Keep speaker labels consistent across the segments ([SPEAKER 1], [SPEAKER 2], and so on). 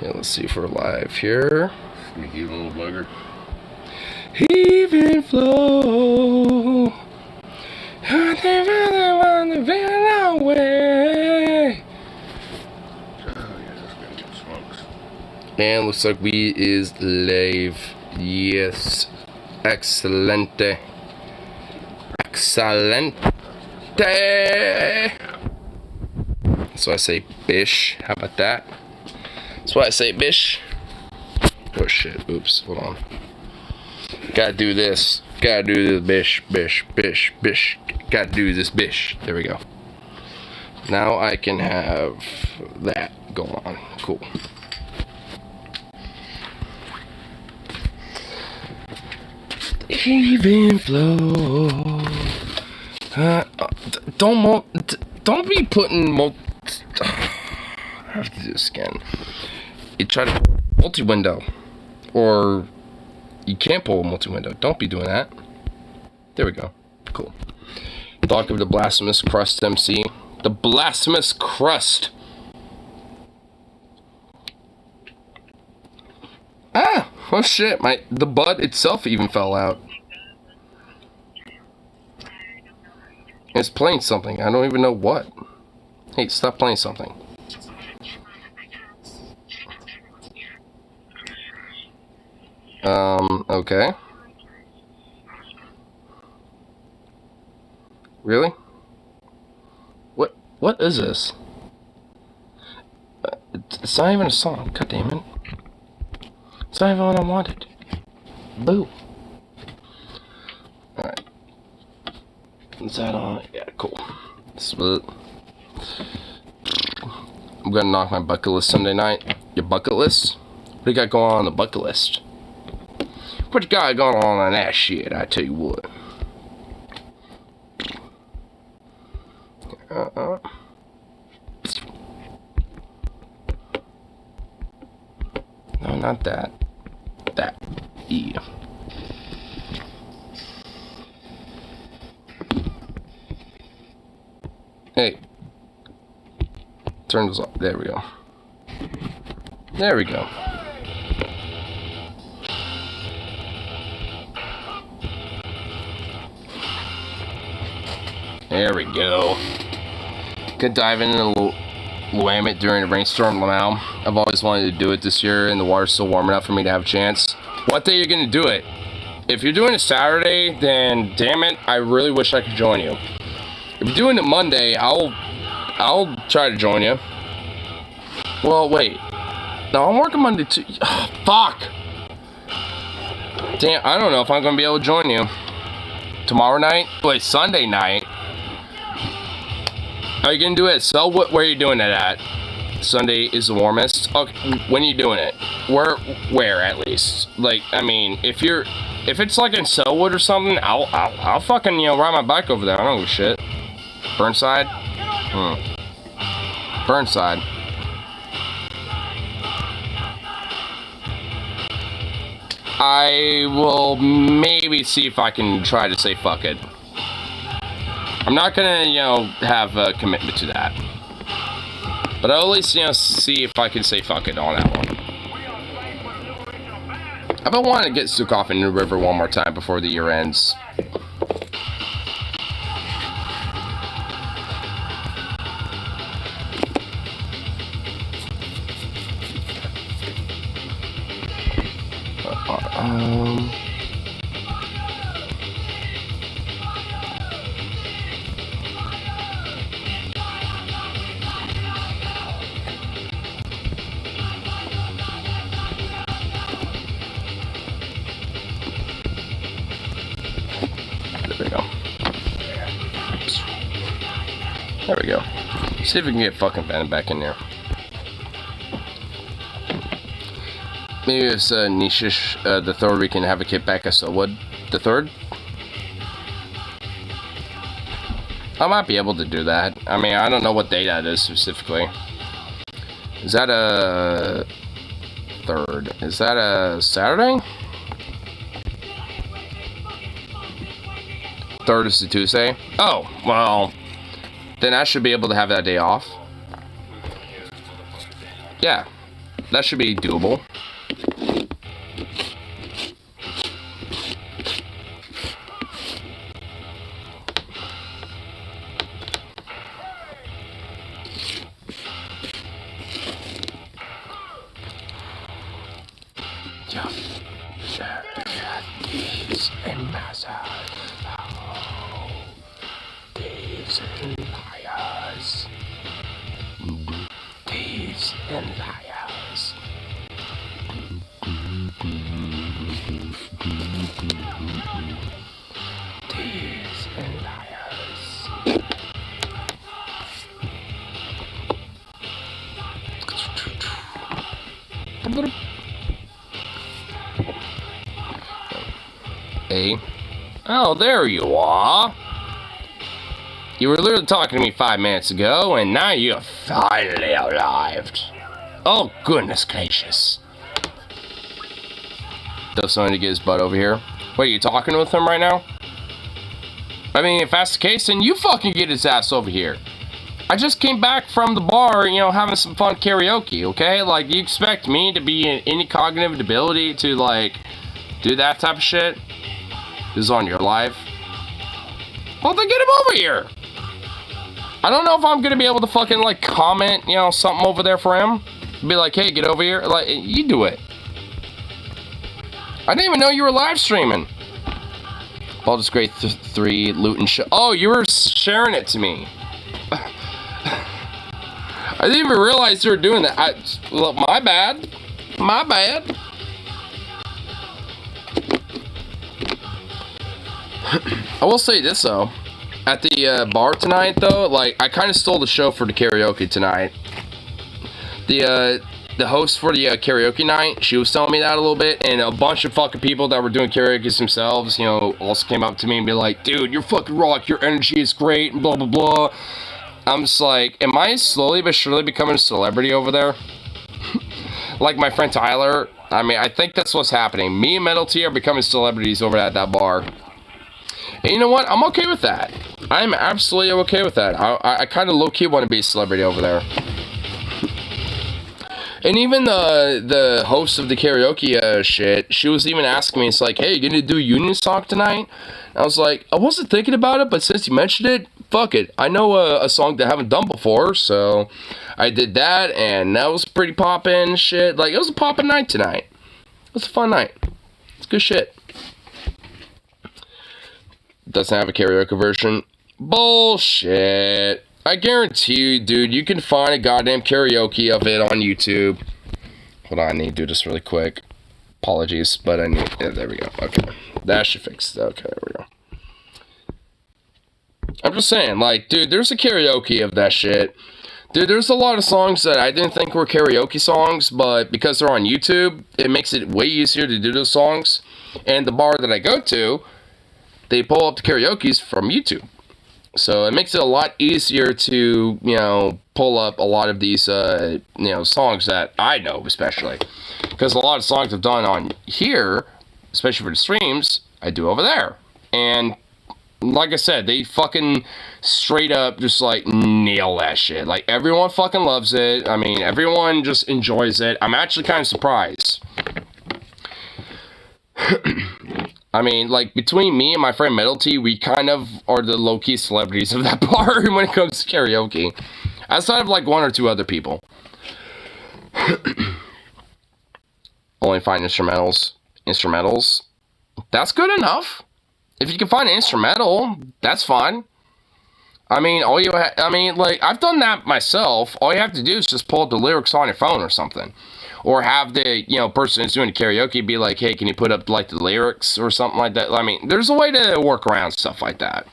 [SPEAKER 1] Yeah, let's see if we're live here.
[SPEAKER 2] Sneaky little bugger.
[SPEAKER 1] Heave and flow. On the very long way. And looks like we is live. Yes. Excelente. Excelente. So I say bish. How about that? That's why I say bish. Oh shit. Oops. Hold on. Gotta do this. Gotta do this bish, bish, bish, bish. Gotta do this bish. There we go. Now I can have that go on. Cool. Even flow. Don't be putting I have to do this again. You try to pull multi-window, or you can't pull a multi-window. Don't be doing that. There we go. Cool. Talk of the blasphemous crust, MC. The blasphemous crust. Ah! Oh shit! The bud itself even fell out. It's playing something. I don't even know what. Hey, stop playing something. Okay. Really? What is this? It's not even a song. God damn it. It's not even what I wanted. Boo. Alright. Is that on? Yeah, cool. Split. I'm gonna knock my bucket list Sunday night. Your bucket list? What do you got going on the bucket list? What you got going on that shit, I tell you what. No, not that. That. Yeah. Hey. Turn this off. There we go. There we go. There we go. Could dive in a little Willamette during a rainstorm now. I've always wanted to do it this year, and the water's still warm enough for me to have a chance. What day are you gonna do it? If you're doing it Saturday, then damn it, I really wish I could join you. If you're doing it Monday, I'll try to join you. Well, wait. No, I'm working Monday too. Oh, fuck. Damn, I don't know if I'm gonna be able to join you. Tomorrow night? Wait, Sunday night? Are you gonna do it at Selwood? Where are you doing it at? Sunday is the warmest. Okay, when are you doing it? Where at least? Like, I mean, if it's like in Selwood or something, I'll fucking ride my bike over there. I don't give a shit. Burnside? Burnside. I will maybe see if I can try to say fuck it. I'm not gonna, have a commitment to that. But I'll at least, see if I can say fuck it on that one. I've been wanting to get Sukov in the river one more time before the year ends. There we go. Oops. There we go. See if we can get fucking Venom back in there. Maybe it's Nishish, the third, we can have a kit back at Selwood. The third? I might be able to do that. I mean, I don't know what day that is specifically. Is that a third? Is that a Saturday? Third is a Tuesday. Oh, well, then I should be able to have that day off. Yeah. that should be doable. Thieves and massacres. Oh, thieves and liars. Thieves and liars. Thieves and liars. Hey. Oh, there you are. You were literally talking to me 5 minutes ago, and now you're finally arrived. Oh, goodness gracious. Does someone to get his butt over here? Wait, you talking with him right now? I mean, if that's the case, then you fucking get his ass over here. I just came back from the bar, you know, having some fun karaoke, okay? Like, you expect me to be in any cognitive ability to, like, do that type of shit? This is on your life. Well, then get him over here. I don't know if I'm gonna be able to fucking, like, comment, you know, something over there for him. Be like, hey, get over here. Like, you do it. I didn't even know you were live streaming. Baldur's Gate 3 loot and shit. Oh, you were sharing it to me. I didn't even realize you were doing that. Well, my bad. My bad. I will say this, though. At the bar tonight, though, like, I kind of stole the show for the karaoke tonight. The host for the karaoke night, she was telling me that a little bit, and a bunch of fucking people that were doing karaoke themselves, you know, also came up to me and be like, dude, you're fucking rock, your energy is great, and blah, blah, blah. I'm just like, am I slowly but surely becoming a celebrity over there? Like my friend Tyler, I mean, I think that's what's happening. Me and Metal T are becoming celebrities over at that bar. And you know what? I'm okay with that. I'm absolutely okay with that. I kind of low-key want to be a celebrity over there. And even the host of the karaoke shit, she was even asking me, it's like, hey, you gonna do Union Song tonight? And I was like, I wasn't thinking about it, but since you mentioned it, fuck it. I know a song that I haven't done before, so I did that, and that was pretty poppin' shit. Like, it was a poppin' night tonight. It was a fun night. It's good shit. Doesn't have a karaoke version. Bullshit. I guarantee you, dude, you can find a goddamn karaoke of it on YouTube. Hold on, I need to do this really quick. Apologies, but I need... Yeah, there we go. Okay. That should fix it. Okay, there we go. I'm just saying, like, dude, there's a karaoke of that shit. Dude, there's a lot of songs that I didn't think were karaoke songs, but because they're on YouTube, it makes it way easier to do those songs. And the bar that I go to, they pull up the karaokes from YouTube. So it makes it a lot easier to, you know, pull up a lot of these, you know, songs that I know, especially. Because a lot of songs I've done on here, especially for the streams, I do over there. And like I said, they fucking straight up just, like, nail that shit. Like, everyone fucking loves it. I mean, everyone just enjoys it. I'm actually kind of surprised. I mean, like, between me and my friend Metal T, we kind of are the low-key celebrities of that bar when it comes to karaoke. Outside of, like, 1 or 2 other people. Only find instrumentals. Instrumentals? That's good enough. If you can find an instrumental, that's fine. I mean, like, I've done that myself. All you have to do is just pull up the lyrics on your phone or something. Or have the, you know, person who's doing the karaoke be like, hey, can you put up, like, the lyrics or something like that? I mean, there's a way to work around stuff like that.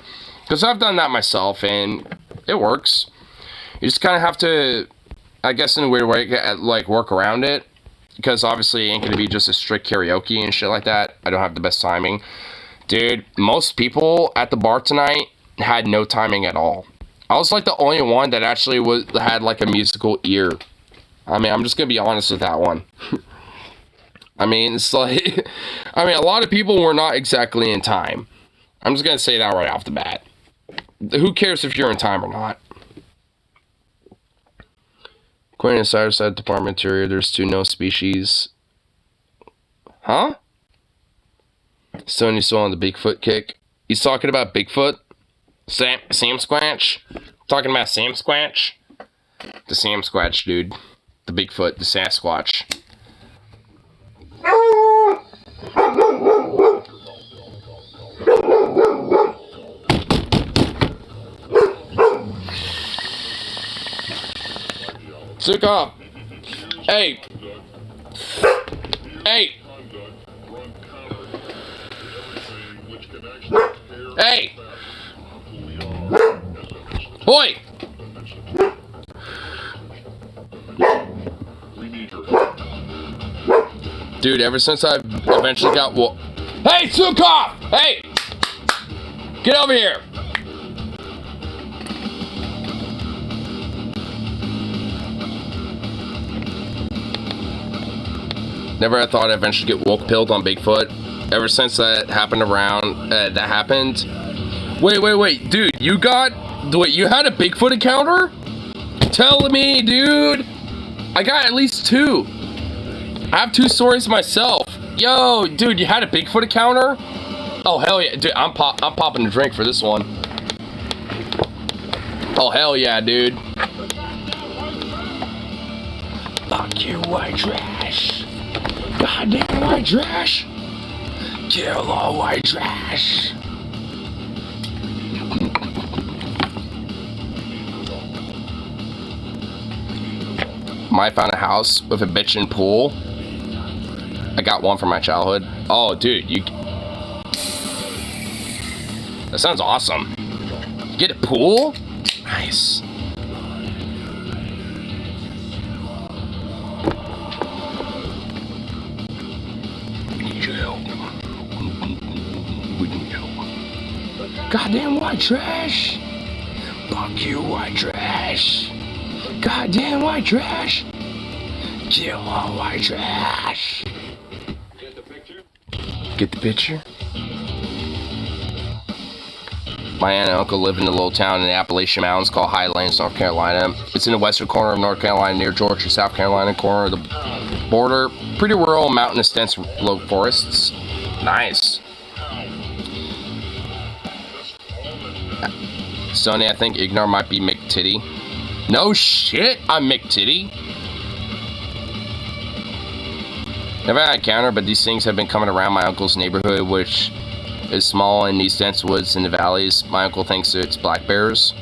[SPEAKER 1] Because I've done that myself, and it works. You just kind of have to, I guess in a weird way, like, work around it. Because obviously it ain't going to be just a strict karaoke and shit like that. I don't have the best timing. Dude, most people at the bar tonight had no timing at all. I was, like, the only one that actually had, like, a musical ear. I mean, I'm just going to be honest with that one. I mean, it's like... I mean, a lot of people were not exactly in time. I'm just going to say that right off the bat. Who cares if you're in time or not? According to Side Department Interior, there's 2 known species. Huh? Sony still on the Bigfoot kick. He's talking about Bigfoot? Sam Squatch? Talking about Sam Squatch? The Sam Squatch, dude. The Bigfoot, the Sasquatch. Took off. Hey. Hey. Hey. Boy. Dude, ever since I've eventually got Hey, Sukov! Hey! Get over here! Never had thought I'd eventually get woke-pilled on Bigfoot. Ever since that happened Wait, dude, you had a Bigfoot encounter? Tell me, dude! I got at least 2. I have 2 stories myself. Yo, dude, you had a Bigfoot encounter? Oh, hell yeah. Dude, I'm popping a drink for this one. Oh, hell yeah, dude. Fuck you, white trash. Goddamn white trash. Kill all white trash. Might found a house with a bitchin' pool. I got one from my childhood. Oh, dude, that sounds awesome. Get a pool? Nice. We need your help. We need help. Goddamn white trash. Fuck you, white trash. Goddamn white trash. Kill all white trash. Get the picture? My aunt and uncle live in a little town in the Appalachian Mountains called Highlands, North Carolina. It's in the western corner of North Carolina near Georgia, South Carolina corner of the border. Pretty rural, mountainous, dense low forests. Nice. Sonny, I think Ignore might be McTitty. No shit, I'm McTitty. Never had a encounter, but these things have been coming around my uncle's neighborhood, which is small in these dense woods in the valleys. My uncle thinks it's black bears.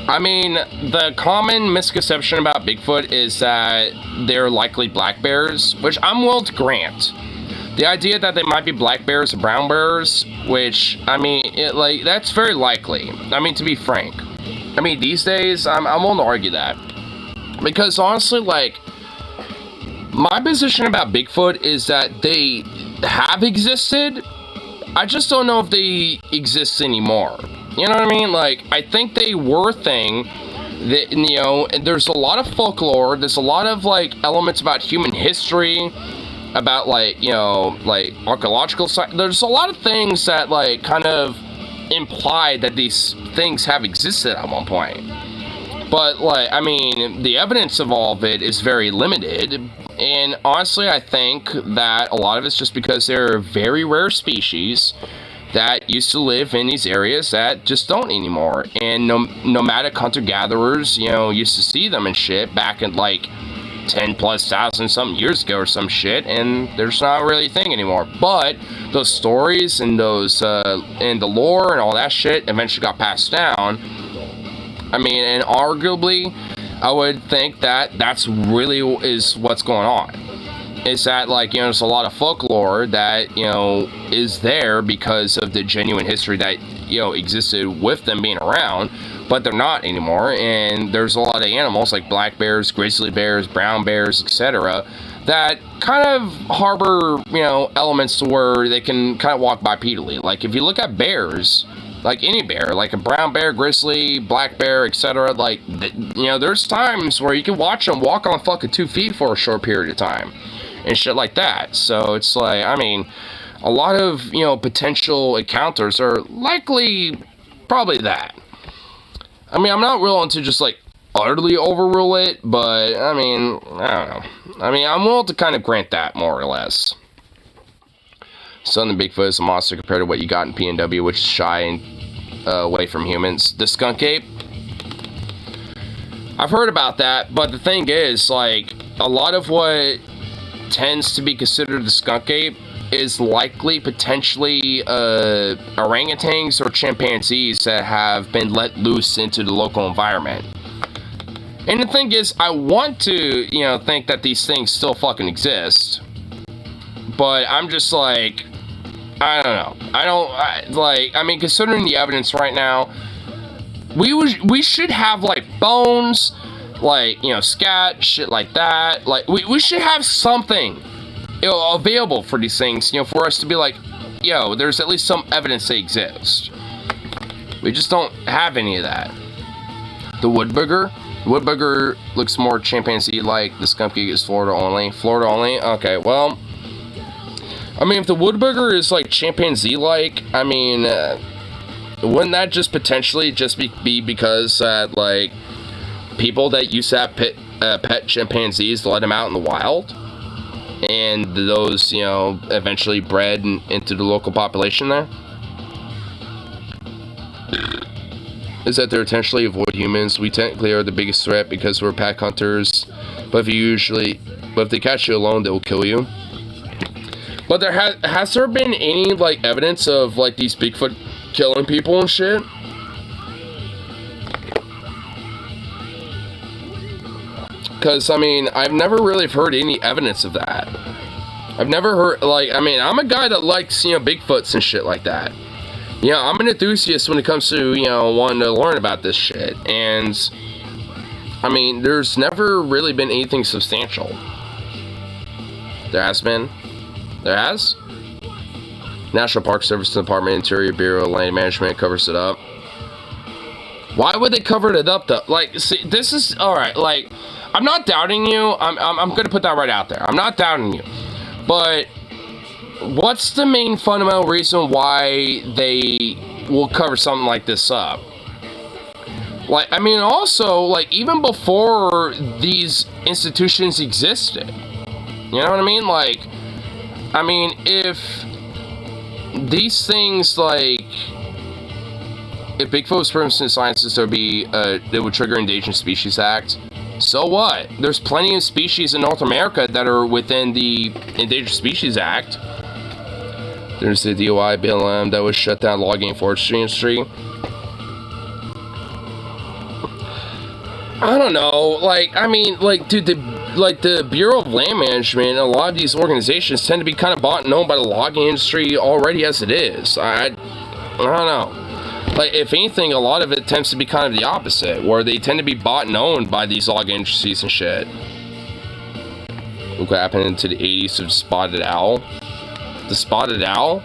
[SPEAKER 1] I mean, the common misconception about Bigfoot is that they're likely black bears, which I'm willing to grant. The idea that they might be black bears or brown bears, which, I mean, that's very likely. I mean, to be frank. I mean, these days, I'm willing to argue that. Because honestly, my position about Bigfoot is that they have existed. I just don't know if they exist anymore. You know what I mean? I think they were a thing. That, there's a lot of folklore. There's a lot of, elements about human history. About, archaeological sites. There's a lot of things that, kind of imply that these things have existed at one point. But, I mean, the evidence of all of it is very limited. And honestly, I think that a lot of it's just because they're very rare species that used to live in these areas that just don't anymore. And nomadic hunter-gatherers, used to see them and shit back in 10,000+ something years ago or some shit, and there's not really a thing anymore. But those stories and those and the lore and all that shit eventually got passed down. I mean, and arguably, I would think that that's really is what's going on. Is that, there's a lot of folklore that, is there because of the genuine history that, existed with them being around, but they're not anymore. And there's a lot of animals like black bears, grizzly bears, brown bears, etc., that kind of harbor, elements to where they can kind of walk bipedally. If you look at bears, any bear, a brown bear, grizzly, black bear, etc., there's times where you can watch them walk on fucking 2 feet for a short period of time and shit like that. So it's I mean, a lot of, potential encounters are likely probably that. I mean, I'm not real into just utterly overrule it, but, I mean, I don't know. I mean, I'm willing to kind of grant that, more or less. Southern Bigfoot is a monster compared to what you got in PNW, which is shy and away from humans. The skunk ape? I've heard about that, but the thing is, like, a lot of what tends to be considered the skunk ape is likely potentially orangutans or chimpanzees that have been let loose into the local environment. And the thing is, I want to, you know, think that these things still fucking exist. But I'm just like, I don't know. I mean, considering the evidence right now, we should have, like, bones, like, you know, scat, shit like that. Like, we should have something, you know, available for these things, you know, for us to be like, yo, there's at least some evidence they exist. We just don't have any of that. The woodbugger? Woodbugger looks more chimpanzee-like. The skunk is Florida only. Florida only? Okay, well, I mean, if the woodbugger is, like, chimpanzee-like, I mean, wouldn't that just potentially just be because, like, people that used to have pet chimpanzees let them out in the wild? And those, you know, eventually bred into the local population there? Is that they intentionally avoid humans. We technically are the biggest threat because we're pack hunters. But if they catch you alone, they will kill you. But there has there been any, like, evidence of, like, these Bigfoot killing people and shit? Because, I mean, I've never really heard any evidence of that. I've never heard, like, I mean, I'm a guy that likes, you know, Bigfoots and shit like that. You know, I'm an enthusiast when it comes to, you know, wanting to learn about this shit. And, I mean, there's never really been anything substantial. There has been. There has? National Park Service Department, Interior Bureau of Land Management covers it up. Why would they cover it up, though? Like, see, this is, alright, like, I'm not doubting you. I'm gonna put that right out there. I'm not doubting you. But what's the main fundamental reason why they will cover something like this up? Like, I mean, also, like, even before these institutions existed, you know what I mean? Like, I mean, if these things, like, if Bigfoot was proven in sciences, there would be, it would trigger Endangered Species Act. So what? There's plenty of species in North America that are within the Endangered Species Act. There's the DOI BLM that was shut down logging and forestry industry. I don't know. Like, I mean, like, dude, the Bureau of Land Management, a lot of these organizations tend to be kind of bought and owned by the logging industry already as it is. I don't know. Like, if anything, a lot of it tends to be kind of the opposite, where they tend to be bought and owned by these log industries and shit. Look what happened to the 80s of spotted owl. The spotted owl?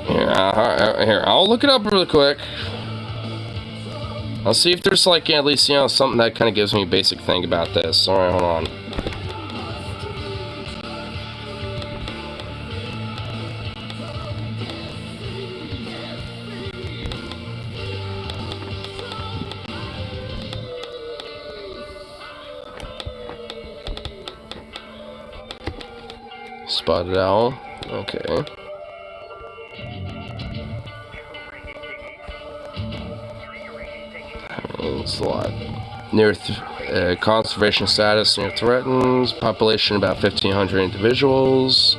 [SPEAKER 1] Here, I'll look it up really quick. I'll see if there's, like, at least, you know, something that kind of gives me a basic thing about this. Alright, hold on. Spotted owl. Okay. It's a lot. Near conservation status near threatened. Population about 1,500 individuals.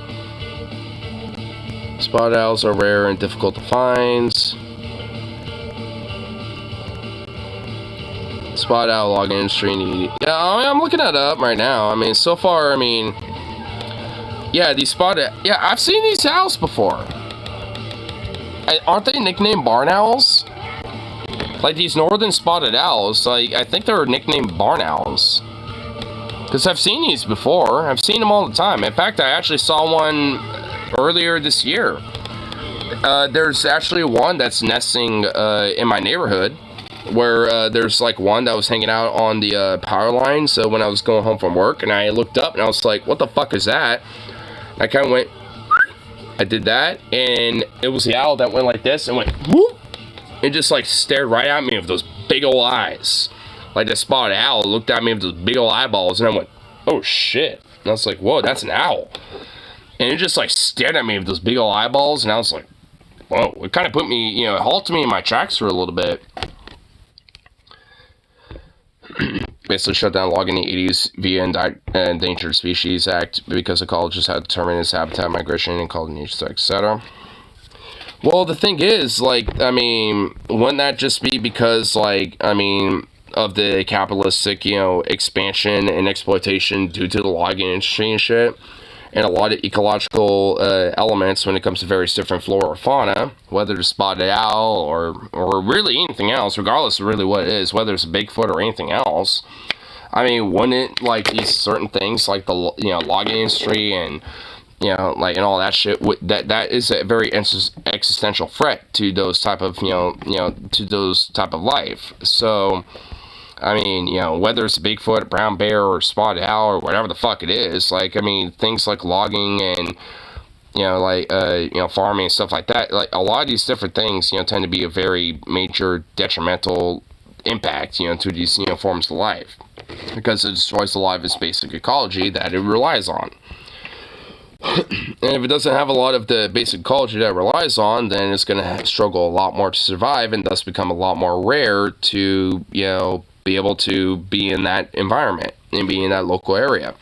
[SPEAKER 1] Spotted owls are rare and difficult to find. Spotted owl logging industry need. Yeah, I'm looking that up right now. I mean, so far, I mean, yeah, these spotted. Yeah, I've seen these owls before. Aren't they nicknamed barn owls? Like these northern spotted owls, like, I think they're nicknamed barn owls. Because I've seen these before. I've seen them all the time. In fact, I actually saw one earlier this year. There's actually one that's nesting in my neighborhood. Where there's like one that was hanging out on the power line. So when I was going home from work, and I looked up and I was like, what the fuck is that? I kind of went, I did that, and it was the owl that went like this and went whoop, and just like stared right at me with those big old eyes. Like this spotted owl looked at me with those big old eyeballs, and I went, oh shit. And I was like, whoa, that's an owl. And it just like stared at me with those big old eyeballs, and I was like, whoa. It kind of put me, you know, it halted me in my tracks for a little bit. Basically shut down logging in the 80s via Endangered Species Act because ecologists had determined its habitat migration and called niche, etc. Well, the thing is, like, I mean, wouldn't that just be because, like, I mean, of the capitalistic, you know, expansion and exploitation due to the logging industry and shit? And a lot of ecological elements when it comes to various different flora or fauna, whether it's spotted owl or really anything else, regardless of really what it is, whether it's a Bigfoot or anything else. I mean, wouldn't it, like, these certain things, like the, you know, logging industry and, you know, like, and all that shit, that is a very existential threat to those type of, you know, to those type of life. So, I mean, you know, whether it's a Bigfoot, brown bear, or spotted owl, or whatever the fuck it is, like, I mean, things like logging and, you know, like, you know, farming and stuff like that, like, a lot of these different things, you know, tend to be a very major detrimental impact, you know, to these, you know, forms of life, because it destroys a lot of its basic ecology that it relies on. And if it doesn't have a lot of the basic ecology that it relies on, then it's going to struggle a lot more to survive, and thus become a lot more rare to, you know, be able to be in that environment and be in that local area.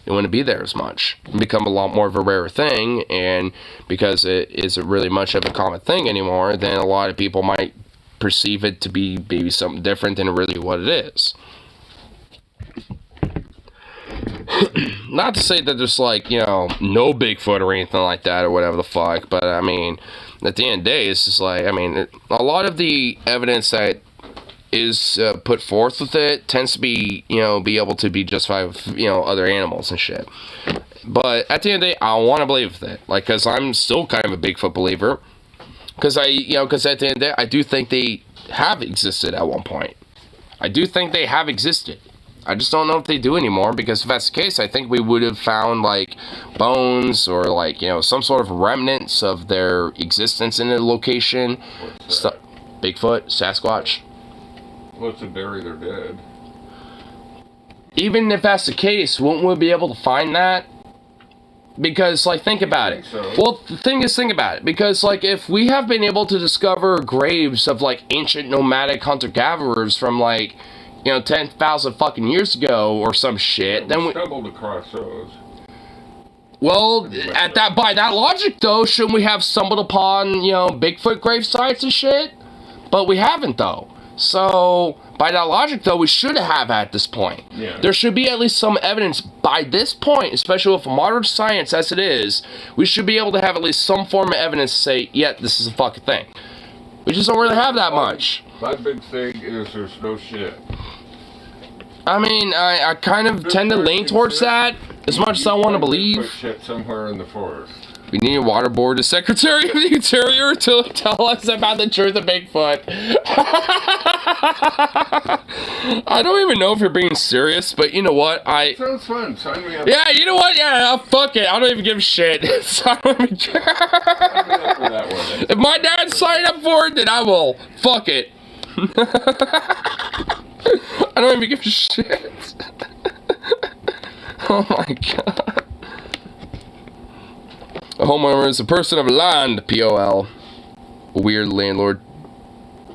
[SPEAKER 1] It wouldn't be there as much. It become a lot more of a rare thing, and because it isn't really much of a common thing anymore, then a lot of people might perceive it to be maybe something different than really what it is. Not to say that there's, like, you know, no Bigfoot or anything like that or whatever the fuck, but I mean, at the end of the day, it's just like, I mean, a lot of the evidence that is put forth with it tends to be, you know, be able to be justified with, you know, other animals and shit. But at the end of the day, I want to believe with it, like, because I'm still kind of a Bigfoot believer, because because at the end of the day, I do think they have existed at one point. I do think they have existed. I just don't know if they do anymore, because if that's the case, I think we would have found, like, bones or, like, you know, some sort of remnants of their existence in a location. Bigfoot, Sasquatch.
[SPEAKER 2] Well, to bury their dead.
[SPEAKER 1] Even if that's the case, wouldn't we be able to find that? Because, like, think about it.
[SPEAKER 2] So.
[SPEAKER 1] Well, the thing is, think about it. Because, like, if we have been able to discover graves of, like, ancient nomadic hunter-gatherers from, like, you know, 10,000 fucking years ago or some shit, then we
[SPEAKER 2] stumbled across those.
[SPEAKER 1] Well, by that logic, though, shouldn't we have stumbled upon, you know, Bigfoot grave sites and shit? But we haven't, though. So, by that logic, though, we should have at this point.
[SPEAKER 2] Yeah.
[SPEAKER 1] There should be at least some evidence by this point, especially with modern science as it is, we should be able to have at least some form of evidence to say, yeah, this is a fucking thing. We just don't really have that much.
[SPEAKER 2] My big thing is there's no shit.
[SPEAKER 1] I mean, I kind of tend to lean towards that, as much as I want to believe.
[SPEAKER 2] Put shit somewhere in the forest.
[SPEAKER 1] We need to waterboard the Secretary of the Interior to tell us about the truth of Bigfoot. I don't even know if you're being serious, but you know what?
[SPEAKER 2] Sounds fun. Sign me up.
[SPEAKER 1] Yeah, you know what? Yeah, fuck it. I don't even give a shit. So I don't even care.
[SPEAKER 2] Sign me up for that one.
[SPEAKER 1] If my dad signed up for it, then I will. Fuck it. I don't even give a shit. Oh my god. A homeowner is a person of land, POL. A weird landlord,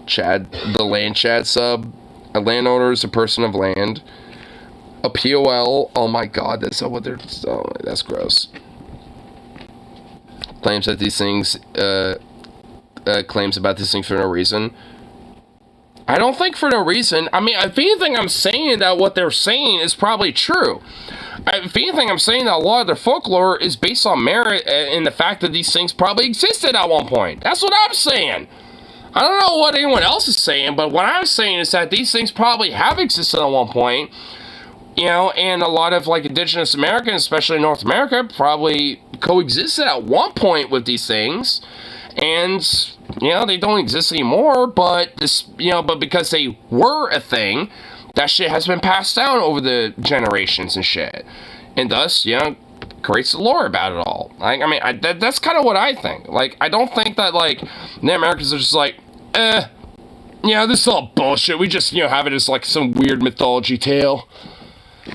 [SPEAKER 1] Chad, the land Chad sub. A landowner is a person of land. A POL, oh my god, that's not what they're, oh, that's gross. Claims that these things, claims about these things for no reason. I don't think for no reason. I mean, if anything, I'm saying that what they're saying is probably true. If anything, I'm saying that a lot of their folklore is based on merit in the fact that these things probably existed at one point. That's what I'm saying. I don't know what anyone else is saying, but what I'm saying is that these things probably have existed at one point. You know, and a lot of, like, indigenous Americans, especially North America, probably coexisted at one point with these things. And, you know, they don't exist anymore, but this, you know, but because they were a thing, that shit has been passed down over the generations and shit. And thus, you know, creates the lore about it all. Like, I mean, that's kind of what I think. Like, I don't think that, like, the Americans are just like, yeah, this is all bullshit. We just, have it as, like, some weird mythology tale.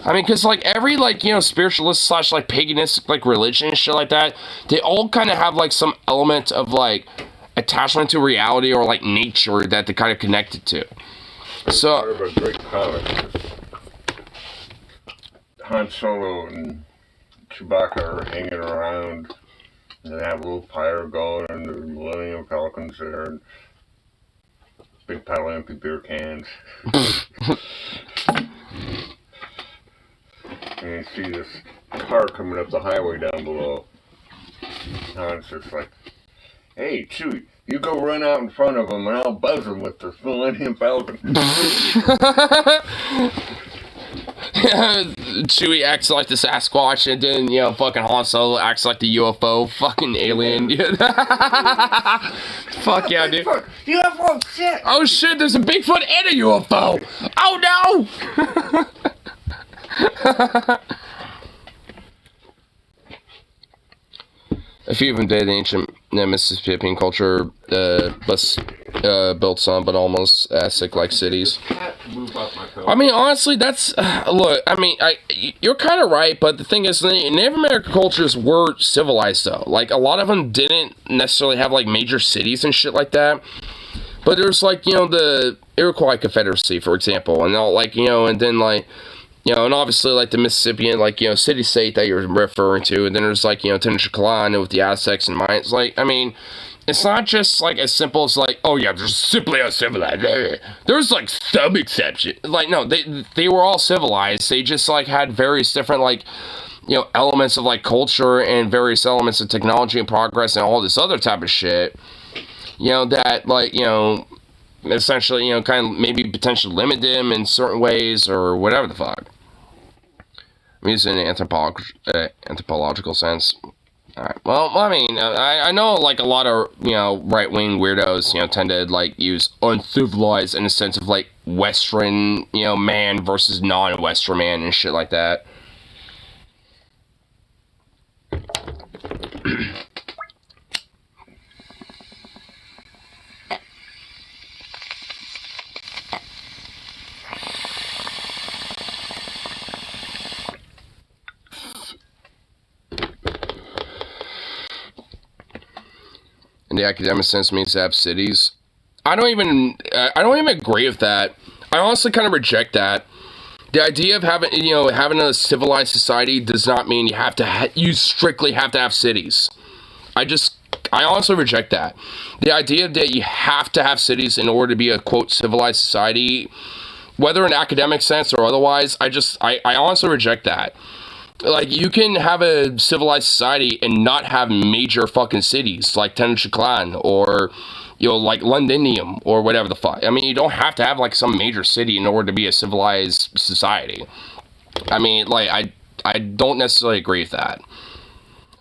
[SPEAKER 1] I mean, because, like, every, like, spiritualist / like, paganistic, like, religion and shit like that, they all kind of have, like, some element of, like, attachment to reality or, like, nature that they kind of connect it to. So,
[SPEAKER 2] part of a great comic. Han Solo and Chewbacca are hanging around, and they have a little fire going, and the Millennium Falcon's there, and big pile of empty beer cans. And you see this car coming up the highway down below. Han's just like, hey, Chewie, you go run out in front of him, and I'll buzz him with this Millennium Falcon.
[SPEAKER 1] Chewie acts like the Sasquatch, and then, fucking Han Solo acts like the UFO fucking alien. Fuck yeah, dude.
[SPEAKER 2] UFO shit!
[SPEAKER 1] Oh shit, there's a Bigfoot and a UFO! Oh no! A few of them dated the ancient Mississippian culture, built some, but almost Aztec-like cities. I mean, honestly, that's... look, I mean, you're kind of right, but the thing is, Native American cultures were civilized, though. Like, a lot of them didn't necessarily have, like, major cities and shit like that. But there's, like, the Iroquois Confederacy, for example, and all, like, and then, like... and obviously, like, the Mississippian, like, city-state that you're referring to, and then there's, like, Tenochtitlan with the Aztecs and Mayans. Like, I mean, it's not just, like, as simple as, like, oh, yeah, they're simply uncivilized. There's, like, some exception. Like, no, they were all civilized. They just, like, had various different, like, elements of, like, culture and various elements of technology and progress and all this other type of shit, that, like, essentially, kind of maybe potentially limit them in certain ways or whatever the fuck. I'm using an anthropological sense. Alright, well, I mean, I know, like, a lot of, right-wing weirdos, tend to, like, use uncivilized in the sense of, like, Western, man versus non-Western man and shit like that. In the academic sense means to have cities. I don't even agree with that. I honestly kind of reject that. The idea of having a civilized society does not mean you have to you strictly have to have cities. I honestly reject that. The idea that you have to have cities in order to be a quote civilized society, whether in academic sense or otherwise, I honestly reject that. Like, you can have a civilized society and not have major fucking cities like Tenochtitlan or, like Londinium or whatever the fuck. I mean, you don't have to have, like, some major city in order to be a civilized society. I mean, like, I don't necessarily agree with that.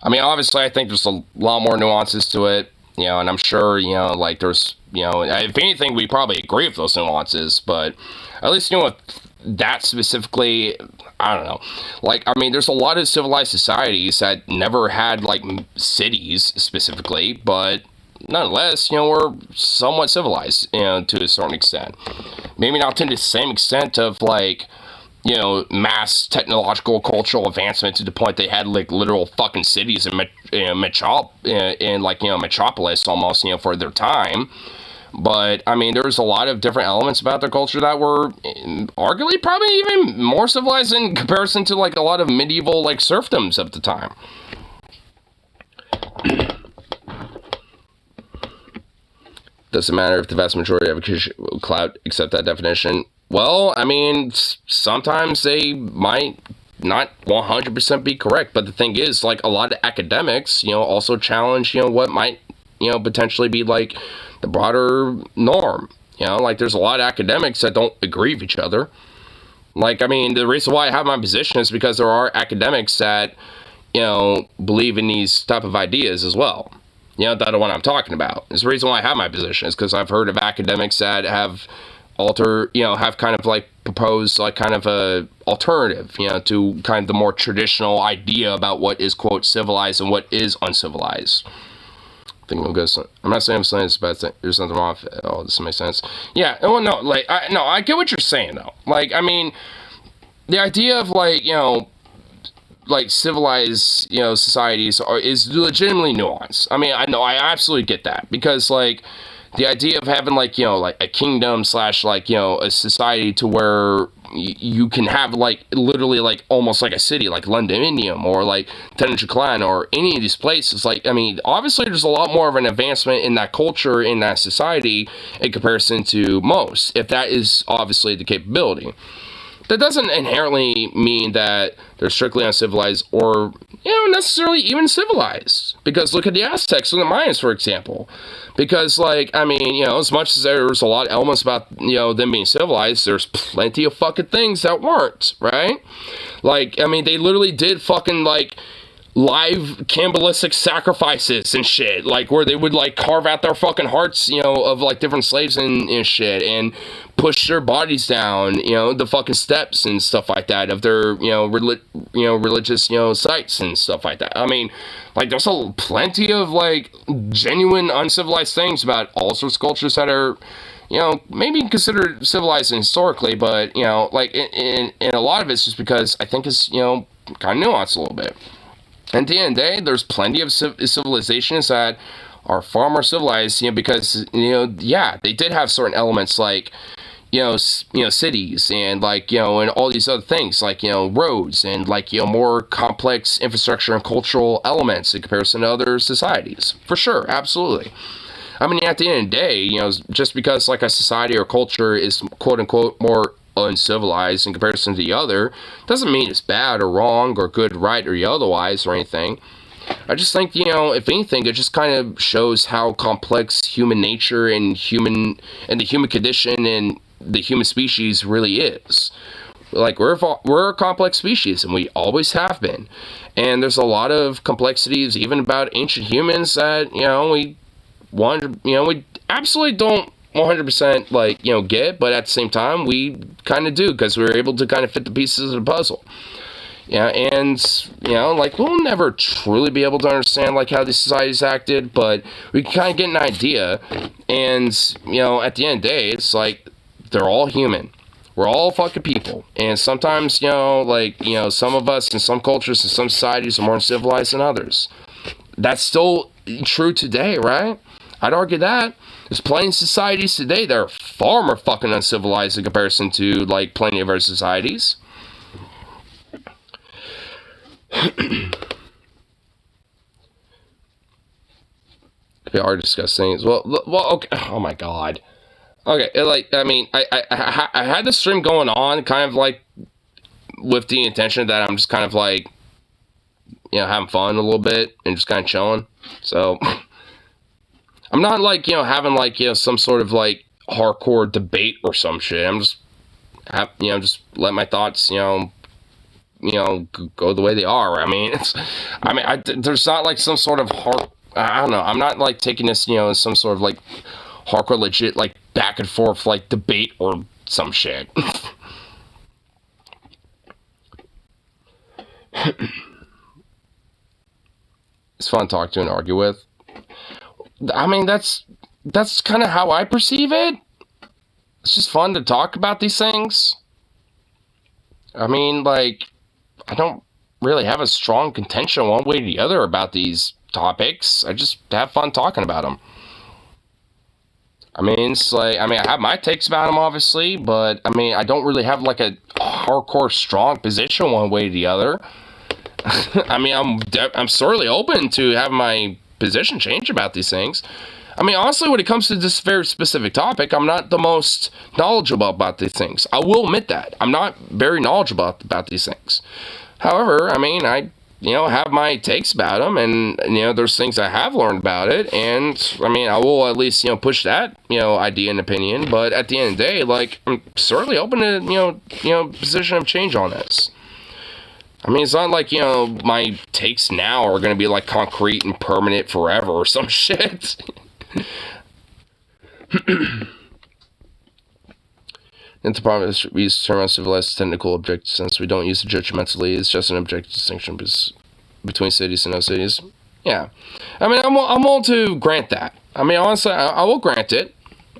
[SPEAKER 1] I mean, obviously, I think there's a lot more nuances to it, and I'm sure, like, there's, if anything, we probably agree with those nuances, but at least, with that specifically, I don't know. Like, I mean, there's a lot of civilized societies that never had, like, cities specifically, but nonetheless, we're somewhat civilized, to a certain extent. Maybe not to the same extent of, like, mass technological cultural advancement to the point they had, like, literal fucking cities in metropolis almost, for their time. But, I mean, there's a lot of different elements about their culture that were arguably probably even more civilized in comparison to, like, a lot of medieval, like, serfdoms of the time. Doesn't matter if the vast majority of a cloud accept that definition. Well, I mean, sometimes they might not 100% be correct, but the thing is, like, a lot of academics, also challenge, what might, potentially be, like, the broader norm. Like, there's a lot of academics that don't agree with each other. Like, I mean, the reason why I have my position is because there are academics that, believe in these type of ideas as well. That are what I'm talking about. It's the reason why I have my position is because I've heard of academics that have have kind of like proposed like kind of a alternative, to kind of the more traditional idea about what is quote civilized and what is uncivilized. I'm not saying it's a bad thing. There's nothing wrong with it. Oh, this makes sense. Yeah. Well, no, like, I get what you're saying though. Like, I mean, the idea of like, like civilized, societies is legitimately nuanced. I mean, I absolutely get that because like the idea of having like, like a kingdom / like, a society to where you can have like literally like almost like a city like Londinium or like Tenochtitlan or any of these places. Like, I mean, obviously there's a lot more of an advancement in that culture, in that society in comparison to most, if that is obviously the capability. That doesn't inherently mean that they're strictly uncivilized or, necessarily even civilized. Because look at the Aztecs and the Mayans, for example. Because, like, I mean, as much as there's a lot of elements about, them being civilized, there's plenty of fucking things that weren't, right? Like, I mean, they literally did fucking, like, live cannibalistic sacrifices and shit, like where they would like carve out their fucking hearts, of like different slaves and shit, and push their bodies down, the fucking steps and stuff like that of their, religious, sites and stuff like that. I mean, like there's plenty of like genuine uncivilized things about all sorts of cultures that are, maybe considered civilized historically, but like in a lot of it's just because I think it's kind of nuanced a little bit. At the end of the day, there's plenty of civilizations that are far more civilized, because, they did have certain elements like, cities and like, and all these other things like, roads and like, more complex infrastructure and cultural elements in comparison to other societies. For sure, absolutely. I mean, at the end of the day, just because like a society or culture is quote unquote more uncivilized in comparison to the other doesn't mean it's bad or wrong or good, right, or otherwise or anything. I just think, if anything, it just kind of shows how complex human nature and the human condition and the human species really is. Like, we're a complex species, and we always have been. And there's a lot of complexities even about ancient humans that, we absolutely don't 100% like, get, but at the same time, we kind of do, because we were able to kind of fit the pieces of the puzzle. Yeah, and, like, we'll never truly be able to understand, like, how these societies acted, but we can kind of get an idea, and, at the end of the day, it's like, they're all human. We're all fucking people, and sometimes, some of us in some cultures and some societies are more civilized than others. That's still true today, right? I'd argue that. There's plenty of societies today that are far more fucking uncivilized in comparison to, like, plenty of our societies. Could be hard to discuss things. Well, okay. Oh my god. Okay, like, I mean, I had the stream going on kind of, like, with the intention that I'm just kind of, like, having fun a little bit and just kind of chilling. So... I'm not, like, having, like, some sort of, like, hardcore debate or some shit. I'm just, just let my thoughts, go the way they are. I mean, there's not, like, some sort of I don't know. I'm not, like, taking this, as some sort of, like, hardcore legit, like, back and forth, like, debate or some shit. It's fun to talk to and argue with. I mean, that's kind of how I perceive it. It's just fun to talk about these things. I mean, like, I don't really have a strong contention one way or the other about these topics. I just have fun talking about them. I mean, it's like, I have my takes about them, obviously, but, I don't really have, like, a hardcore strong position one way or the other. I'm sorely open to have my position change about these things. Honestly, when it comes to this very specific topic, I'm not the most knowledgeable about these things. I will admit that. I'm not very knowledgeable about these things. However, I have my takes about them, and, there's things I have learned about it, and, I will at least, push that, idea and opinion, but at the end of the day, like, I'm certainly open to, position of change on this. It's not like, my takes now are going to be, like, concrete and permanent forever or some shit. Anthropomorphism we use the term on civilized technical objective since we don't use it judgmentally. It's just an objective distinction between cities and no cities. Yeah. I mean, I'm willing to grant that. I mean, honestly, I will grant it.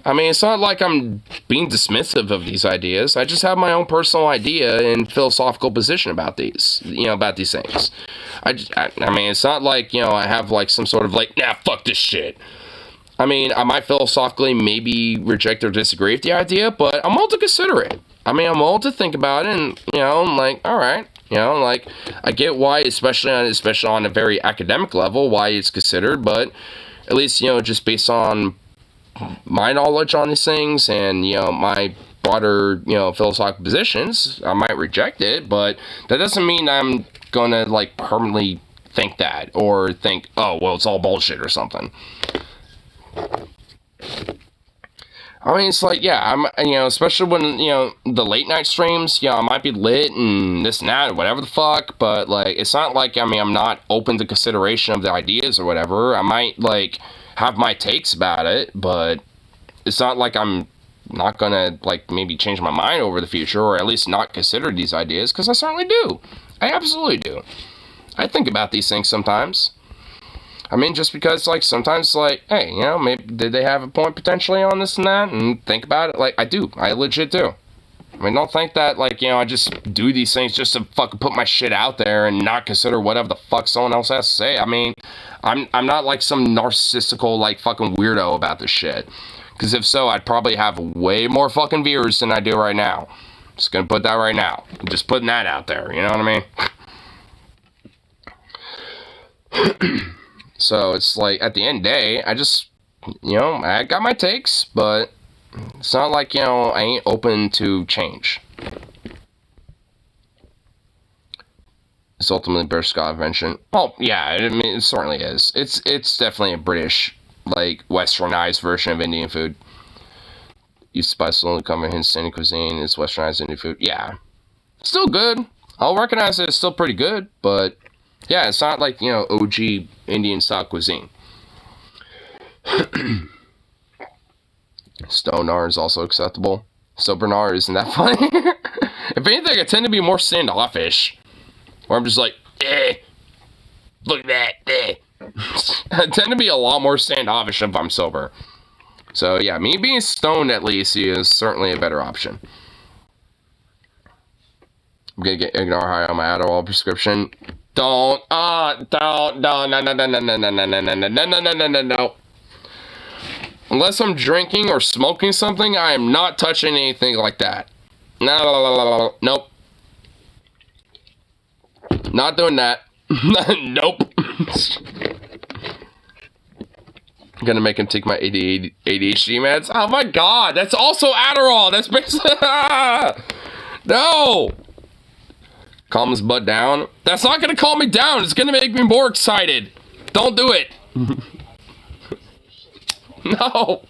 [SPEAKER 1] I mean, it's not like I'm being dismissive of these ideas. I just have my own personal idea and philosophical position about these, about these things. I mean, it's not like, I have like some sort of like, nah, fuck this shit. I mean, I might philosophically maybe reject or disagree with the idea, but I'm willing to consider it. I mean, I'm willing to think about it and, I'm like, all right. Like, I get why, especially on a very academic level, why it's considered, but at least, just based on my knowledge on these things and, my broader, philosophical positions, I might reject it, but that doesn't mean I'm gonna, like, permanently think that or think, oh, well, it's all bullshit or something. I mean, it's like, yeah, I'm, especially when, the late night streams, I might be lit and this and that, or whatever the fuck, but, like, it's not like, I mean, I'm not open to consideration of the ideas or whatever. I might, like, have my takes about it, but it's not like I'm not gonna, like, maybe change my mind over the future, or at least not consider these ideas, because I certainly do. I absolutely do. I think about these things sometimes. I mean, just because, like, sometimes, like, hey, maybe did they have a point potentially on this and that, and think about it. Like, I do. I legit do. I mean, don't think that, like, I just do these things just to fucking put my shit out there and not consider whatever the fuck someone else has to say. I mean, I'm not, like, some narcissistical, like, fucking weirdo about this shit. Because if so, I'd probably have way more fucking viewers than I do right now. Just gonna put that right now. I'm just putting that out there, you know what I mean? So it's like, at the end of the day, I just, I got my takes, but it's not like, I ain't open to change. It's ultimately British Scott invention. Well, yeah, I mean, it certainly is. It's definitely a British, like, westernized version of Indian food. Used spice only come in Indian cuisine. It's westernized Indian food. Yeah. Still good. I'll recognize that it's still pretty good, but yeah, it's not like, OG Indian style cuisine. Stone Nar is also acceptable. Sober Nar isn't that funny. If anything, I tend to be more standoffish. Where I'm just like, look at that, I tend to be a lot more standoffish if I'm sober. So yeah, me being stoned at least is certainly a better option. I'm gonna get ignore high on my Adderall prescription. No. Unless I'm drinking or smoking something, I am not touching anything like that. No, nope. Not doing that. Nope. I'm gonna make him take my ADHD meds. Oh my god, that's also Adderall. That's basically no. Calm his butt down. That's not gonna calm me down. It's gonna make me more excited. Don't do it. No.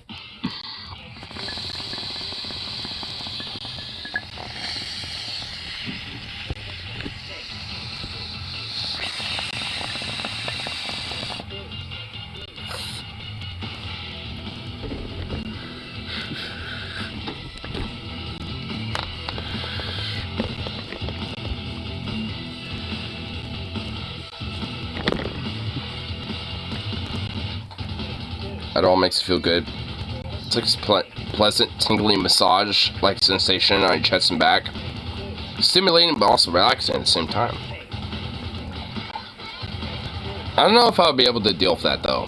[SPEAKER 1] It all makes you feel good. It's like a pleasant, tingly massage, like sensation on your chest and back. Stimulating, but also relaxing at the same time. I don't know if I'll be able to deal with that, though.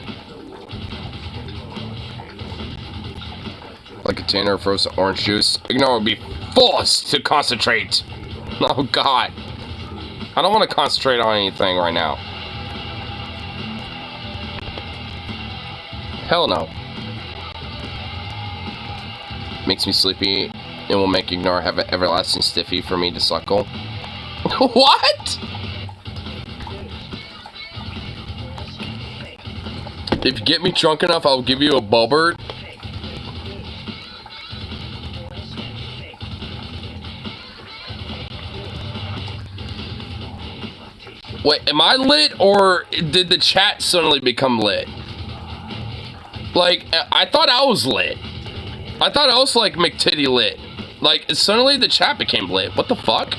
[SPEAKER 1] Like a container of frozen orange juice. Ignore would be forced to concentrate. Oh, God. I don't want to concentrate on anything right now. Hell no. Makes me sleepy. It will make Ignore have an everlasting stiffy for me to suckle. What? If you get me drunk enough, I'll give you a bubbert. Wait, am I lit or did the chat suddenly become lit? Like, I thought I was lit. I thought I was like McTitty lit. Like, suddenly the chat became lit. What the fuck?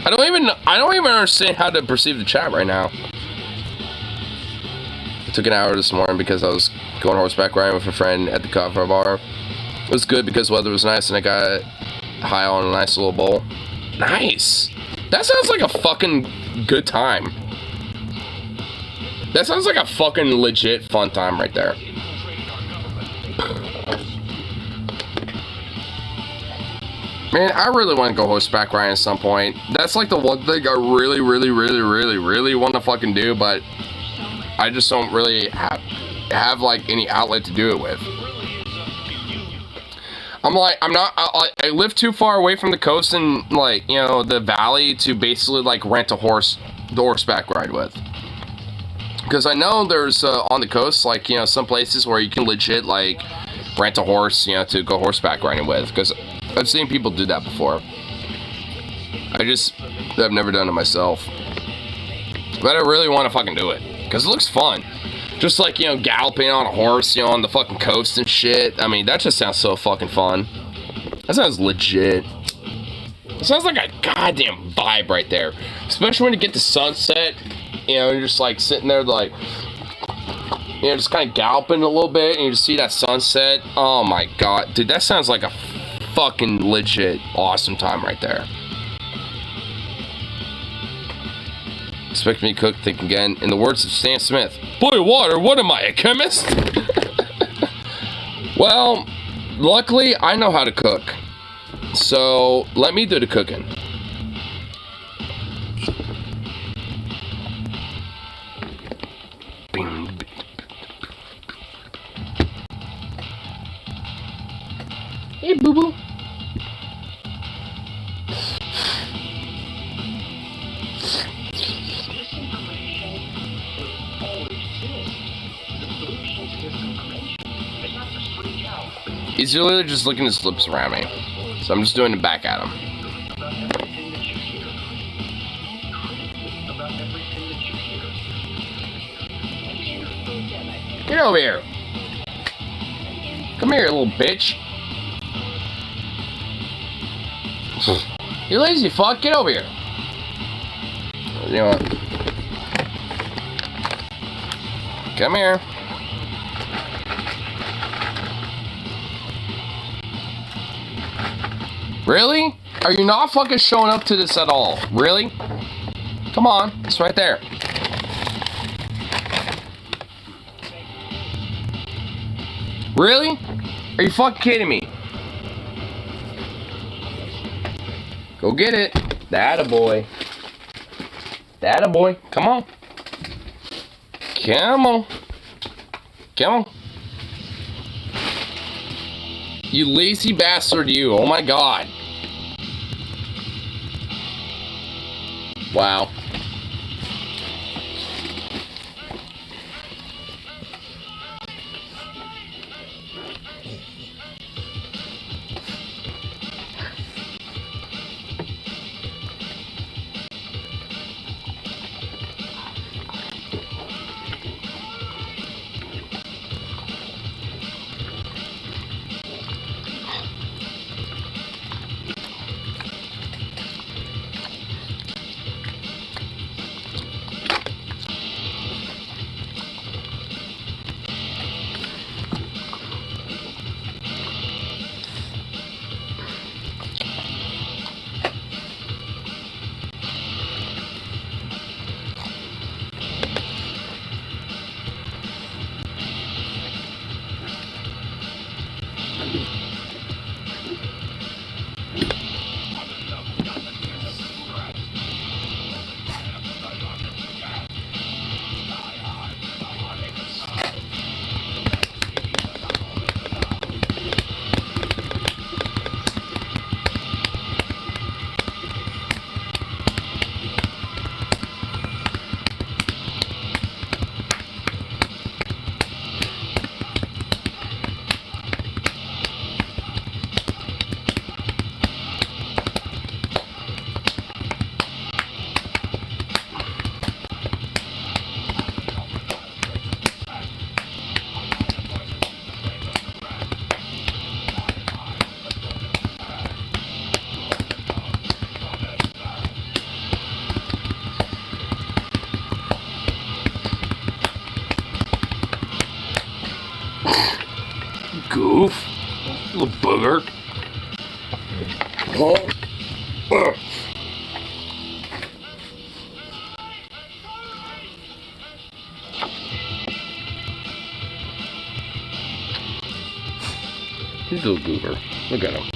[SPEAKER 1] I don't even understand how to perceive the chat right now. I took an hour this morning because I was going horseback riding with a friend at the coffee bar. It was good because the weather was nice and I got high on a nice little bowl. Nice. That sounds like a fucking good time. That sounds like a fucking legit fun time right there. Man, I really want to go horseback riding at some point. That's like the one thing I really want to fucking do, but I just don't really have like any outlet to do it with. I live too far away from the coast and, like, you know, the valley to basically, like, rent a horseback ride with. Because I know there's, on the coast, like, you know, some places where you can legit, like, rent a horse, you know, to go horseback riding with. Because I've seen people do that before. I've never done it myself. But I really want to fucking do it. Because it looks fun. Just like, you know, galloping on a horse, you know, on the fucking coast and shit. I mean, that just sounds so fucking fun. That sounds legit. It sounds like a goddamn vibe right there. Especially when you get the sunset. You know, you're just like sitting there like, you know, just kind of galloping a little bit. And you just see that sunset. Oh my god. Dude, that sounds like a fucking legit awesome time right there. Expect me to cook, think again. In the words of Stan Smith, boil water, what am I, a chemist? Well, luckily, I know how to cook. So, let me do the cooking. Hey, boo-boo. He's literally just licking his lips around me. So I'm just doing it back at him. Get over here. Come here, little bitch. You lazy fuck, get over here. You know what? Come here. Really? Are you not fucking showing up to this at all? Really? Come on, it's right there. Really? Are you fucking kidding me? Go get it. That-a-boy. That-a-boy. Come on. Come on. Come on. You lazy bastard, you. Oh my god. Wow. Little booger. Oh. He's a little goober. Look at him.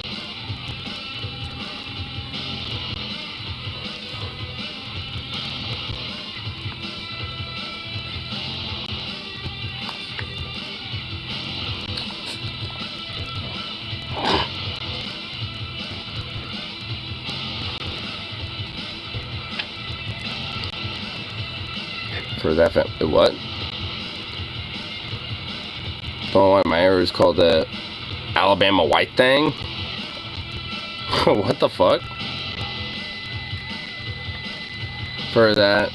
[SPEAKER 1] For that what? Oh, my area is called the Alabama White Thing. What the fuck? For that,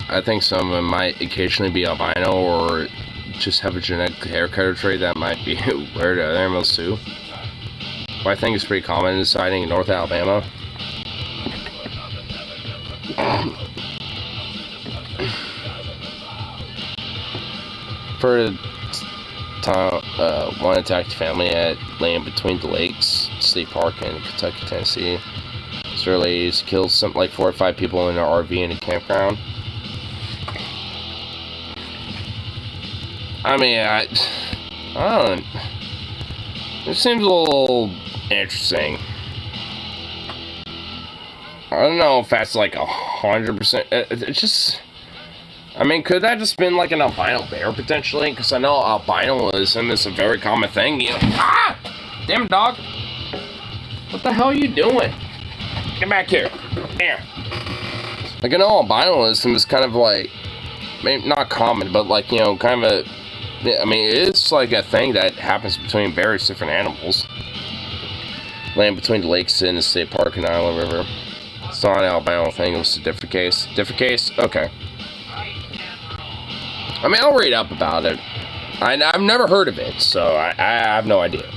[SPEAKER 1] I think some of them might occasionally be albino or just have a genetic hair color trait that might be weird to other animals too. White Thing is pretty common in sighting in North Alabama. For time, one attacked family at Land Between the Lakes State Park in Kentucky, Tennessee. Israelis killed something like 4 or 5 people in an RV in a campground. I mean, I don't. It seems a little interesting. I don't know if that's like 100%. It's just. I mean, could that just been like an albino bear potentially? Because I know albinoism is a very common thing. You know, damn dog! What the hell are you doing? Get back here! There. Like I know albinoism is kind of like, maybe not common, but like you know, kind of a. I mean, it is like a thing that happens between various different animals. Land Between the Lakes in the state park in Iowa River. It's not an albino thing. It was a different case. Different case. Okay. I mean, I'll read up about it. I've never heard of it, so I have no idea.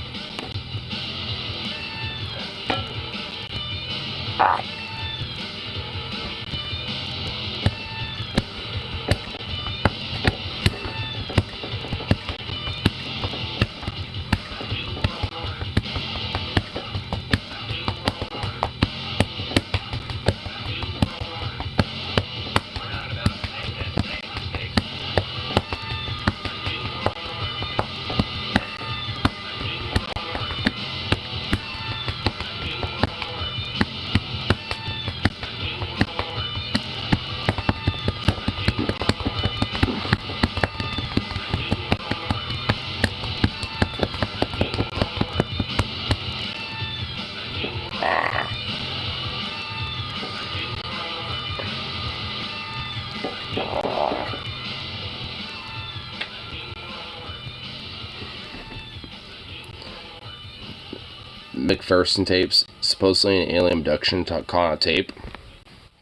[SPEAKER 1] McPherson tapes, supposedly an alien abduction caught on tape.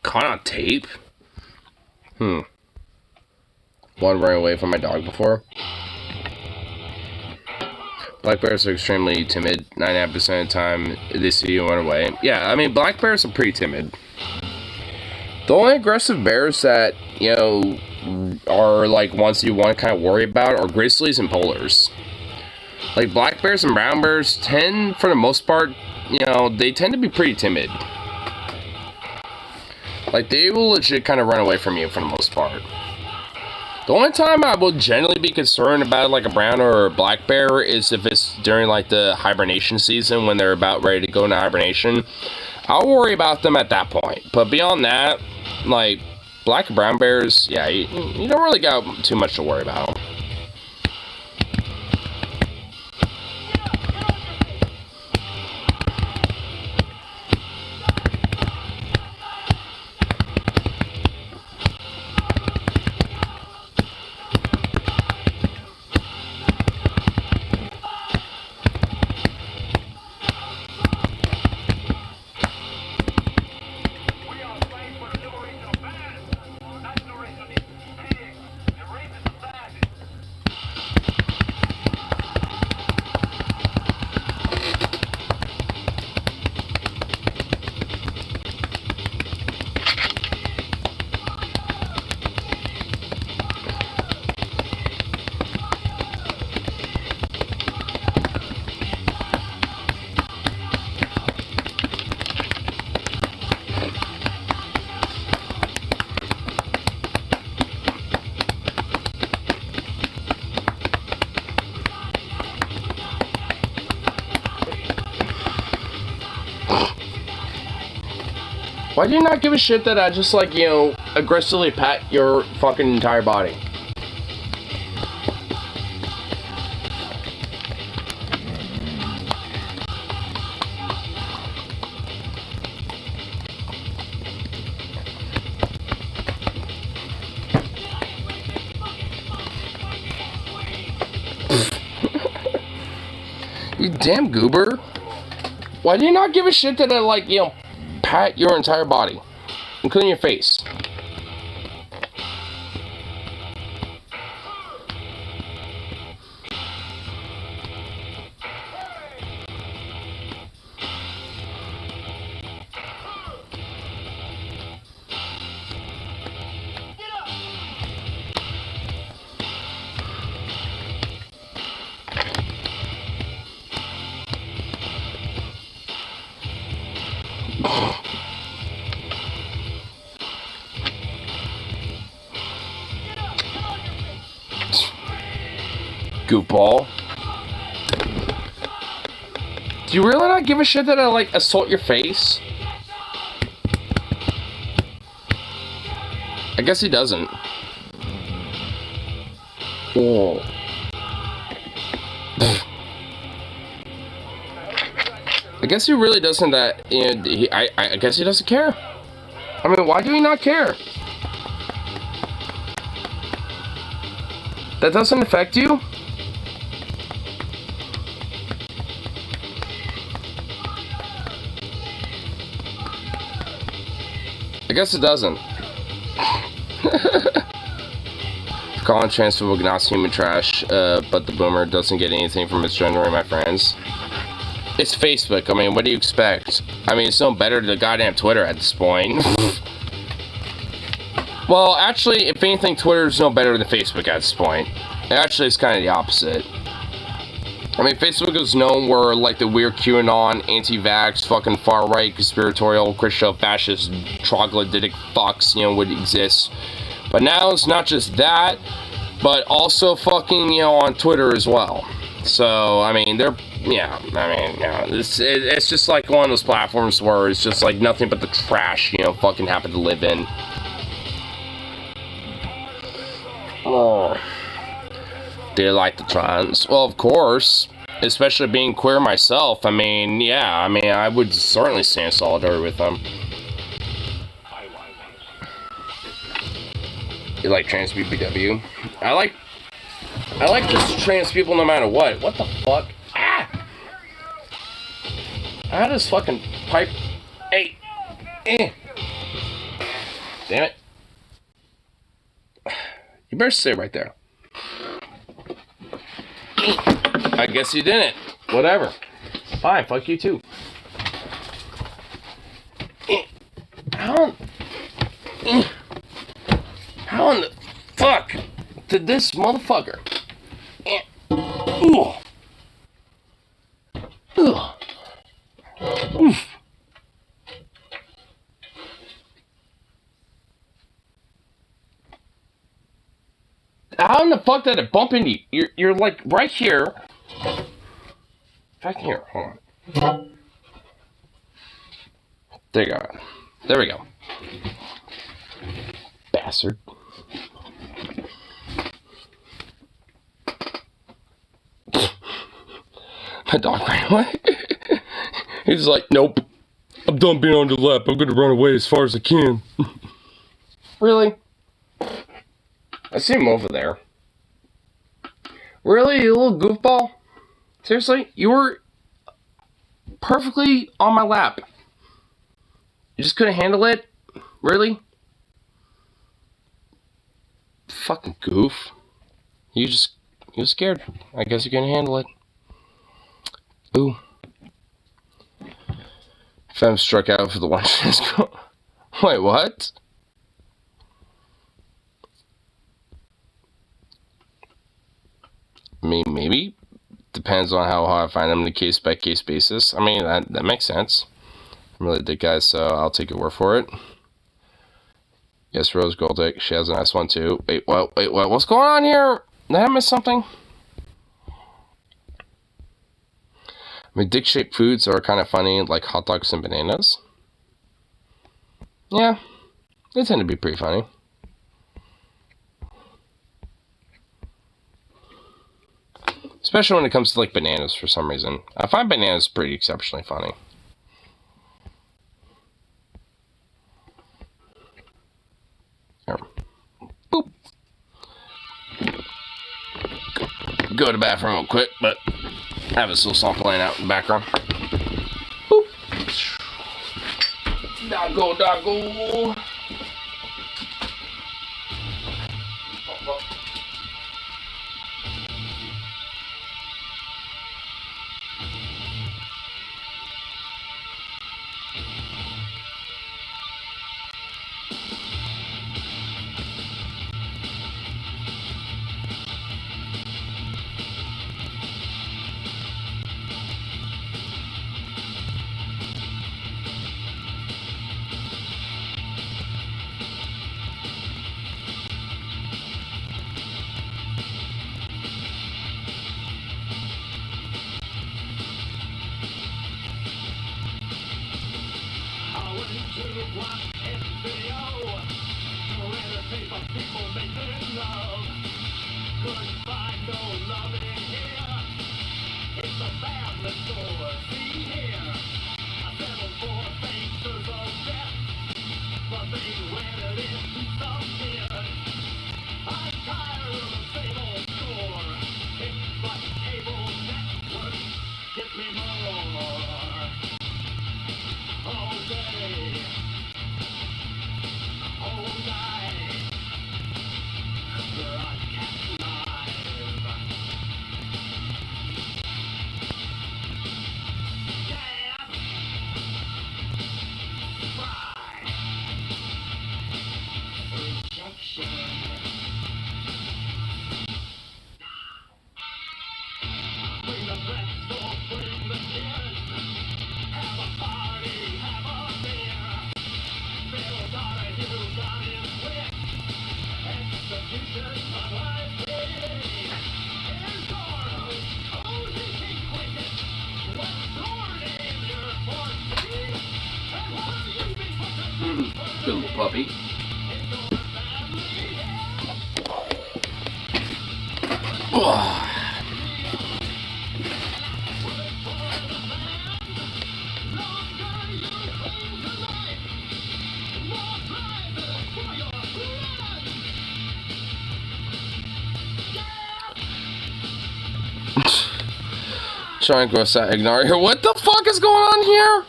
[SPEAKER 1] Caught on tape? One ran away from my dog before. Black bears are extremely timid. 99% of the time they see you and run away. Yeah, I mean, black bears are pretty timid. The only aggressive bears that, you know, are like ones you want to kind of worry about are grizzlies and polars. Like, black bears and brown bears tend, for the most part, you know, they tend to be pretty timid. Like, they will legit kind of run away from you for the most part. The only time I will generally be concerned about, like, a brown or a black bear is if it's during, like, the hibernation season when they're about ready to go into hibernation. I'll worry about them at that point. But beyond that, like, black and brown bears, yeah, you don't really got too much to worry about. Why do you not give a shit that I just, like, you know, aggressively pat your fucking entire body? You damn goober. Why do you not give a shit that I, like, you know, pat your entire body, including your face? Goofball. Do you really not give a shit that I, like, assault your face? I guess he doesn't. Oh. I guess he really doesn't that, you know, I guess he doesn't care. I mean, why do he not care? That doesn't affect you? I guess it doesn't. Calling transphobic Nazi human trash, but the boomer doesn't get anything from its gendering, my friends. It's Facebook. I mean, what do you expect? I mean, it's no better than goddamn Twitter at this point. Well, actually, if anything, Twitter is no better than Facebook at this point. Actually, it's kind of the opposite. I mean, Facebook is known where, like, the weird QAnon, anti-vax, fucking far-right, conspiratorial, Christian, fascist, troglodytic fucks, you know, would exist. But now it's not just that, but also fucking, you know, on Twitter as well. So, I mean, it's just like one of those platforms where it's just like nothing but the trash, you know, fucking happen to live in. Oh. Do you like the trans? Well, of course. Especially being queer myself. I mean, yeah, I would certainly stand in solidarity with them. You like trans BBW? I like just trans people no matter what. What the fuck? Ah! I had this fucking pipe. Hey! Damn it. You better stay right there. I guess you didn't. Whatever. Fine, fuck you too. How in the fuck did this motherfucker? Oof. How in the fuck did it bump into you? You're like right here. Back here. Hold on. There you go. There we go. Bastard. My dog ran away. He's like, nope. I'm done being on the lap. I'm gonna run away as far as I can. Really? I see him over there. Really, you little goofball? Seriously? You were perfectly on my lap. You just couldn't handle it? Really? Fucking goof. You were scared. I guess you couldn't handle it. Ooh. Femme struck out for the one chance. Wait, what? I mean, maybe. Depends on how I find them on a case-by-case basis. I mean, that makes sense. I'm really dig guys, so I'll take your word for it. Yes, Rose Goldick. She has a nice one, too. Wait, what? What's going on here? Did I miss something? I mean, dick-shaped foods are kind of funny, like hot dogs and bananas. Yeah, they tend to be pretty funny. Especially when it comes to, like, bananas for some reason. I find bananas pretty exceptionally funny. Here. Boop. Go to the bathroom real quick, but I have a little song playing out in the background. Boop. Doggo, doggo. Good little puppy. Trying to go outside, ignore here. What the fuck is going on here?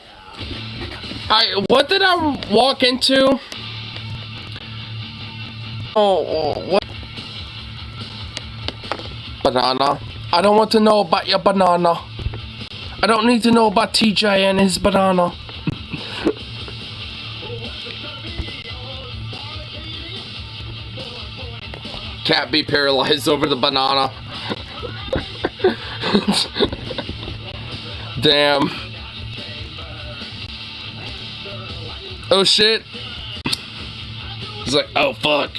[SPEAKER 1] What did I walk into? Oh, what? Banana. I don't want to know about your banana. I don't need to know about TJ and his banana. Cat be paralyzed over the banana. Damn. Oh shit. He's like, oh fuck.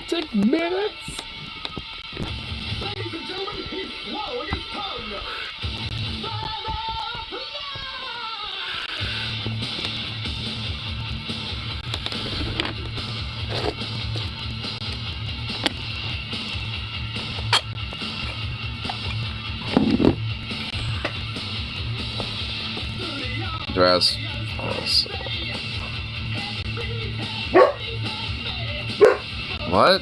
[SPEAKER 1] Take minutes. Ladies and gentlemen, he's swallowing his tongue. Dress. What?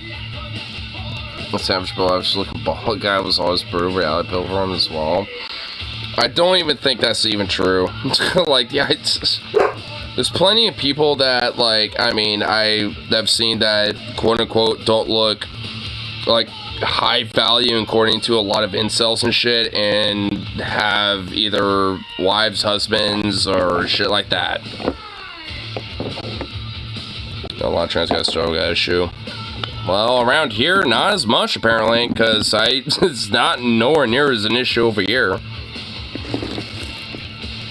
[SPEAKER 1] The Savage Bill, I was just looking bald guy was always brutal reality pill for him as well. I don't even think that's even true. Like, yeah, there's plenty of people that, like, I mean, I've seen that, quote unquote, don't look like high value according to a lot of incels and shit, and have either wives, husbands, or shit like that. A lot of trans guys struggle got a issue. Well, around here, not as much apparently, because it's not nowhere near as an issue over here.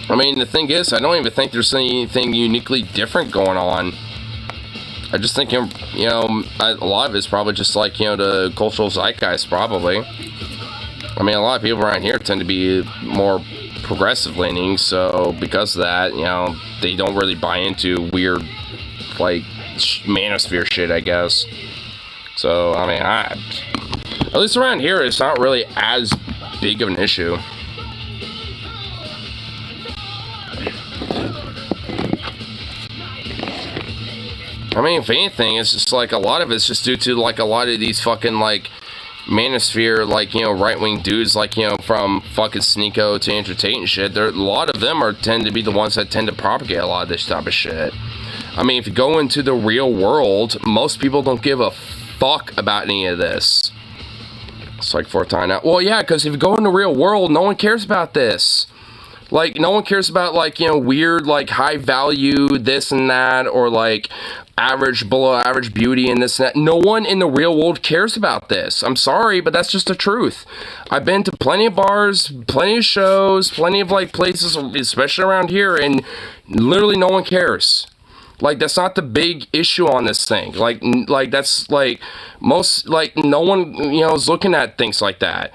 [SPEAKER 1] I mean, the thing is, I don't even think there's anything uniquely different going on. I just think, you know, a lot of it's probably just like, you know, the cultural zeitgeist, probably. I mean, a lot of people around here tend to be more progressive leaning, so because of that, you know, they don't really buy into weird, like, manosphere shit, I guess. So, I mean, at least around here, it's not really as big of an issue. I mean, if anything, it's just like a lot of it's just due to like a lot of these fucking like manosphere, like, you know, right-wing dudes, like, you know, from fucking Sneeko to Andrew Tate and shit. A lot of them tend to be the ones that tend to propagate a lot of this type of shit. I mean, if you go into the real world, most people don't give a fuck about any of this. It's like fourth time now. Well, yeah, because if you go in the real world, no one cares about this. Like, no one cares about, like, you know, weird, like, high value, this and that, or, like, average, below average beauty and this and that. No one in the real world cares about this. I'm sorry, but that's just the truth. I've been to plenty of bars, plenty of shows, plenty of, like, places, especially around here, and literally no one cares. Like, that's not the big issue on this thing. Like, that's, like, most, like, no one, you know, is looking at things like that.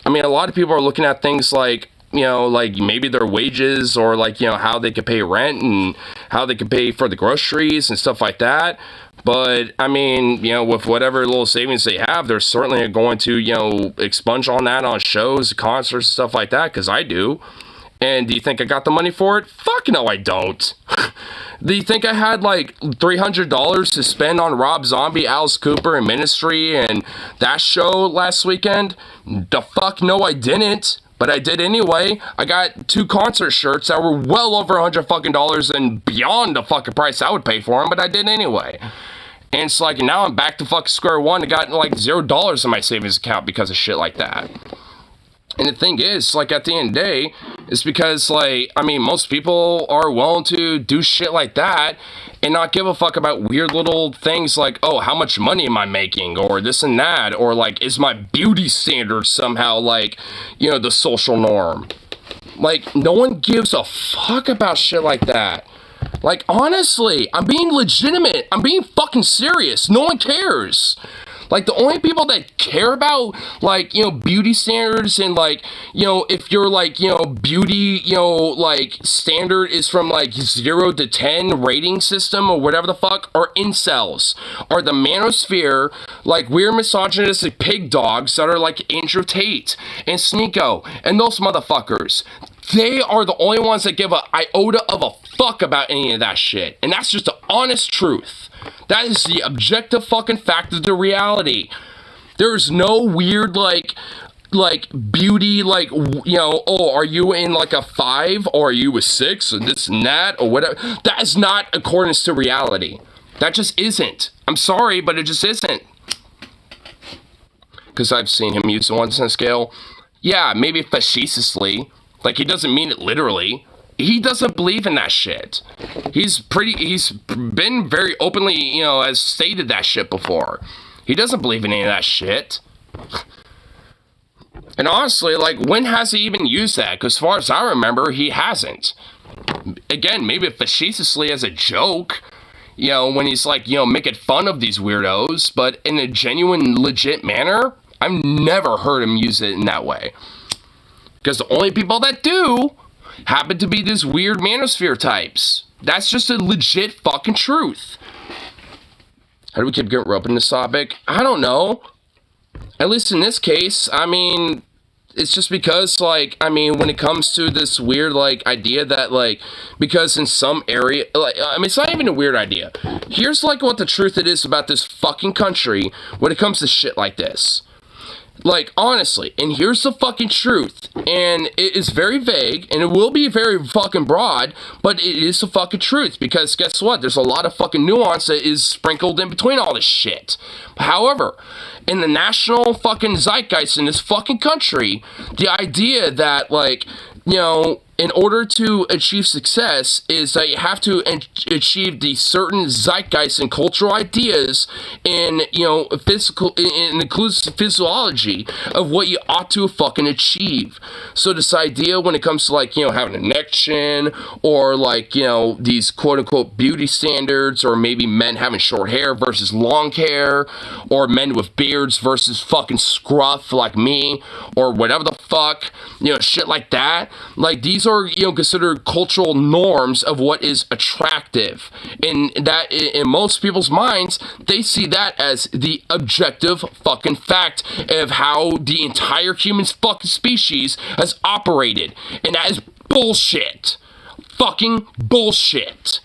[SPEAKER 1] I mean, a lot of people are looking at things like, you know, like maybe their wages or like, you know, how they could pay rent and how they could pay for the groceries and stuff like that. But, I mean, you know, with whatever little savings they have, they're certainly going to, you know, expunge on that on shows, concerts, stuff like that, because I do. And do you think I got the money for it? Fuck no, I don't. Do you think I had like $300 to spend on Rob Zombie, Alice Cooper, and Ministry and that show last weekend? The fuck no, I didn't. But I did anyway. I got 2 concert shirts that were well over $100 fucking and beyond the fucking price I would pay for them, but I did anyway. And it's like, now I'm back to fucking square one. I got like $0 in my savings account because of shit like that. And the thing is, like, at the end of the day, it's because, like, I mean, most people are willing to do shit like that and not give a fuck about weird little things like, oh, how much money am I making, or this and that, or, like, is my beauty standard somehow, like, you know, the social norm? Like, no one gives a fuck about shit like that. Like, honestly, I'm being legitimate. I'm being fucking serious. No one cares. Like, the only people that care about, like, you know, beauty standards and, like, you know, if you're, like, you know, beauty, you know, like, standard is from, like, 0 to 10 rating system or whatever the fuck, are incels, are the manosphere, like, weird misogynistic pig dogs that are, like, Andrew Tate and Sneeko and those motherfuckers. They are the only ones that give a iota of a fuck about any of that shit. And that's just the honest truth. That is the objective fucking fact of the reality. There's no weird, like beauty, like, you know, oh, are you in like a 5 or are you a 6 or this and that or whatever. That is not accordance to reality. That just isn't. I'm sorry, but it just isn't. Because I've seen him use the 1% scale. Yeah, maybe facetiously. Like, he doesn't mean it literally. He doesn't believe in that shit. He's been very openly, you know, has stated that shit before. He doesn't believe in any of that shit. And honestly, like, when has he even used that? Because as far as I remember, he hasn't. Again, maybe facetiously as a joke, you know, when he's like, you know, making fun of these weirdos, but in a genuine, legit manner, I've never heard him use it in that way. Because the only people that do happen to be these weird manosphere types. That's just a legit fucking truth. How do we keep getting roped in this topic? I don't know. At least in this case, I mean, it's just because, like, I mean, when it comes to this weird, like, idea that, like, because in some area, like, I mean, it's not even a weird idea. Here's, like, what the truth it is about this fucking country when it comes to shit like this. Like, honestly, and here's the fucking truth, and it is very vague, and it will be very fucking broad, but it is the fucking truth, because guess what? There's a lot of fucking nuance that is sprinkled in between all this shit. However, in the national fucking zeitgeist in this fucking country, the idea that, like, you know, in order to achieve success is that you have to achieve the certain zeitgeist and cultural ideas in, physical, in includes physiology of what you ought to fucking achieve. So this idea when it comes to like, having a neck chin or like, these quote unquote beauty standards, or maybe men having short hair versus long hair, or men with beards versus fucking scruff like me, or whatever the fuck, shit like that. Like, these are, considered cultural norms of what is attractive. And that, in most people's minds, they see that as the objective fucking fact of how the entire human fucking species has operated. And that is bullshit. Fucking bullshit.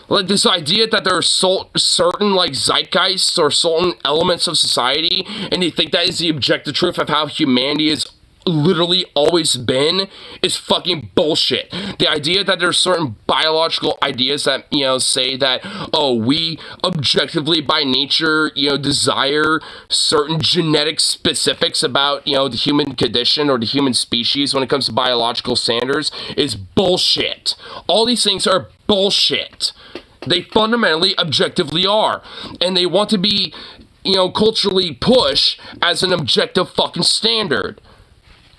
[SPEAKER 1] Like, this idea that there are certain, like, zeitgeists or certain elements of society, and they think that is the objective truth of how humanity is literally always been, is fucking bullshit. The idea that there's certain biological ideas that, say that, oh, we objectively by nature, desire certain genetic specifics about, the human condition or the human species when it comes to biological standards is bullshit. All these things are bullshit. They fundamentally, objectively are. And they want to be, culturally pushed as an objective fucking standard.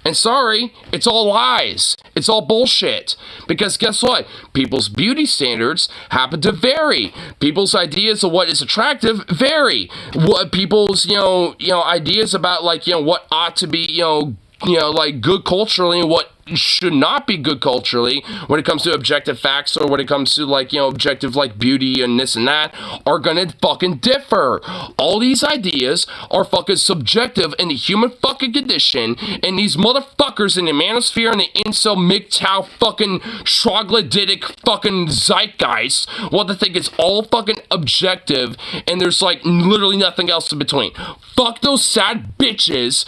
[SPEAKER 1] And sorry, it's all lies. It's all bullshit. Because guess what? People's beauty standards happen to vary. People's ideas of what is attractive vary. What people's, ideas about like, what ought to be, like good culturally and what should not be good culturally when it comes to objective facts, or when it comes to like, objective like beauty and this and that, are gonna fucking differ. All these ideas are fucking subjective in the human fucking condition, and these motherfuckers in the manosphere and the incel MGTOW fucking troglodytic fucking zeitgeist want to think it's all fucking objective and there's like literally nothing else in between. Fuck those sad bitches.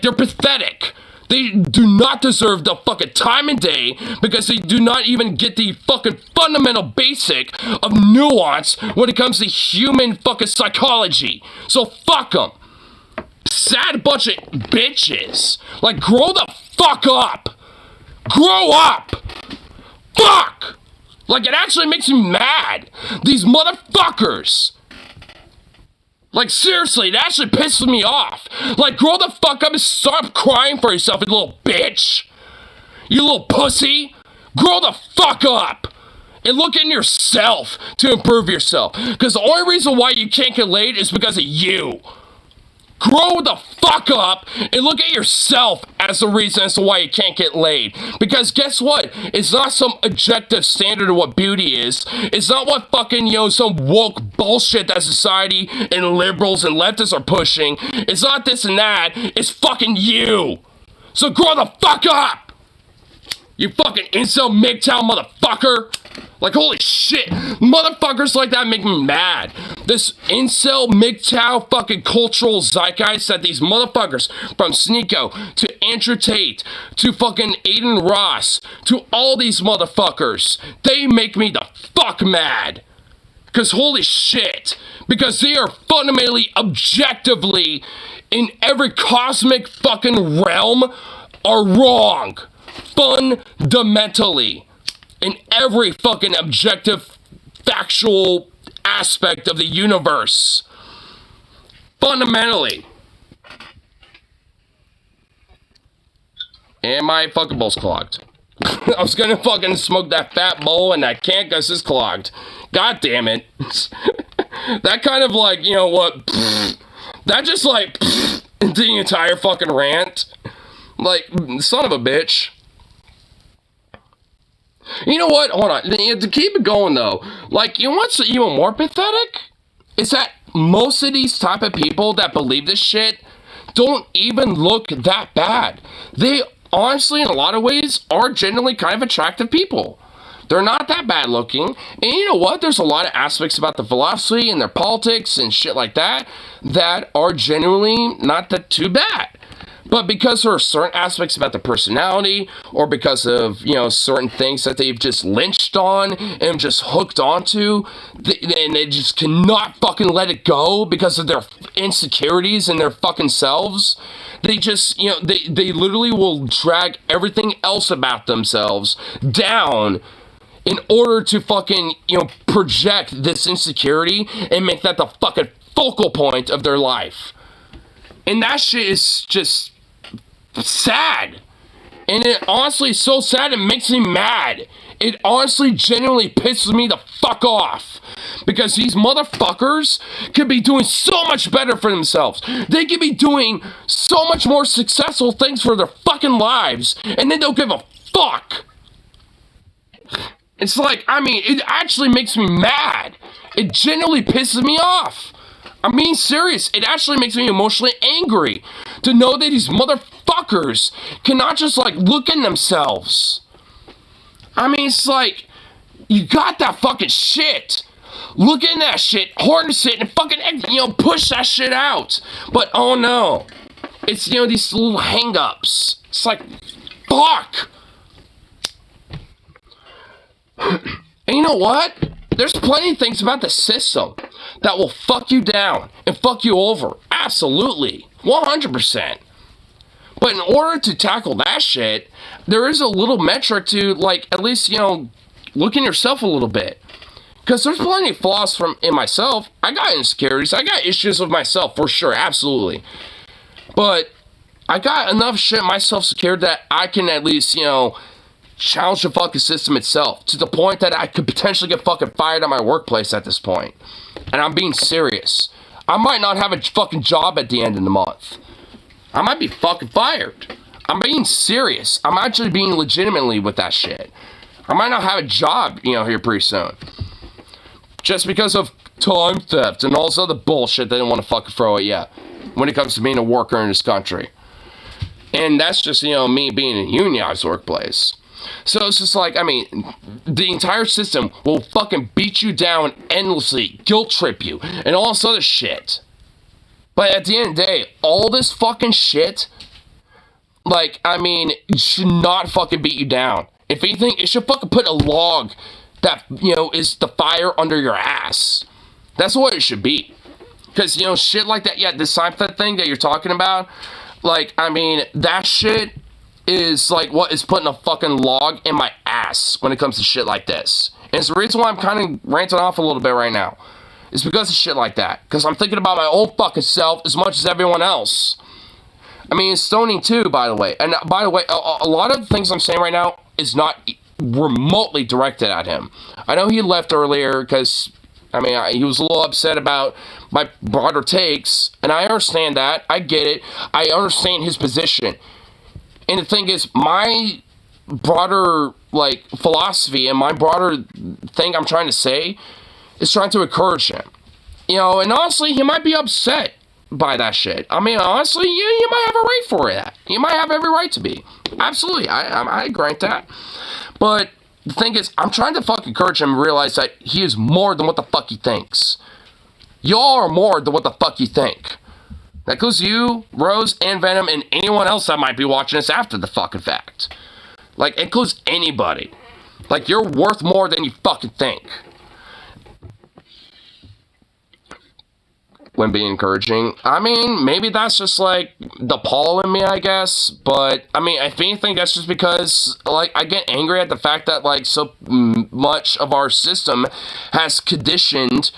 [SPEAKER 1] They're pathetic. They do not deserve the fucking time and day because they do not even get the fucking fundamental basic of nuance when it comes to human fucking psychology. So fuck them. Sad bunch of bitches. Like, grow the fuck up. Grow up. Fuck. Like, it actually makes me mad. These motherfuckers. Like, seriously, it actually pisses me off. Like, grow the fuck up and stop crying for yourself, you little bitch. You little pussy. Grow the fuck up. And look in yourself to improve yourself. Because the only reason why you can't get laid is because of you. Grow the fuck up and look at yourself as the reason as to why you can't get laid. Because guess what? It's not some objective standard of what beauty is. It's not what fucking, some woke bullshit that society and liberals and leftists are pushing. It's not this and that. It's fucking you. So grow the fuck up. You fucking incel MGTOW motherfucker. Like, holy shit. Motherfuckers like that make me mad. This incel MGTOW fucking cultural zeitgeist that these motherfuckers, from Sneeko to Andrew Tate to fucking Aiden Ross to all these motherfuckers, they make me the fuck mad. Because holy shit. Because they are fundamentally, objectively, in every cosmic fucking realm, are wrong. Fundamentally. In every fucking objective, factual aspect of the universe. Fundamentally. And my fucking bowl's clogged. I was gonna fucking smoke that fat bowl and I can't because it's clogged. God damn it. That kind of like, what? That just like, the entire fucking rant. Like, son of a bitch. You know what? Hold on. To keep it going, though, like, what's even more pathetic? Is that most of these type of people that believe this shit don't even look that bad. They honestly, in a lot of ways, are genuinely kind of attractive people. They're not that bad looking. And you know what? There's a lot of aspects about the philosophy and their politics and shit like that that are genuinely not that too bad. But because there are certain aspects about their personality, or because of, you know, certain things that they've just lynched on and just hooked onto, and they just cannot fucking let it go because of their insecurities and their fucking selves, they just, you know, they literally will drag everything else about themselves down in order to fucking, you know, project this insecurity and make that the fucking focal point of their life. And that shit is just sad. And it honestly is so sad, it makes me mad. It honestly genuinely pisses me the fuck off. Because these motherfuckers could be doing so much better for themselves. They could be doing so much more successful things for their fucking lives. And they don't give a fuck. It's like, I mean, it actually makes me mad. It genuinely pisses me off. I'm being serious. It actually makes me emotionally angry to know that these motherfuckers cannot just, like, look in themselves. I mean, it's like, you got that fucking shit. Look in that shit, harness it, and fucking, you know, push that shit out. But, oh no. It's, you know, these little hang-ups. It's like, fuck. And you know what? There's plenty of things about the system that will fuck you down and fuck you over. Absolutely. 100%. But in order to tackle that shit, there is a little metric to, like, at least, you know, look in yourself a little bit. Because there's plenty of flaws in myself. I got insecurities. I got issues with myself, for sure. Absolutely. But I got enough shit myself secured that I can at least, you know, challenge the fucking system itself to the point that I could potentially get fucking fired at my workplace at this point. And I'm being serious. I might not have a fucking job at the end of the month. I might be fucking fired. I'm being serious. I'm actually being legitimately with that shit. I might not have a job, you know, here pretty soon. Just because of time theft and all this other bullshit they didn't want to fucking throw at you when it comes to being a worker in this country. And that's just, you know, me being in a unionized workplace. So it's just like, I mean, the entire system will fucking beat you down endlessly, guilt trip you, and all this other shit. But at the end of the day, all this fucking shit, like, I mean, it should not fucking beat you down. If anything, it should fucking put a log that, you know, is the fire under your ass. That's what it should be. Because, you know, shit like that, yeah, this type of thing that you're talking about, like, I mean, that shit is like what is putting a fucking log in my ass when it comes to shit like this. And it's the reason why I'm kind of ranting off a little bit right now. It's because of shit like that. Because I'm thinking about my own fucking self as much as everyone else. I mean, it's stoning too, by the way. And by the way, a lot of the things I'm saying right now is not remotely directed at him. I know he left earlier because, I mean, he was a little upset about my broader takes. And I understand that. I get it. I understand his position. And the thing is, my broader, like, philosophy and my broader thing I'm trying to say is trying to encourage him. You know, and honestly, he might be upset by that shit. I mean, honestly, you might have a right for that. You might have every right to be. Absolutely, I grant that. But the thing is, I'm trying to fucking encourage him to realize that he is more than what the fuck he thinks. Y'all are more than what the fuck you think. That includes you, Rose, and Venom, and anyone else that might be watching this after the fucking fact. Like, it includes anybody. Like, you're worth more than you fucking think. When being encouraging, I mean, maybe that's just, like, the Paul in me, I guess. But, I mean, if anything, that's just because, like, I get angry at the fact that, like, so much of our system has conditioned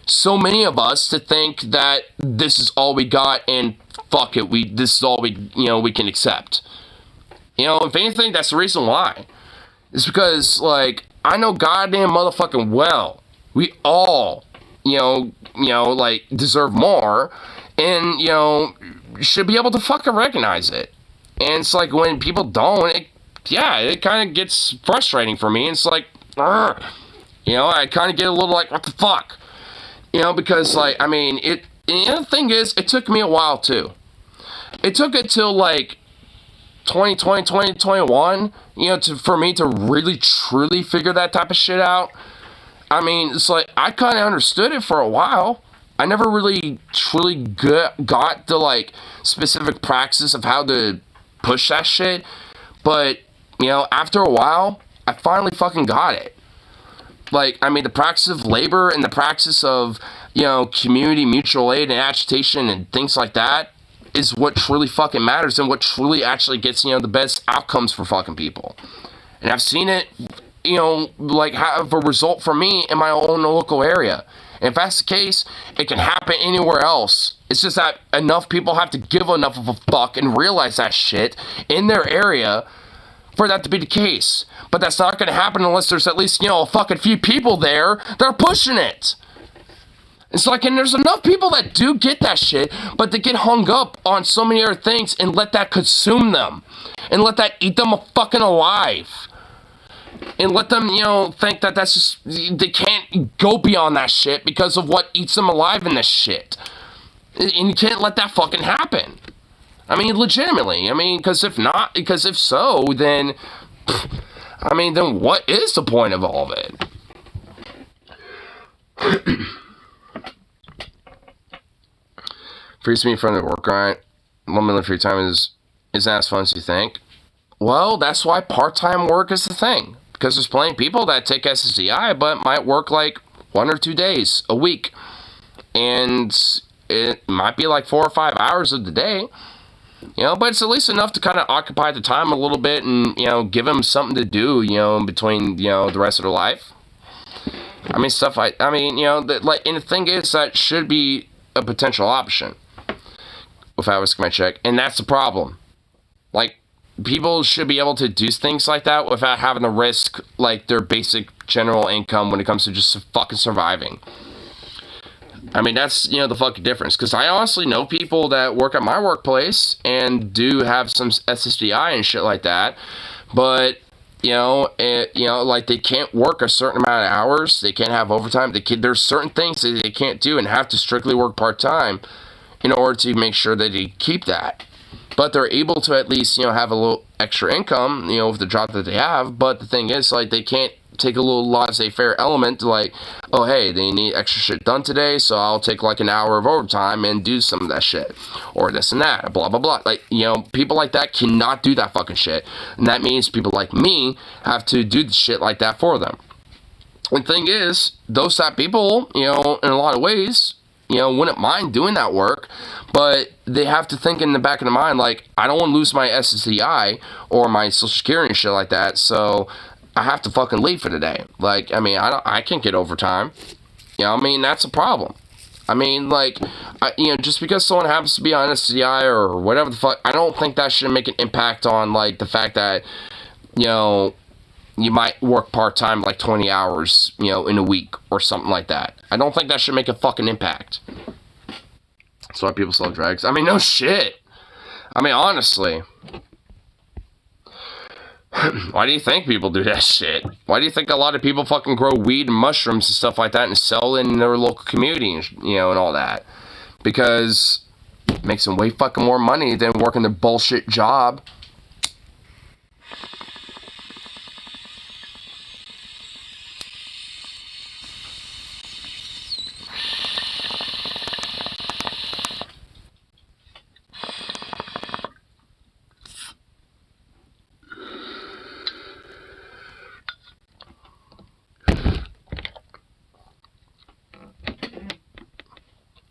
[SPEAKER 1] so many of us to think that this is all we got and fuck it, this is all we, you know, we can accept. You know, if anything, that's the reason why. It's because, like, I know goddamn motherfucking well, we all, you know, like, deserve more, and, you know, should be able to fucking recognize it. And it's like, when people don't, it kind of gets frustrating for me. It's like, you know, I kind of get a little like, what the fuck? You know, because, like, I mean, and the other thing is, it took me a while, too. It took it till, like, 2020, 2021, you know, for me to really, truly figure that type of shit out. I mean, it's like, I kind of understood it for a while. I never really truly got the, like, specific praxis of how to push that shit. But, you know, after a while, I finally fucking got it. Like, I mean, the practice of labor and the practice of, you know, community mutual aid and agitation and things like that is what truly fucking matters and what truly actually gets, you know, the best outcomes for fucking people. And I've seen it, you know, like, have a result for me in my own local area. And if that's the case, it can happen anywhere else. It's just that enough people have to give enough of a fuck and realize that shit in their area for that to be the case. But that's not going to happen unless there's at least, you know, a fucking few people there that are pushing it. It's like, and there's enough people that do get that shit, but they get hung up on so many other things and let that consume them. And let that eat them fucking alive. And let them, you know, think that that's just, they can't go beyond that shit because of what eats them alive in this shit. And you can't let that fucking happen. I mean, legitimately. I mean, because if so, then, I mean, then what is the point of all of it? Frees me from the work grind. 1 million free time isn't as fun as you think. Well, that's why part-time work is the thing. Because there's plenty of people that take SSDI but might work like 1 or 2 days a week. And it might be like 4 or 5 hours of the day. You know, but it's at least enough to kind of occupy the time a little bit and, you know, give them something to do, you know, in between, you know, the rest of their life. I mean, stuff like, I mean, you know, like, and the thing is, that should be a potential option without risking my check. And that's the problem. Like, people should be able to do things like that without having to risk, like, their basic general income when it comes to just fucking surviving. I mean, that's, you know, the fucking difference. Because I honestly know people that work at my workplace and do have some SSDI and shit like that. But, you know, like, they can't work a certain amount of hours. They can't have overtime. There's certain things that they can't do and have to strictly work part-time in order to make sure that they keep that. But they're able to at least, you know, have a little extra income, you know, with the job that they have. But the thing is, like, they can't take a little laissez-faire element to, like, oh, hey, they need extra shit done today, so I'll take, like, an hour of overtime and do some of that shit. Or this and that, blah, blah, blah. Like, you know, people like that cannot do that fucking shit. And that means people like me have to do the shit like that for them. And the thing is, those type of people, you know, in a lot of ways, you know, wouldn't mind doing that work, but they have to think in the back of their mind, like, I don't want to lose my SSDI or my Social Security and shit like that, so I have to fucking leave for the day. Like, I mean, I can't get overtime. You know, I mean, that's a problem. I mean, like, you know, just because someone happens to be on SSDI or whatever the fuck, I don't think that should make an impact on, like, the fact that, you know, you might work part-time, like 20 hours, you know, in a week or something like that. I don't think that should make a fucking impact. That's why people sell drugs. I mean, no shit. I mean, honestly. Why do you think people do that shit? Why do you think a lot of people fucking grow weed and mushrooms and stuff like that and sell in their local community, and, you know, and all that? Because it makes them way fucking more money than working their bullshit job.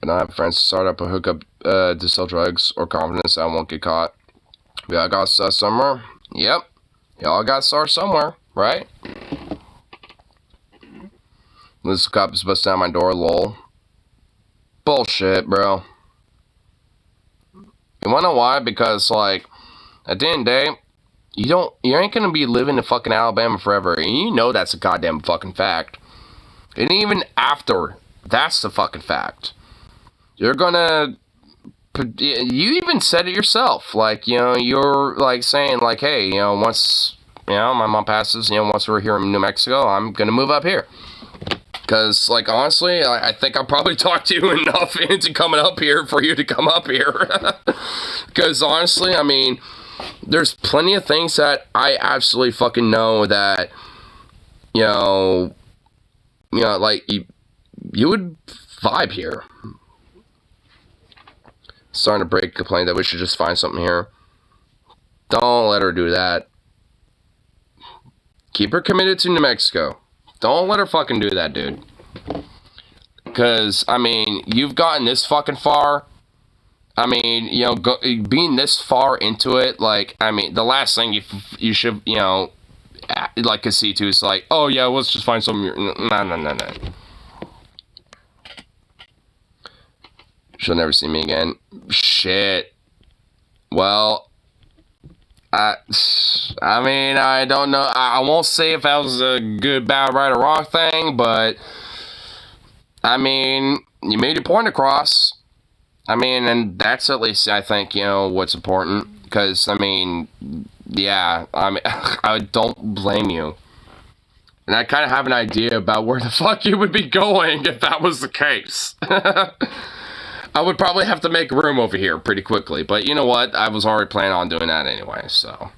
[SPEAKER 1] And I have friends to start up a hookup to sell drugs or confidence I won't get caught. We all got to start somewhere. Yep. Y'all got to start somewhere, right? This cop is busting down my door, lol. Bullshit, bro. You wanna know why? Because, like, at the end of the day, you ain't gonna be living in fucking Alabama forever. And you know that's a goddamn fucking fact. And even after, that's the fucking fact. You're gonna, you even said it yourself, like, you know, you're, like, saying, like, hey, you know, once, you know, my mom passes, you know, once we're here in New Mexico, I'm gonna move up here. Because, like, honestly, I think I probably talked to you enough into coming up here for you to come up here. Because, honestly, I mean, there's plenty of things that I absolutely fucking know that, you know, like, you would vibe here. Starting to break complaint that we should just find something here. Don't let her do that. Keep her committed to New Mexico. Don't let her fucking do that, dude. Because, I mean, you've gotten this fucking far. I mean, you know, being this far into it, like, I mean, the last thing you should, you know, like, concede to is like, oh, yeah, let's just find something. No. She'll never see me again. Shit. Well, I mean, I don't know. I won't say if that was a good, bad, right, or wrong thing, but, I mean, you made your point across. I mean, and that's at least, I think, you know, what's important. Because, I mean, yeah, I mean, I don't blame you. And I kind of have an idea about where the fuck you would be going if that was the case. I would probably have to make room over here pretty quickly. But you know what? I was already planning on doing that anyway, so.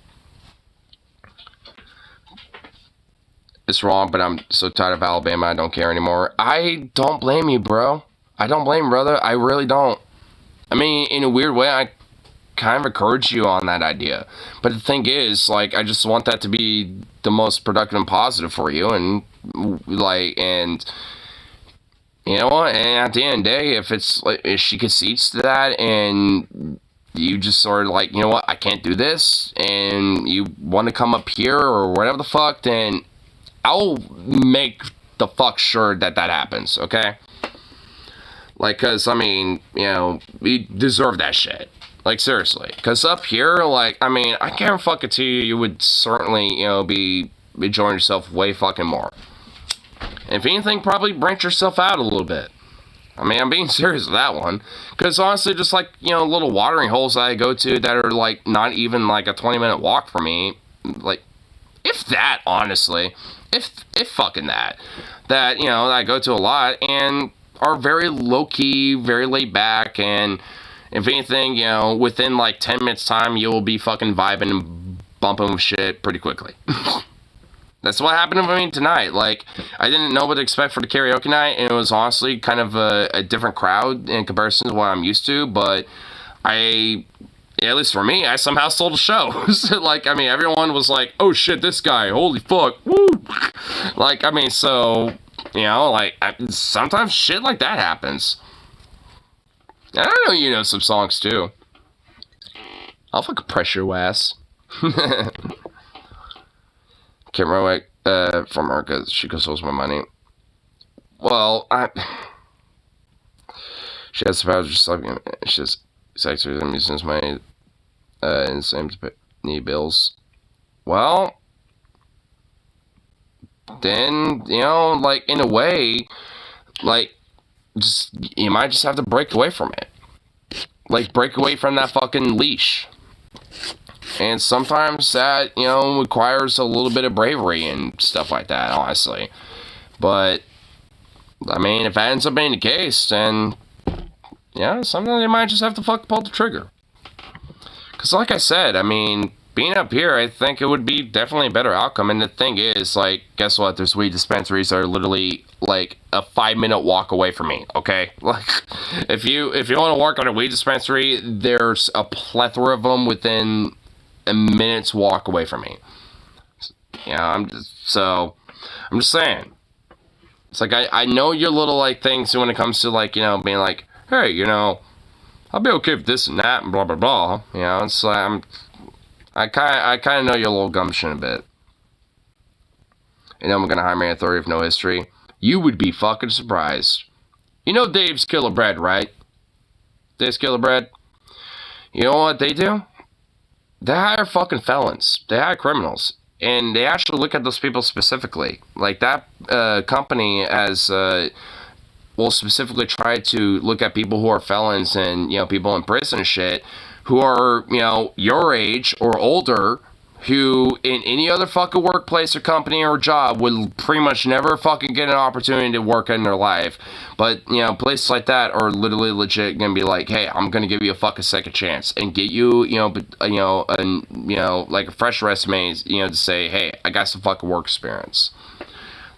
[SPEAKER 1] It's wrong, but I'm so tired of Alabama, I don't care anymore. I don't blame you, bro. I don't blame you, brother. I really don't. I mean, in a weird way, I kind of encourage you on that idea. But the thing is, like, I just want that to be the most productive and positive for you. And, like, and, you know what? And at the end of the day, if it's, like, if she concedes to that and you just sort of like, you know what? I can't do this. And you want to come up here or whatever the fuck, then I'll make the fuck sure that that happens, okay? Like, because, I mean, you know, we deserve that shit. Like, seriously. Because up here, like, I mean, I can't fucking tell you, you would certainly, you know, be enjoying yourself way fucking more. And if anything, probably branch yourself out a little bit. I mean, I'm being serious with that one. Because honestly, just like, you know, little watering holes that I go to that are, like, not even, like, a 20-minute walk from me. Like, if that, honestly. If fucking that. That, you know, that I go to a lot and are very low-key, very laid back, and if anything, you know, within like 10 minutes time, you'll be fucking vibing and bumping with shit pretty quickly. That's what happened to me tonight. Like, I didn't know what to expect for the karaoke night, and it was honestly kind of a different crowd in comparison to what I'm used to, but at least for me, I somehow stole the show. Like, I mean, everyone was like, oh shit, this guy, holy fuck, woo! Like, I mean, so, you know, like, sometimes shit like that happens. And I know you know some songs, too. I'll fucking press your ass. Can't remember from her, because she consoles my money. Well, she has the power to just, like, she's sex with him since my, and same to need bills. Well, then, you know, like, in a way, like, just, you might just have to break away from it. Like, break away from that fucking leash. And sometimes that, you know, requires a little bit of bravery and stuff like that, honestly. But, I mean, if that ends up being the case, then, yeah, sometimes you might just have to fucking pull the trigger. Because, like I said, I mean, being up here, I think it would be definitely a better outcome. And the thing is, like, guess what? There's weed dispensaries that are literally, like, a 5-minute walk away from me, okay? Like, if you want to work on a weed dispensary, there's a plethora of them within a minute's walk away from me. Yeah, I'm just saying. It's like, I know your little, like, things when it comes to, like, you know, being like, hey, you know, I'll be okay with this and that and blah, blah, blah. You know, it's like, I kind of know your little gumption a bit. You know, I'm going to hire my authority of no history. You would be fucking surprised. You know Dave's Killer Bread, right? Dave's Killer Bread? You know what they do? They hire fucking felons. They hire criminals. And they actually look at those people specifically. Like, that company will specifically try to look at people who are felons and, you know, people in prison and shit, who are, you know, your age or older, who in any other fucking workplace or company or job would pretty much never fucking get an opportunity to work in their life. But, you know, places like that are literally legit gonna be like, hey, I'm gonna give you a fucking second chance and get you, like a fresh resume, you know, to say, hey, I got some fucking work experience.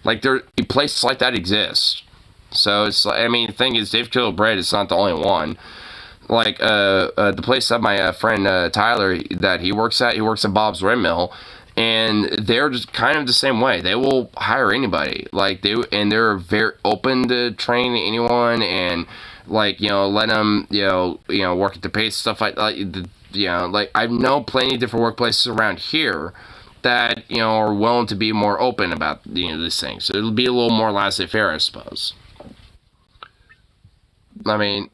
[SPEAKER 1] Like, places like that exist. So it's like, I mean, the thing is, Dave Killer Bread is not the only one. Like the place that my friend Tyler that he works at Bob's Red Mill, and they're just kind of the same way. They will hire anybody. Like they're very open to train anyone, and like, you know, let them, you know, work at the pace, stuff like you know, like I know plenty of different workplaces around here that, you know, are willing to be more open about, you know, these things. So it'll be a little more laissez-faire, I suppose. I mean,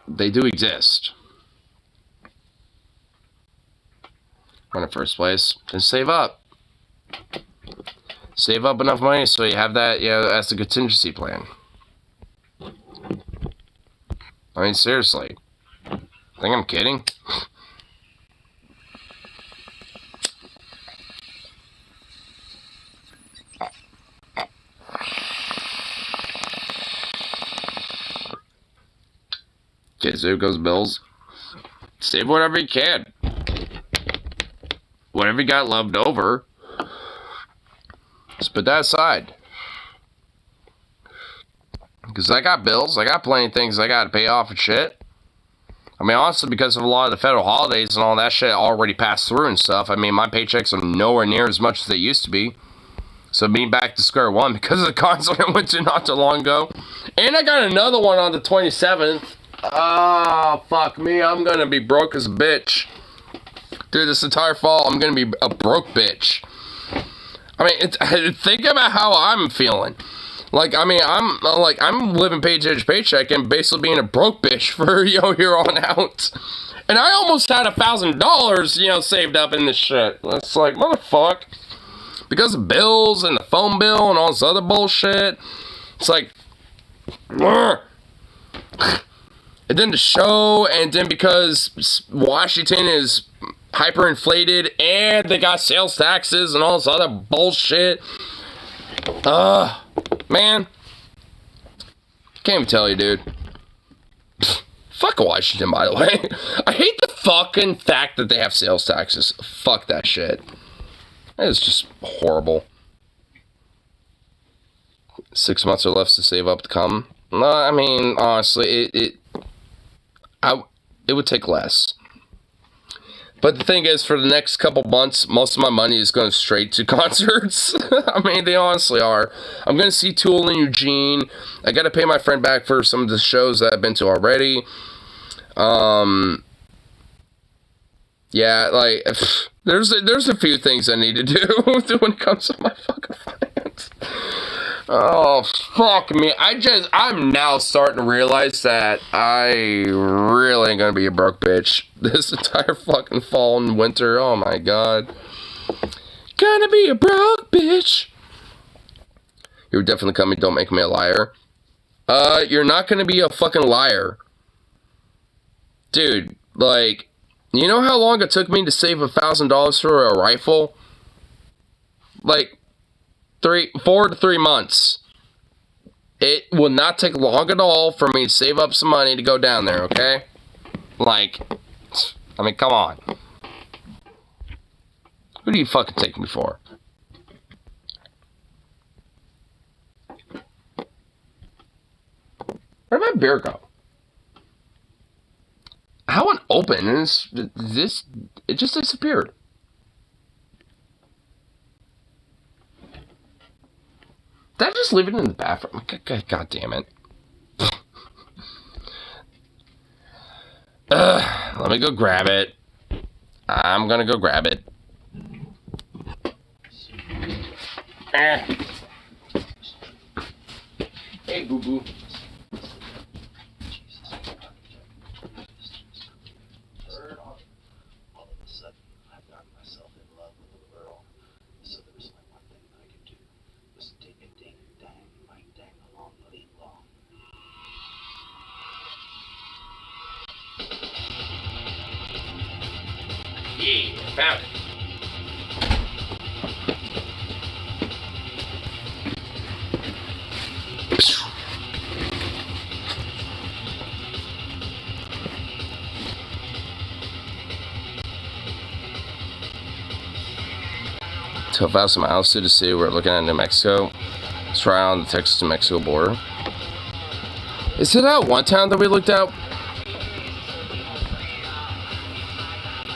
[SPEAKER 1] they do exist. In the first place, then save up. Save up enough money so you have that, you know, as a contingency plan. I mean, seriously. Think I'm kidding? Okay, so here goes bills. Save whatever you can. Whatever you got left over, just put that aside. Because I got bills. I got plenty of things I got to pay off and shit. I mean, honestly, because of a lot of the federal holidays and all that shit already passed through and stuff, I mean, my paychecks are nowhere near as much as they used to be. So being back to square one because of the concert I went to not too long ago. And I got another one on the 27th. Oh, fuck me. I'm going to be broke as a bitch. Dude, this entire fall, I'm going to be a broke bitch. I mean, think about how I'm feeling. Like, I mean, I'm living paycheck to paycheck and basically being a broke bitch for, you know, here on out. And I almost had $1,000, you know, saved up in this shit. It's like, motherfuck. Because of bills and the phone bill and all this other bullshit. It's like, and then the show, and then because Washington is hyperinflated and they got sales taxes and all this other bullshit. Man. Can't even tell you, dude. Fuck Washington, by the way. I hate the fucking fact that they have sales taxes. Fuck that shit. It's just horrible. 6 months are left to save up to come. No, I mean, honestly, it would take less. But the thing is, for the next couple months, most of my money is going straight to concerts. I mean, they honestly are. I'm going to see Tool in Eugene. I got to pay my friend back for some of the shows that I've been to already. Yeah, like, there's a few things I need to do when it comes to my fucking finance. Oh, fuck me. I'm now starting to realize that I really ain't gonna be a broke bitch this entire fucking fall and winter. Oh my god. Gonna be a broke bitch. You're definitely coming, don't make me a liar. You're not gonna be a fucking liar. Dude, like, you know how long it took me to save $1,000 for a rifle? Like, 4 to 3 months. It will not take long at all for me to save up some money to go down there, okay? Like, I mean, come on. Who do you fucking take me for? Where'd my beer go? How it opened and it just disappeared. Did I just leave it in the bathroom? God damn it. Let me go grab it. I'm gonna go grab it. Hey, boo-boo. Yeah, found it. To 1,000 miles to the city, we're looking at New Mexico. It's right on the Texas-New Mexico border. Is it that one town that we looked at?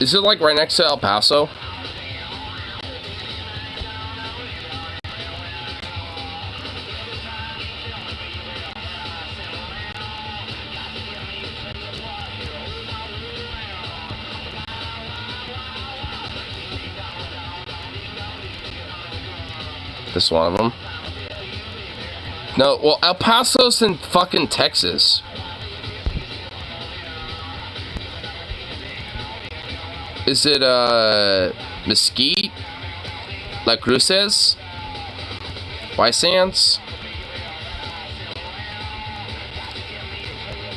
[SPEAKER 1] Is it like right next to El Paso? This one of them. No, well, El Paso's in fucking Texas. Is it, Mesquite? La Cruces? White Sands?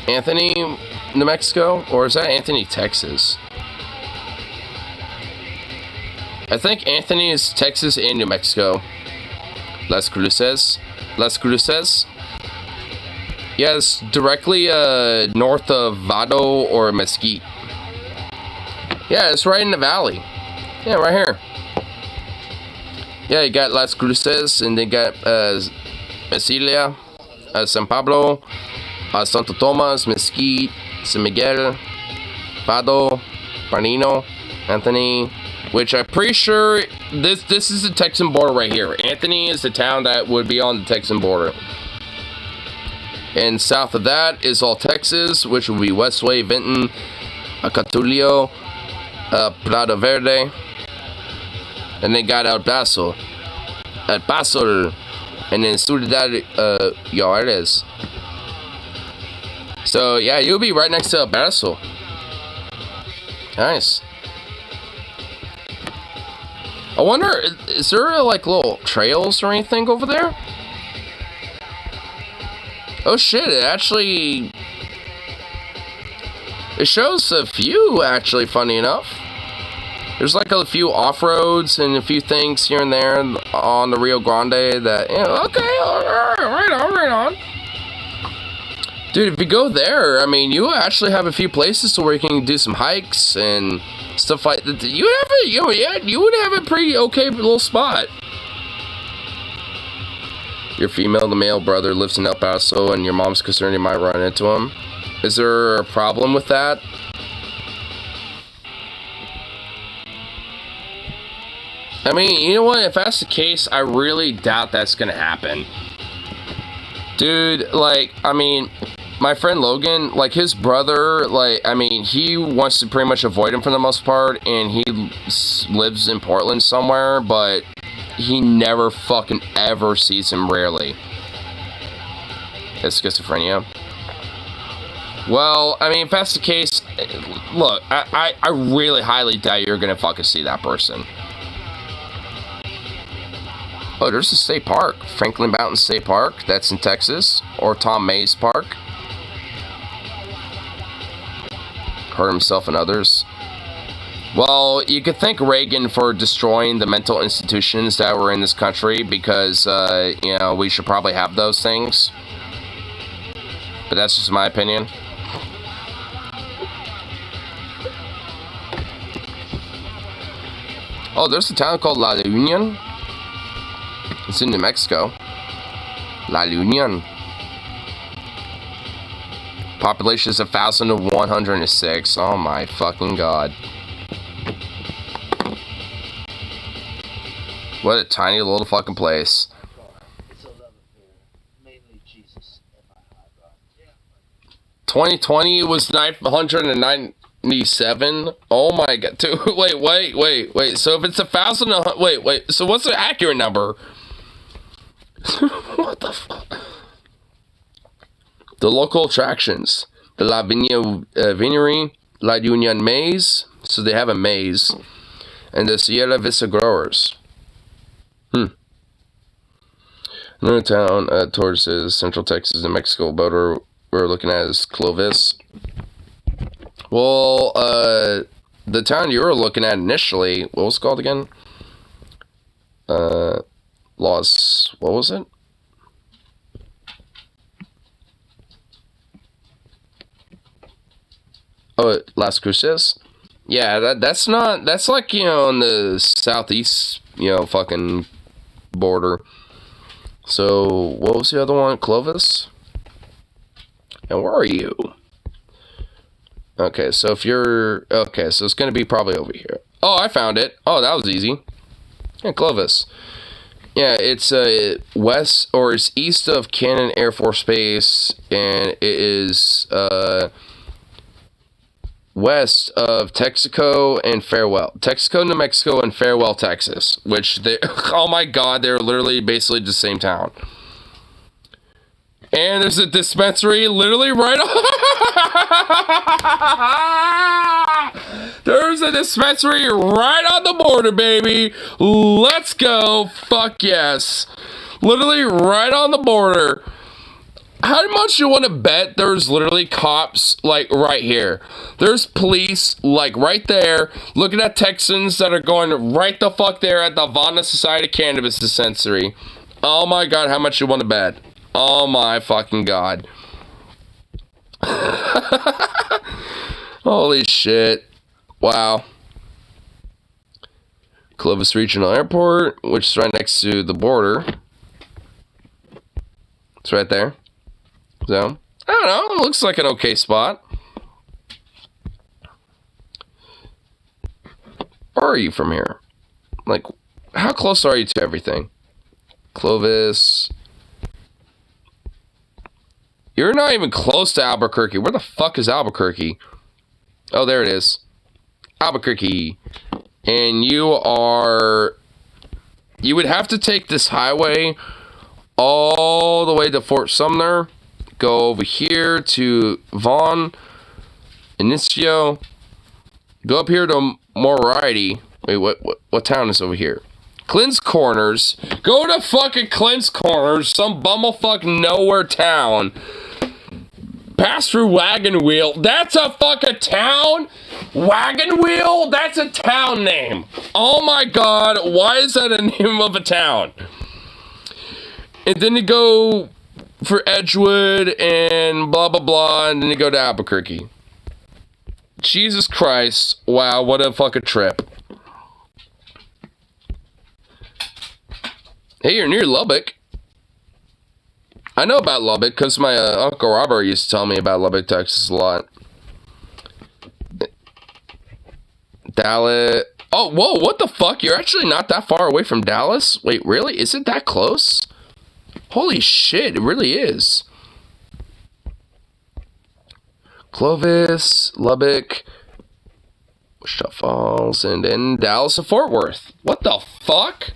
[SPEAKER 1] Anthony, New Mexico? Or is that Anthony, Texas? I think Anthony is Texas and New Mexico. Las Cruces. Las Cruces. Yeah, it's directly north of Vado or Mesquite. Yeah, it's right in the valley. Yeah, right here. Yeah, you got Las Cruces, and they got Mesilia, San Pablo, Santo Tomas, Mesquite, San Miguel, Vado, Barnino, Anthony. Which I'm pretty sure this is the Texan border right here. Anthony is the town that would be on the Texan border. And south of that is all Texas, which would be Westway, Vinton, Acatulio, Prado Verde. And they got El Paso. El Paso. And then Ciudad Juarez. So yeah, you'll be right next to El Paso. Nice. I wonder, is there like little trails or anything over there? Oh shit, it shows a few, actually, funny enough. There's like a few off-roads and a few things here and there on the Rio Grande that, okay, right on. Dude, if you go there, I mean, you actually have a few places where you can do some hikes and stuff like that. You would have a pretty okay little spot. Your female to male brother lives in El Paso and your mom's concerned you might run into him. Is there a problem with that? I mean, you know what? If that's the case, I really doubt that's gonna happen. Dude, like, I mean, my friend Logan, like, his brother, like, I mean, he wants to pretty much avoid him for the most part, and he lives in Portland somewhere, but he never fucking ever sees him, rarely. It's schizophrenia. Well, I mean, if that's the case, look, I really highly doubt you're gonna fucking see that person. Oh, there's a state park. Franklin Mountain State Park. That's in Texas. Or Tom Mays Park. Hurt himself and others. Well, you could thank Reagan for destroying the mental institutions that were in this country because, you know, we should probably have those things. But that's just my opinion. Oh, there's a town called La Union. It's in New Mexico. La Union. Population is 1,106. Oh my fucking god. What a tiny little fucking place. 2020 was 997. Oh my god. Dude, wait. So if it's 1,000, wait. So what's the accurate number? What the fuck? The local attractions. The La Vinery, La Union Maze. So they have a maze. And the Sierra Vista Growers. Another town towards the Central Texas, New Mexico border we're looking at is Clovis. Well, the town you were looking at initially, what was it called again? What was it? Oh, Las Cruces? Yeah, that's like, you know, on the southeast, you know, fucking border. So, what was the other one? Clovis? Now, where are you? Okay, so if you're... Okay, so it's going to be probably over here. Oh, I found it. Oh, that was easy. Yeah, Clovis. Yeah, it's west, or it's east of Cannon Air Force Base, and it is west of Texaco and Farewell. Texaco, New Mexico, and Farewell, Texas. Which, they, oh my god, they're literally basically the same town. And there's a dispensary literally right on... There's a dispensary right on the border, baby. Let's go. Fuck yes. Literally right on the border. How much you want to bet there's literally cops, like, right here? There's police, like, right there, looking at Texans that are going right the fuck there at the Havana Society Cannabis Dispensary. Oh my god, how much you want to bet? Oh my fucking god. Holy shit. Wow. Clovis Regional Airport, which is right next to the border. It's right there. So, I don't know. It looks like an okay spot. Where are you from here? Like, how close are you to everything? Clovis. You're not even close to Albuquerque. Where the fuck is Albuquerque? Oh, there it is. Albuquerque. And you are... You would have to take this highway all the way to Fort Sumner. Go over here to Vaughn. Inicio. Go up here to Moriarty. Wait, what town is over here? Clint's Corners. Go to fucking Clint's Corners. Some bumblefuck nowhere town. Pass through Wagon Wheel. That's a fucking town? Wagon Wheel? That's a town name. Oh my god. Why is that a name of a town? And then you go for Edgewood and blah blah blah. And then you go to Albuquerque. Jesus Christ. Wow, what a fucking trip. Hey, you're near Lubbock. I know about Lubbock because my Uncle Robert used to tell me about Lubbock, Texas a lot. Dallas. Oh, whoa, what the fuck? You're actually not that far away from Dallas? Wait, really? Is it that close? Holy shit, it really is. Clovis, Lubbock, Wichita Falls, and then Dallas and Fort Worth. What the fuck?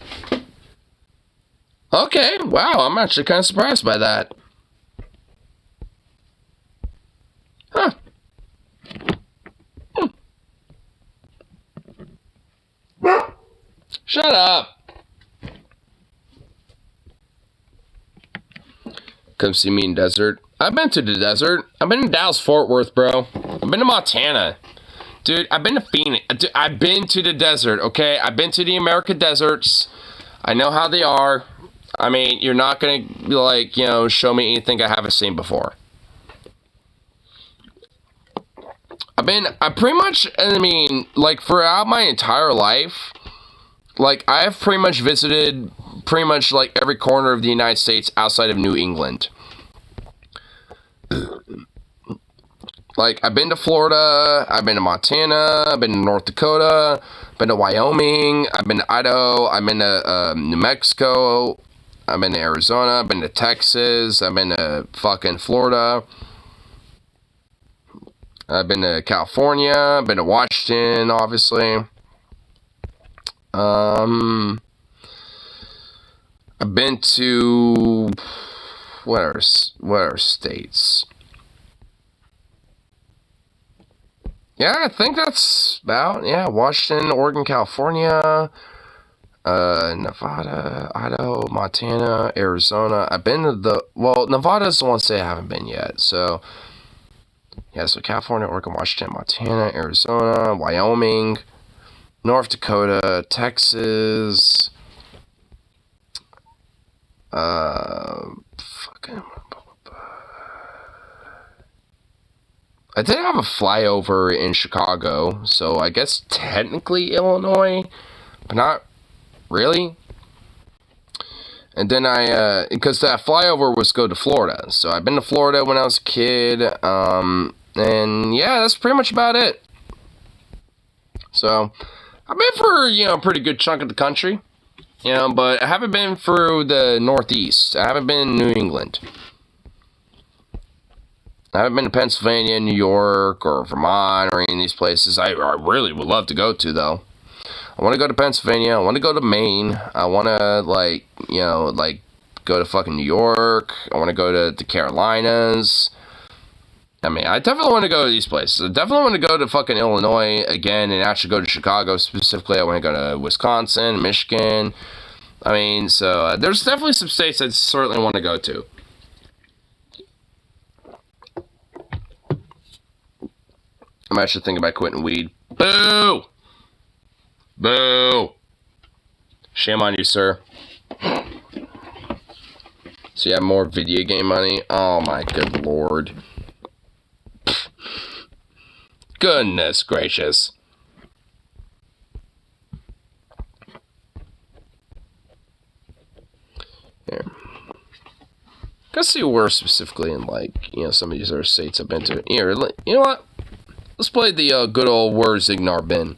[SPEAKER 1] Okay, wow, I'm actually kind of surprised by that. Huh. Shut up. Come see me in desert. I've been to the desert. I've been to Dallas, Fort Worth, bro. I've been to Montana. Dude, I've been to Phoenix. Dude, I've been to the desert, okay? I've been to the American deserts. I know how they are. I mean, you're not going to, like, you know, show me anything I haven't seen before. I pretty much, I mean, like, throughout my entire life, like, I've pretty much visited pretty much, like, every corner of the United States outside of New England. Like, I've been to Florida, I've been to Montana, I've been to North Dakota, I've been to Wyoming, I've been to Idaho, I've been to New Mexico, I've been to Arizona, I've been to Texas, I've been to fucking Florida, I've been to California, I've been to Washington, obviously. I've been to, what are states? Yeah, I think that's about, yeah, Washington, Oregon, California, Nevada, Idaho, Montana, Arizona. I've been to Nevada's the one state I haven't been yet, so, yeah, so California, Oregon, Washington, Montana, Arizona, Wyoming, North Dakota, Texas, I did have a flyover in Chicago, so I guess technically Illinois, but not really. And then because that flyover was go to Florida. So I've been to Florida when I was a kid. And yeah, that's pretty much about it. So I've been for, a pretty good chunk of the country. But I haven't been through the Northeast. I haven't been in New England. I haven't been to Pennsylvania, New York, or Vermont, or any of these places I really would love to go to, though. I want to go to Pennsylvania. I want to go to Maine. I want to, go to fucking New York. I want to go to the Carolinas. I mean, I definitely want to go to these places. I definitely want to go to fucking Illinois again and actually go to Chicago specifically. I want to go to Wisconsin, Michigan. I mean, so there's definitely some states I certainly want to go to. I'm actually thinking about quitting weed. Boo! Boo! Shame on you, sir. So you have more video game money? Oh my good lord. Goodness gracious. Here. Let's see where specifically in, some of these other states I've been to. Here, you know what? Let's play the good old words ignore bin.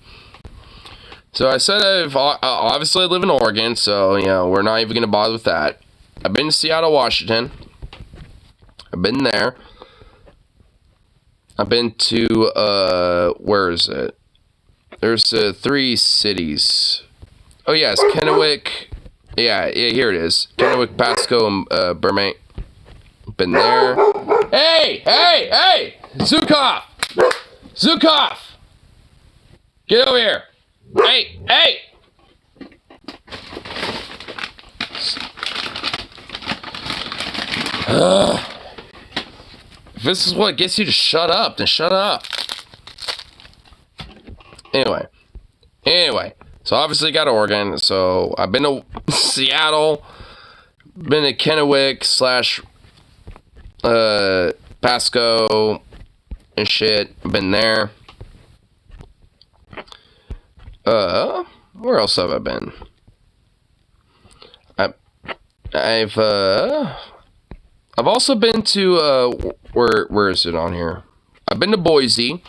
[SPEAKER 1] So I said obviously I live in Oregon, so, we're not even going to bother with that. I've been to Seattle, Washington. I've been there. I've been to, where is it? There's 3 cities. Oh, yes, Kennewick. Yeah, here it is. Kennewick, Pasco, and Burbank. Been there. Hey! Zukov! Zukov! Get over here! Hey! If this is what gets you to shut up, then shut up. Anyway. So obviously got Oregon. So I've been to Seattle. Been to Kennewick / Pasco and shit. Been there. Where else have I been? I've also been to where is it on here? I've been to Boise.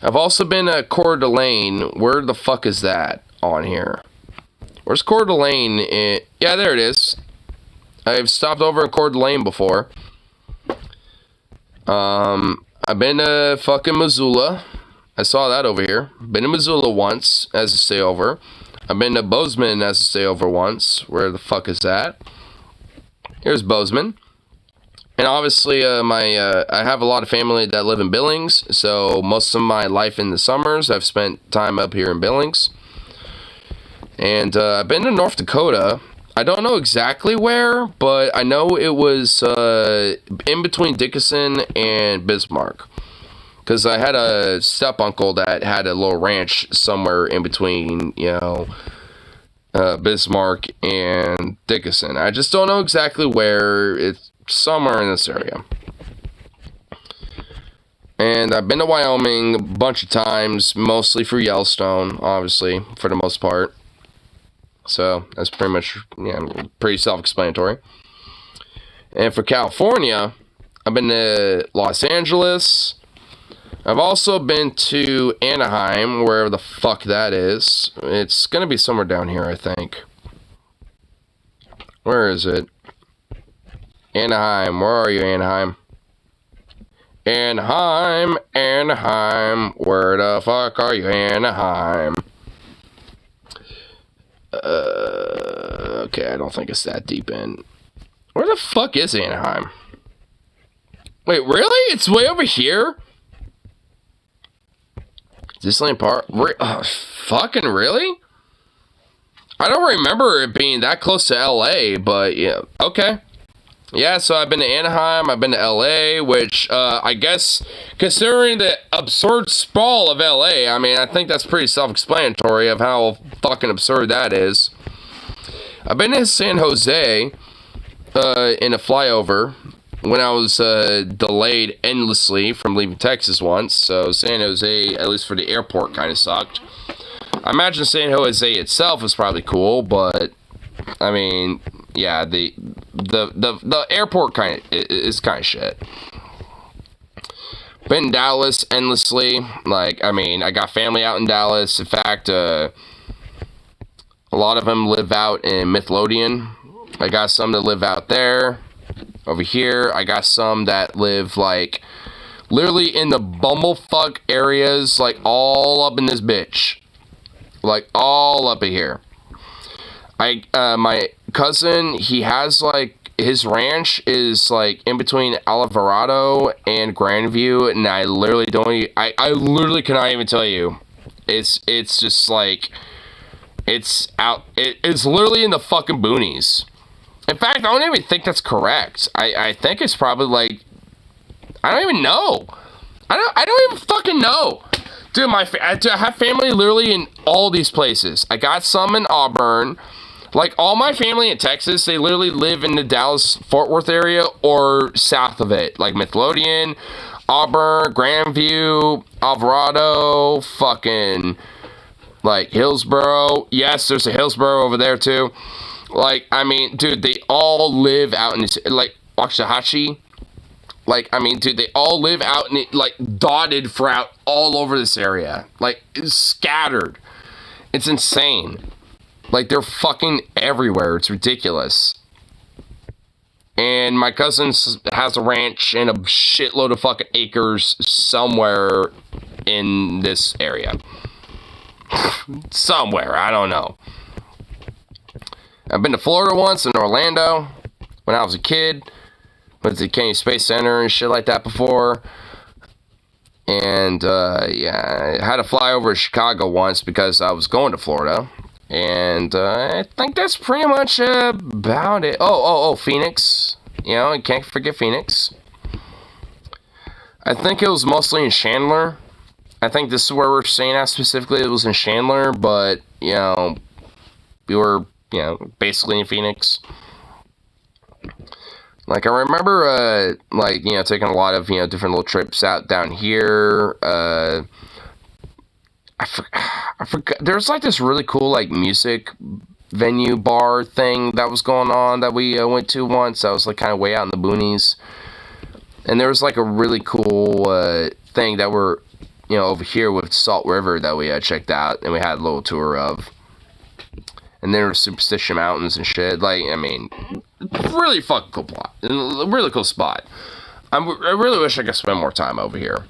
[SPEAKER 1] I've also been to Coeur d'Alene. Where the fuck is that on here? Where's Coeur d'Alene? Yeah, there it is. I've stopped over in Coeur d'Alene before. I've been to fucking Missoula. I saw that over here. Been to Missoula once as a stayover. I've been to Bozeman as a stayover once. Where the fuck is that? Here's Bozeman. And obviously, I have a lot of family that live in Billings, so most of my life in the summers, I've spent time up here in Billings. And I've been to North Dakota. I don't know exactly where, but I know it was in between Dickinson and Bismarck. Because I had a step-uncle that had a little ranch somewhere in between, Bismarck and Dickinson. I just don't know exactly where. It's somewhere in this area. And I've been to Wyoming a bunch of times, mostly for Yellowstone, obviously, for the most part. So that's pretty much, pretty self-explanatory. And for California, I've been to Los Angeles. I've also been to Anaheim, wherever the fuck that is. It's going to be somewhere down here, I think. Where is it? Anaheim. Where are you, Anaheim? Anaheim. Where the fuck are you, Anaheim? Okay, I don't think it's that deep in. Where the fuck is Anaheim? Wait, really? It's way over here? Disneyland Park? Fucking really? I don't remember it being that close to LA, but yeah, okay. Yeah, so I've been to Anaheim, I've been to LA, which I guess, considering the absurd sprawl of LA, I mean, I think that's pretty self-explanatory of how fucking absurd that is. I've been to San Jose in a flyover when I was delayed endlessly from leaving Texas once, so San Jose, at least for the airport, kind of sucked. I imagine San Jose itself is probably cool, but, I mean, yeah, the airport kind of is kind of shit. Been in Dallas endlessly. Like, I mean, I got family out in Dallas. In fact, a lot of them live out in Midlothian. I got some that live out there. Over here, I got some that live, like, literally in the bumblefuck areas, like, all up in this bitch. Like, all up in here. My cousin, he has, like, his ranch is, like, in between Alvarado and Grandview, and I literally I literally cannot even tell you. It's just, like, it's literally in the fucking boonies. In fact, I don't even think that's correct. I think it's probably, like, I don't even know. I don't even fucking know. Dude, I have family literally in all these places. I got some in Auburn. Like, all my family in Texas, they literally live in the Dallas-Fort Worth area or south of it. Like, Midlothian, Auburn, Grandview, Alvarado, fucking, like, Hillsboro. Yes, there's a Hillsboro over there, too. Like, I mean, dude, they all live out in this, like, Waxahachie. Like, I mean, dude, they all live out in it, like, dotted throughout all over this area. Like, it's scattered. It's insane. Like, they're fucking everywhere. It's ridiculous. And my cousin has a ranch and a shitload of fucking acres somewhere in this area. Somewhere. I don't know. I've been to Florida once, in Orlando, when I was a kid. Went to the Kennedy Space Center and shit like that before. And, yeah, I had to fly over to Chicago once because I was going to Florida. And I think that's pretty much about it. Oh, Phoenix. You know, you can't forget Phoenix. I think it was mostly in Chandler. I think this is where we're saying that specifically. It was in Chandler, but, you know, we were, you know, basically in Phoenix. Like, I remember, like, you know, taking a lot of, you know, different little trips out down here. I forgot. There's like this really cool like music venue bar thing that was going on that we went to once. That was like kind of way out in the boonies, and there was like a really cool thing that we're, you know, over here with Salt River that we checked out and we had a little tour of. And there were Superstition Mountains and shit. Like, I mean, really fucking cool plot, really cool spot. I really wish I could spend more time over here.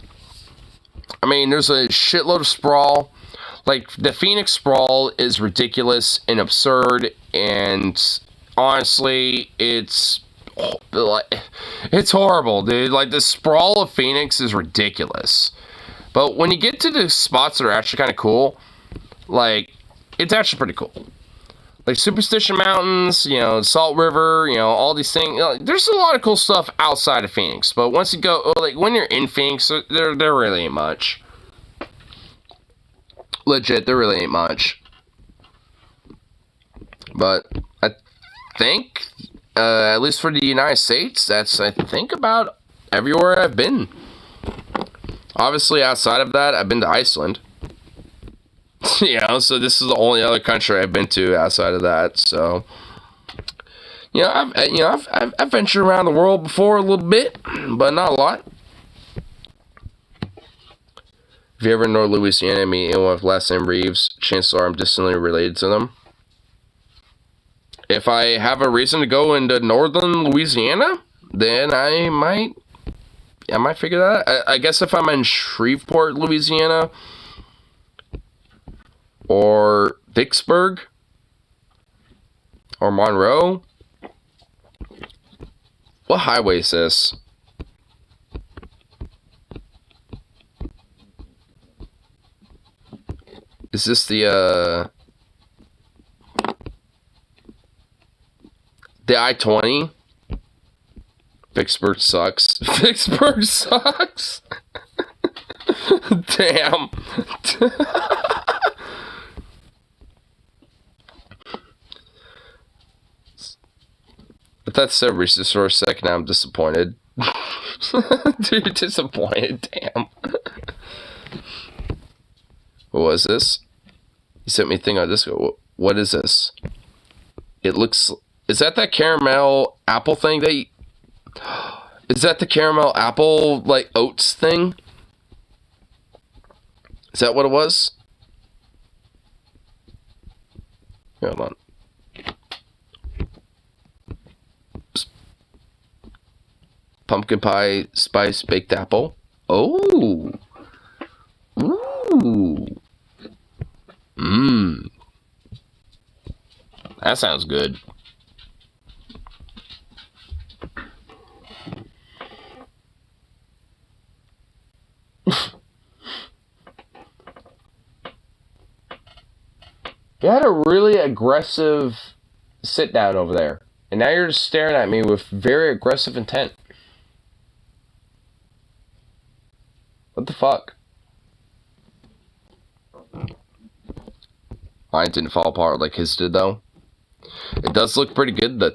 [SPEAKER 1] I mean, there's a shitload of sprawl. Like, the Phoenix sprawl is ridiculous and absurd, and honestly, it's horrible, dude. Like, the sprawl of Phoenix is ridiculous. But when you get to the spots that are actually kind of cool, like, it's actually pretty cool. Like, Superstition Mountains, you know, Salt River, you know, all these things. You know, there's a lot of cool stuff outside of Phoenix. But once you go, like, when you're in Phoenix, there really ain't much. Legit, there really ain't much. But I think, at least for the United States, that's, I think, about everywhere I've been. Obviously, outside of that, I've been to Iceland. You know, so this is the only other country I've been to outside of that. So, you know, I've ventured around the world before a little bit, but not a lot. If you ever know Louisiana, meet anyone with last name Reeves, chances are I'm distantly related to them. If I have a reason to go into northern Louisiana, then I might figure that out. I guess if I'm in Shreveport, Louisiana, or Vicksburg, or Monroe. What highway is this? Is this the I-20? Vicksburg sucks. Vicksburg sucks? Damn. If that's so racist for a second, I'm disappointed. Dude, disappointed, damn. What was this? He sent me a thing on Discord. What is this? It looks Is that caramel apple thing they... Is that the caramel apple, like, oats thing? Is that what it was? Hold on. Pumpkin pie spice baked apple. Oh. Ooh. Mmm. That sounds good. You had a really aggressive sit down over there. And now you're just staring at me with very aggressive intent. What the fuck? Mine didn't fall apart like his did, though. It does look pretty good, but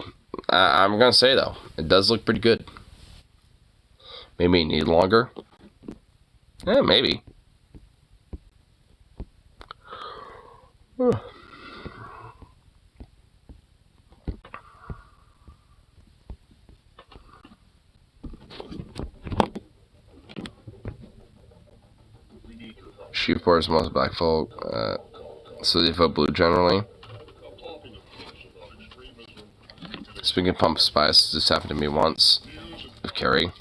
[SPEAKER 1] I'm gonna say, though, it does look pretty good. Maybe you need longer? Yeah, maybe. Huh. Shoot for is most black folk, so they vote blue generally. Speaking of pump spice, this happened to me once with Carrie.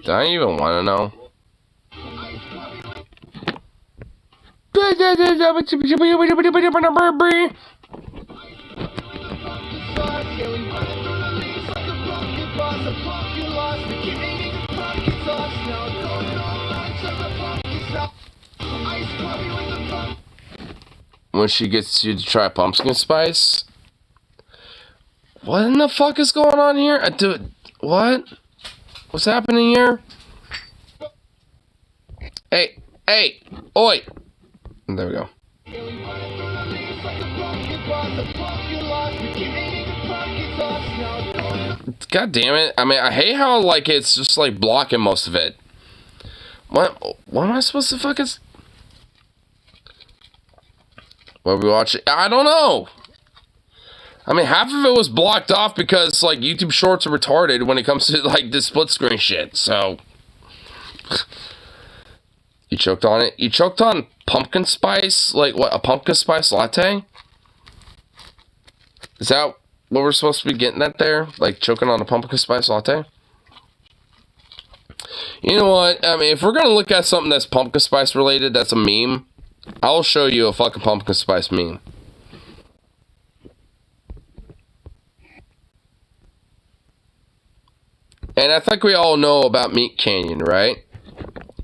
[SPEAKER 1] Do I even want to know? When she gets you to try pumpkin spice? What in the fuck is going on here? What? What's happening here? Hey, oi! There we go. God damn it. I mean, I hate how, like, it's just, like, blocking most of it. What am I supposed to fucking... What are we watching? I don't know! I mean, half of it was blocked off because, like, YouTube Shorts are retarded when it comes to, like, this split screen shit, so... You choked on it? You choked on pumpkin spice? Like, what, a pumpkin spice latte? Is that what we're supposed to be getting at there? Like, choking on a pumpkin spice latte? You know what? I mean, if we're gonna look at something that's pumpkin spice related, that's a meme, I'll show you a fucking pumpkin spice meme. And I think we all know about Meat Canyon, right?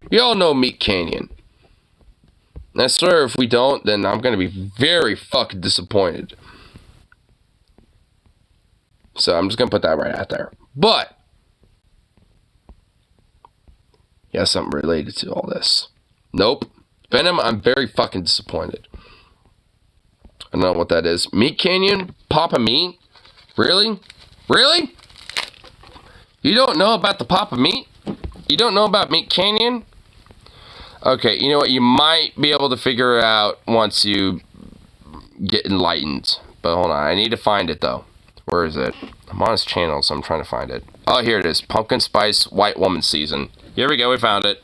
[SPEAKER 1] We all know Meat Canyon. And I swear if we don't, then I'm going to be very fucking disappointed. So I'm just going to put that right out there. But, yeah, something related to all this. Nope. Venom, I'm very fucking disappointed. I don't know what that is. Meat Canyon? Papa Meat? Really? Really? You don't know about the Papa Meat? You don't know about Meat Canyon? Okay, you know what? You might be able to figure it out once you get enlightened. But hold on, I need to find it though. Where is it? I'm on his channel, so I'm trying to find it. Oh, here it is. Pumpkin Spice White Woman Season. Here we go, we found it.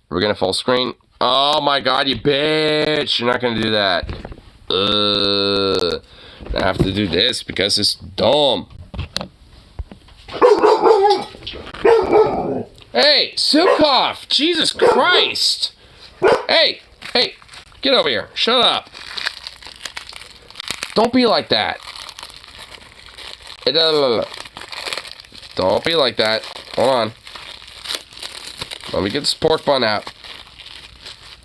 [SPEAKER 1] We're gonna full screen. Oh my god, you bitch! You're not gonna do that. I have to do this because it's dumb. Hey, Sukov! Jesus Christ! Hey, get over here. Shut up. Don't be like that. Don't be like that. Hold on. Let me get this pork bun out.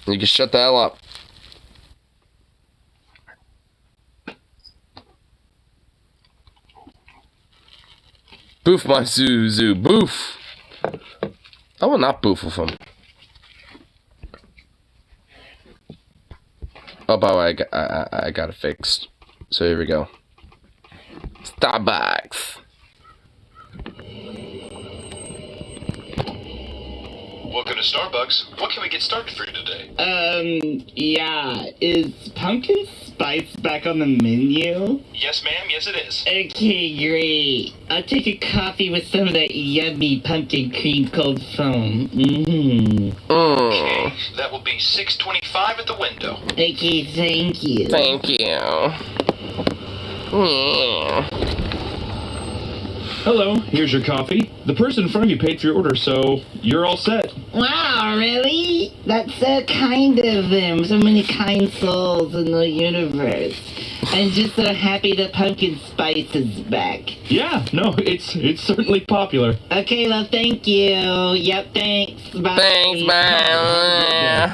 [SPEAKER 1] You can shut the hell up. Boof my Zuzu. Boof. I will not boof with him. Oh, by the way, I got it fixed. So here we go. Starbucks.
[SPEAKER 3] Welcome to Starbucks. What can we get started for you today?
[SPEAKER 4] Yeah. Is pumpkin spice back on the menu?
[SPEAKER 3] Yes, ma'am. Yes, it is.
[SPEAKER 4] Okay, great. I'll take a coffee with some of that yummy pumpkin cream cold foam.
[SPEAKER 3] Okay, that will be $6.25 at the window.
[SPEAKER 4] Okay, thank you.
[SPEAKER 1] Thank you. Yeah.
[SPEAKER 5] Hello, here's your coffee. The person in front of you paid for your order, so you're all set.
[SPEAKER 4] Wow, really? That's so kind of them. So many kind souls in the universe. I'm just so happy the pumpkin spice is back.
[SPEAKER 5] Yeah, no, it's certainly popular.
[SPEAKER 4] Okay, well, thank you. Yep, thanks. Bye.
[SPEAKER 1] Thanks, bye.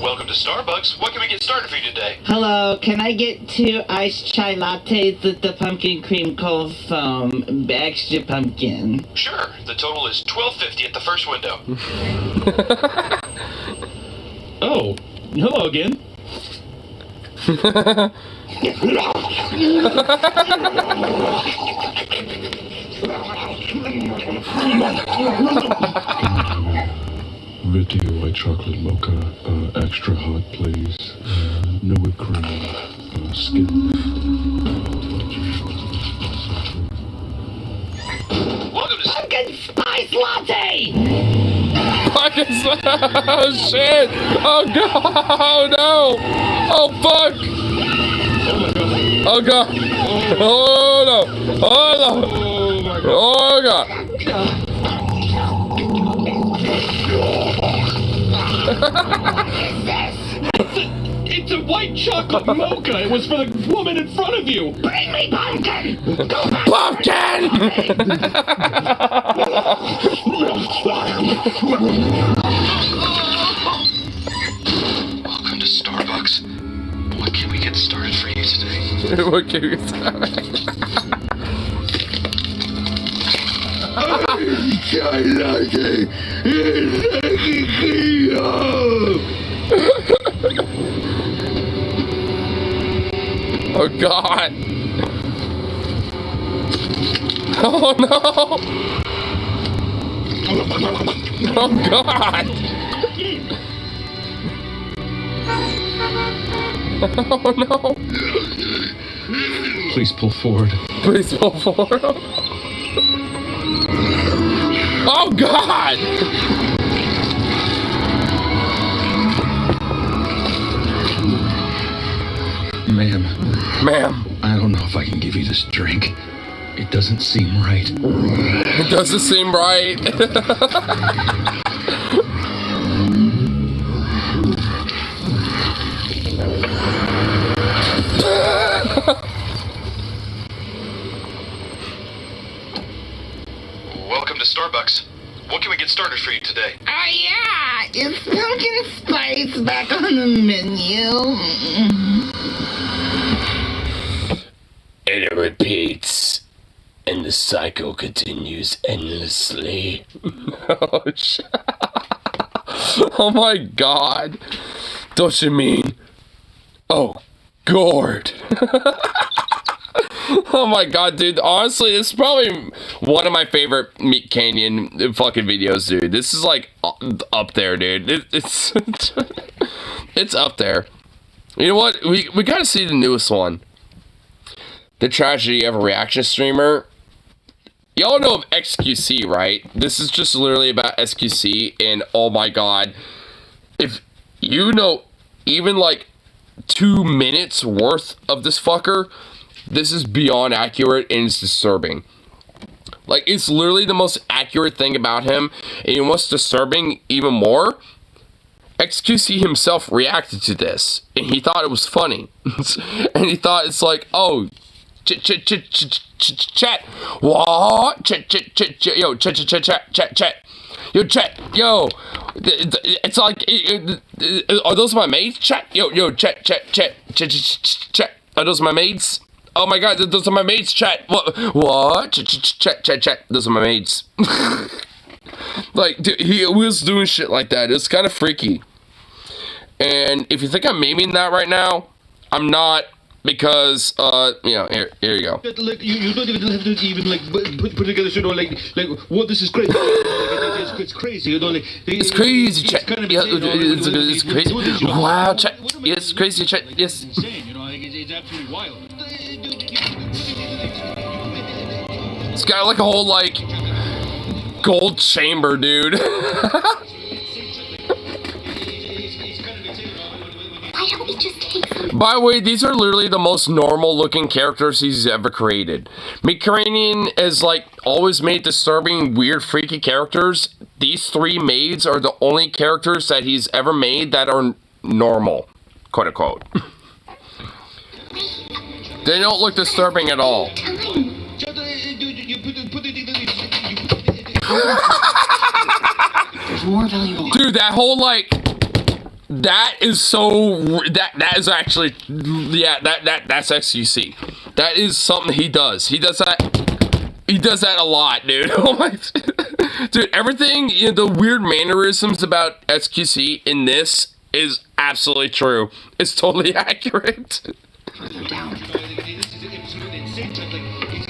[SPEAKER 3] Welcome to Starbucks. What can we get started for you today?
[SPEAKER 4] Hello, can I get 2 iced chai lattes with the pumpkin cream cold foam? Extra pumpkin.
[SPEAKER 3] Sure. The total is $12.50 at the first window.
[SPEAKER 5] Oh, hello again.
[SPEAKER 6] Venti white chocolate mocha, extra hot, please. No whipped cream, skim.
[SPEAKER 3] Welcome to
[SPEAKER 4] Pumpkin spice latte!
[SPEAKER 1] Fucking oh shit! Oh god! Oh no! Oh fuck! Oh god! Oh no! Oh no! Oh god!
[SPEAKER 5] It's a white chocolate mocha. It was for the woman in front of you.
[SPEAKER 4] Bring me pumpkin!
[SPEAKER 1] Pumpkin!
[SPEAKER 3] Welcome to Starbucks. What can we get started for you today?
[SPEAKER 1] What can you Oh god! Oh no! Oh god! Oh no!
[SPEAKER 6] Please pull forward.
[SPEAKER 1] Please pull forward. Oh god!
[SPEAKER 6] Ma'am,
[SPEAKER 1] Ma'am,
[SPEAKER 6] I don't know if I can give you this drink. It doesn't seem right.
[SPEAKER 1] it doesn't seem right.
[SPEAKER 3] Welcome to Starbucks. What can we get started for you today?
[SPEAKER 4] Oh yeah! Is pumpkin spice back on the menu?
[SPEAKER 1] And it repeats, and the cycle continues endlessly. Oh, shit. Oh my god. Don't you mean? Oh, gourd. Oh my god, dude. Honestly, it's probably one of my favorite Meat Canyon fucking videos, dude. This is like up there, dude. It's it's up there. You know what? We gotta see the newest one. The tragedy of a reaction streamer. Y'all know of XQC, right? This is just literally about XQC, and oh my god. If you know even like 2 minutes worth of this fucker, this is beyond accurate and it's disturbing. Like, it's literally the most accurate thing about him, and what's disturbing even more, XQC himself reacted to this, and he thought it was funny. And he thought it's like, oh, chat, what? Chat, yo, chat. Yo, chat, yo, it's like, are those my mates? Chat, yo, chat. Are those my mates? Oh my god, those are my mates, chat. What? Chat. Those are my mates. Like, dude, he was doing shit like that. It's kind of freaky. And if you think I'm memeing that right now, I'm not. because here you go.
[SPEAKER 5] Like you don't even have to like put together, like what this is crazy. It's crazy,
[SPEAKER 1] It's crazy, Chet. It's crazy.
[SPEAKER 5] This,
[SPEAKER 1] Wow, Chet. Yes, crazy, Chet. Yes.
[SPEAKER 5] It's insane, it's absolutely wild.
[SPEAKER 1] It's got like a whole like gold chamber, dude.
[SPEAKER 7] Why don't we just take some?
[SPEAKER 1] By the way, these are literally the most normal looking characters he's ever created. Mediterranean has like always made disturbing, weird, freaky characters. These three maids are the only characters that he's ever made that are normal, quote unquote. They don't look disturbing at all.
[SPEAKER 7] There's more valuable.
[SPEAKER 1] Dude, that whole like that is so that is actually that's XQC. That is something he does. He does that a lot, dude. Oh my dude, everything, the weird mannerisms about XQC in this is absolutely true. It's totally accurate.
[SPEAKER 7] Further down.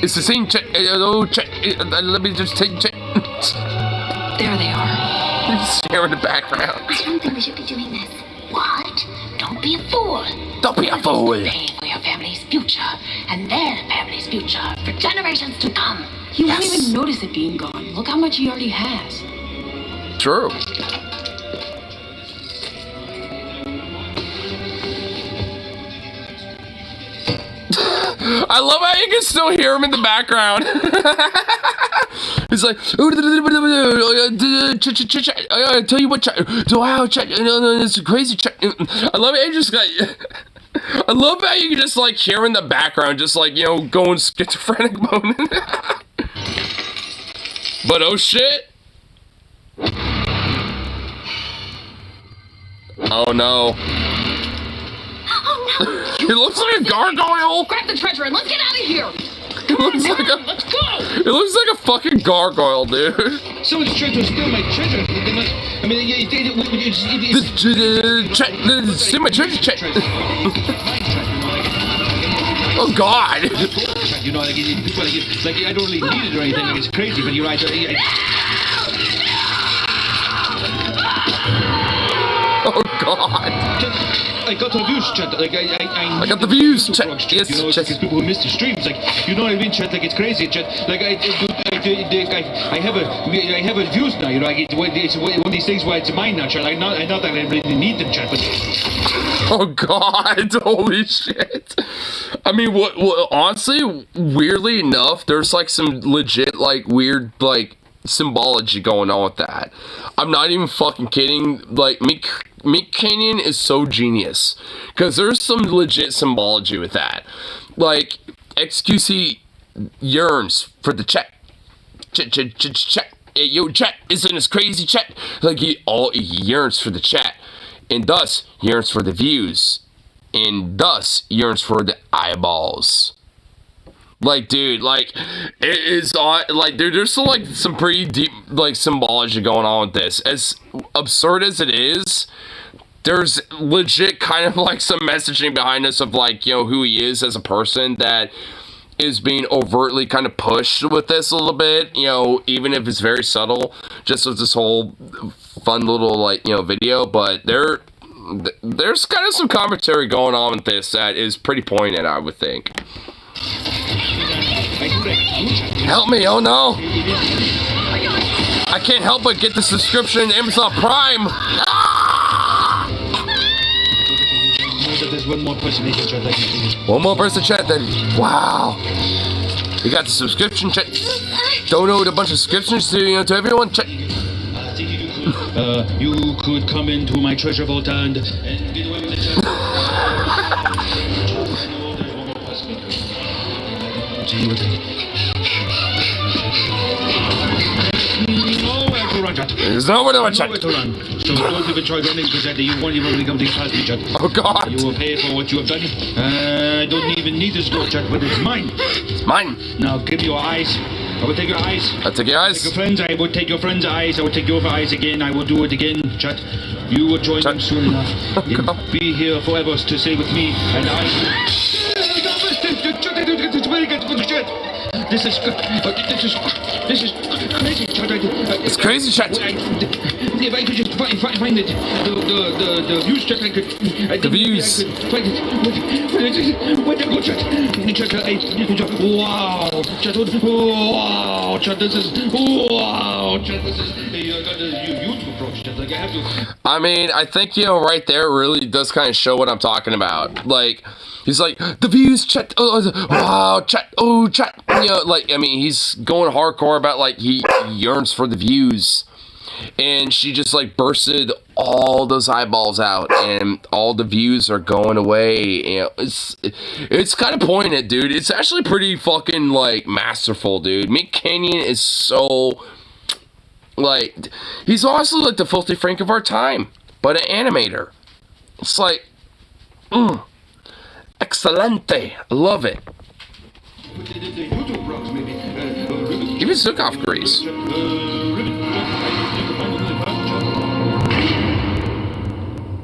[SPEAKER 1] It's the same check. Let me just take check.
[SPEAKER 7] There they are.
[SPEAKER 1] Here in the background.
[SPEAKER 7] I don't think we should be doing this. What? Don't be a fool.
[SPEAKER 1] Don't be a fool.
[SPEAKER 7] Pay for your family's future and their family's future for generations to come.
[SPEAKER 8] He won't even notice it being gone. Look how much he already has.
[SPEAKER 1] True. I love how you can still hear him in the background. He's like, I tell you what, wow, it's crazy. I love it. I love how you can just like hear in the background, just like, going schizophrenic mode. But oh shit. Oh no. It looks like a gargoyle.
[SPEAKER 8] Grab the treasure and let's get out of here.
[SPEAKER 5] Let's go.
[SPEAKER 1] It looks like a fucking gargoyle, dude.
[SPEAKER 5] Someone's trying to steal my treasure. They must, I mean,
[SPEAKER 1] Steal my treasure, check. Oh God.
[SPEAKER 5] Like I don't really need it or anything. Like it's crazy, but you're right.
[SPEAKER 1] Oh God.
[SPEAKER 5] I got the views, chat. Like I
[SPEAKER 1] got the views, chat. Yes,
[SPEAKER 5] it's
[SPEAKER 1] chat.
[SPEAKER 5] like people who miss the streams. Like what I mean, chat. Like it's crazy, chat. Like I have a views now. It's one of these things where it's mine now, chat. Not that I really need them, chat. But
[SPEAKER 1] oh God, holy shit. I mean, what? Honestly, weirdly enough, there's like some legit, like weird, like symbology going on with that. I'm not even fucking kidding. Like Meat Canyon is so genius because there's some legit symbology with that. Like XQC yearns for the check. Check. Hey, yo, chat isn't as crazy, chat. Like he yearns for the chat, and thus yearns for the views, and thus yearns for the eyeballs. Like, dude, like, it is on, like, dude, there's some pretty deep, like, symbology going on with this. As absurd as it is, there's legit kind of, like, some messaging behind this of, like, who he is as a person that is being overtly kind of pushed with this a little bit, even if it's very subtle, just with this whole fun little, like, video, but there's kind of some commentary going on with this that is pretty poignant, I would think. Help me, oh no! I can't help but get the subscription to Amazon Prime! Ah!
[SPEAKER 5] there's one more person in chat.
[SPEAKER 1] One more person chat then. Wow! You got the subscription chat. Donoed a bunch of subscriptions to everyone chat.
[SPEAKER 5] You could come into my treasure vault and get away with it.
[SPEAKER 1] There's nowhere to run, chat.
[SPEAKER 5] So don't even try running because you won't even become the past me, chat.
[SPEAKER 1] Oh God!
[SPEAKER 5] You will pay for what you have done. I don't even need this gold, chat, but it's mine.
[SPEAKER 1] It's mine.
[SPEAKER 5] Now give me your eyes. I will take your eyes.
[SPEAKER 1] I'll take your eyes.
[SPEAKER 5] Take your friends. I will take your friends' eyes. I will take your eyes again. I will do it again, chat. You will join them soon enough. You'll be here forever to stay with me, and I. This is crazy, Chad.
[SPEAKER 1] It's crazy, Chet.
[SPEAKER 5] If I could just find it, the views, Chet, I could.
[SPEAKER 1] The views.
[SPEAKER 5] Find it. Where to go, Chet? Wow, Chet. Wow, Chet. This is wow, Chet. This is a YouTube approach, Chet. Like I have to.
[SPEAKER 1] I mean, I think, you know, right there really does kind of show what I'm talking about. Like, he's like, the views, Chet, wow, Chet, oh, Chet. You know, like, I mean, he's going hardcore about, like, he yearns for the views. And she just, like, bursted all those eyeballs out. And all the views are going away. You know, it's kind of poignant, dude. It's actually pretty fucking, like, masterful, dude. Mick Canyon is so... Like, he's also like the Filthy Frank of our time, but an animator. It's like, excelente. I love it. Even Zukoff agrees.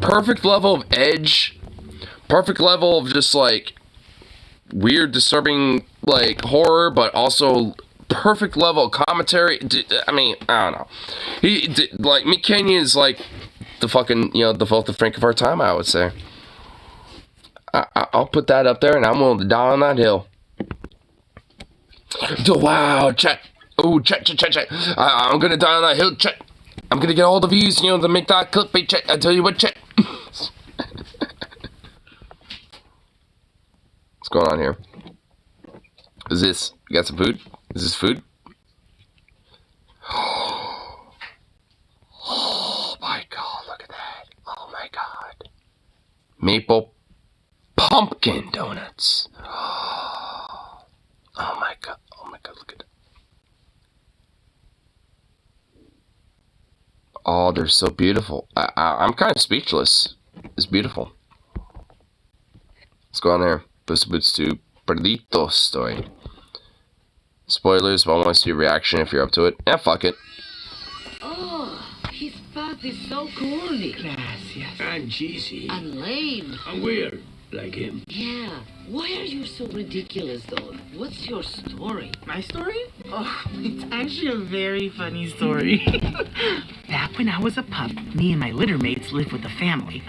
[SPEAKER 1] Perfect level of edge. Perfect level of just like weird, disturbing, like horror, but also perfect level of commentary. I mean, I don't know. Like, Mick Canyon is like the fucking, you know, the Filthy Frank of our time, I would say. I'll put that up there, and I'm willing to die on that hill. Wow, Chet. Oh, Chet. I'm gonna die on that hill, Chet. I'm gonna get all the views, you know, to make that clickbait, Chet. I tell you what, Chet. What's going on here? Is this? You got some food? Is this food? Oh my god, look at that. Oh my god. Maple pumpkin donuts. Oh my god. Oh my god, look at that. Oh, they're so beautiful. I'm kind of speechless. It's beautiful. Let's go on there. Puss Boots 2. Perdido story. Spoilers, but I want to see your reaction if you're up to it. Yeah, fuck it.
[SPEAKER 4] Oh, his path is so corny.
[SPEAKER 9] Gracias. And cheesy.
[SPEAKER 4] And lame.
[SPEAKER 9] And weird. Like him.
[SPEAKER 4] Yeah. Why are you so ridiculous, though? What's your story?
[SPEAKER 10] My story? Oh, it's actually a very funny story. Back when I was a pup, me and my litter mates lived with a family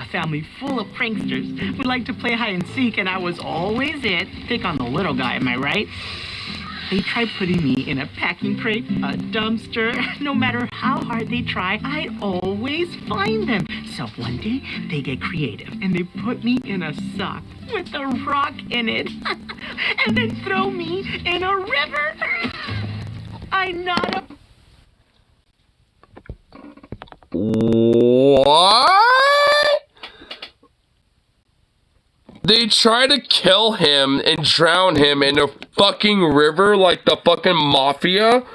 [SPEAKER 10] full of pranksters. We liked to play hide and seek, and I was always it. Pick on the little guy, am I right? They tried putting me in a packing crate, a dumpster. No matter how hard they try, I'd always find them. So one day, they get creative, and they put me in a sock with a rock in it, and then throw me in a river. I'm not a...
[SPEAKER 1] What? They try to kill him and drown him in a fucking river like the fucking mafia?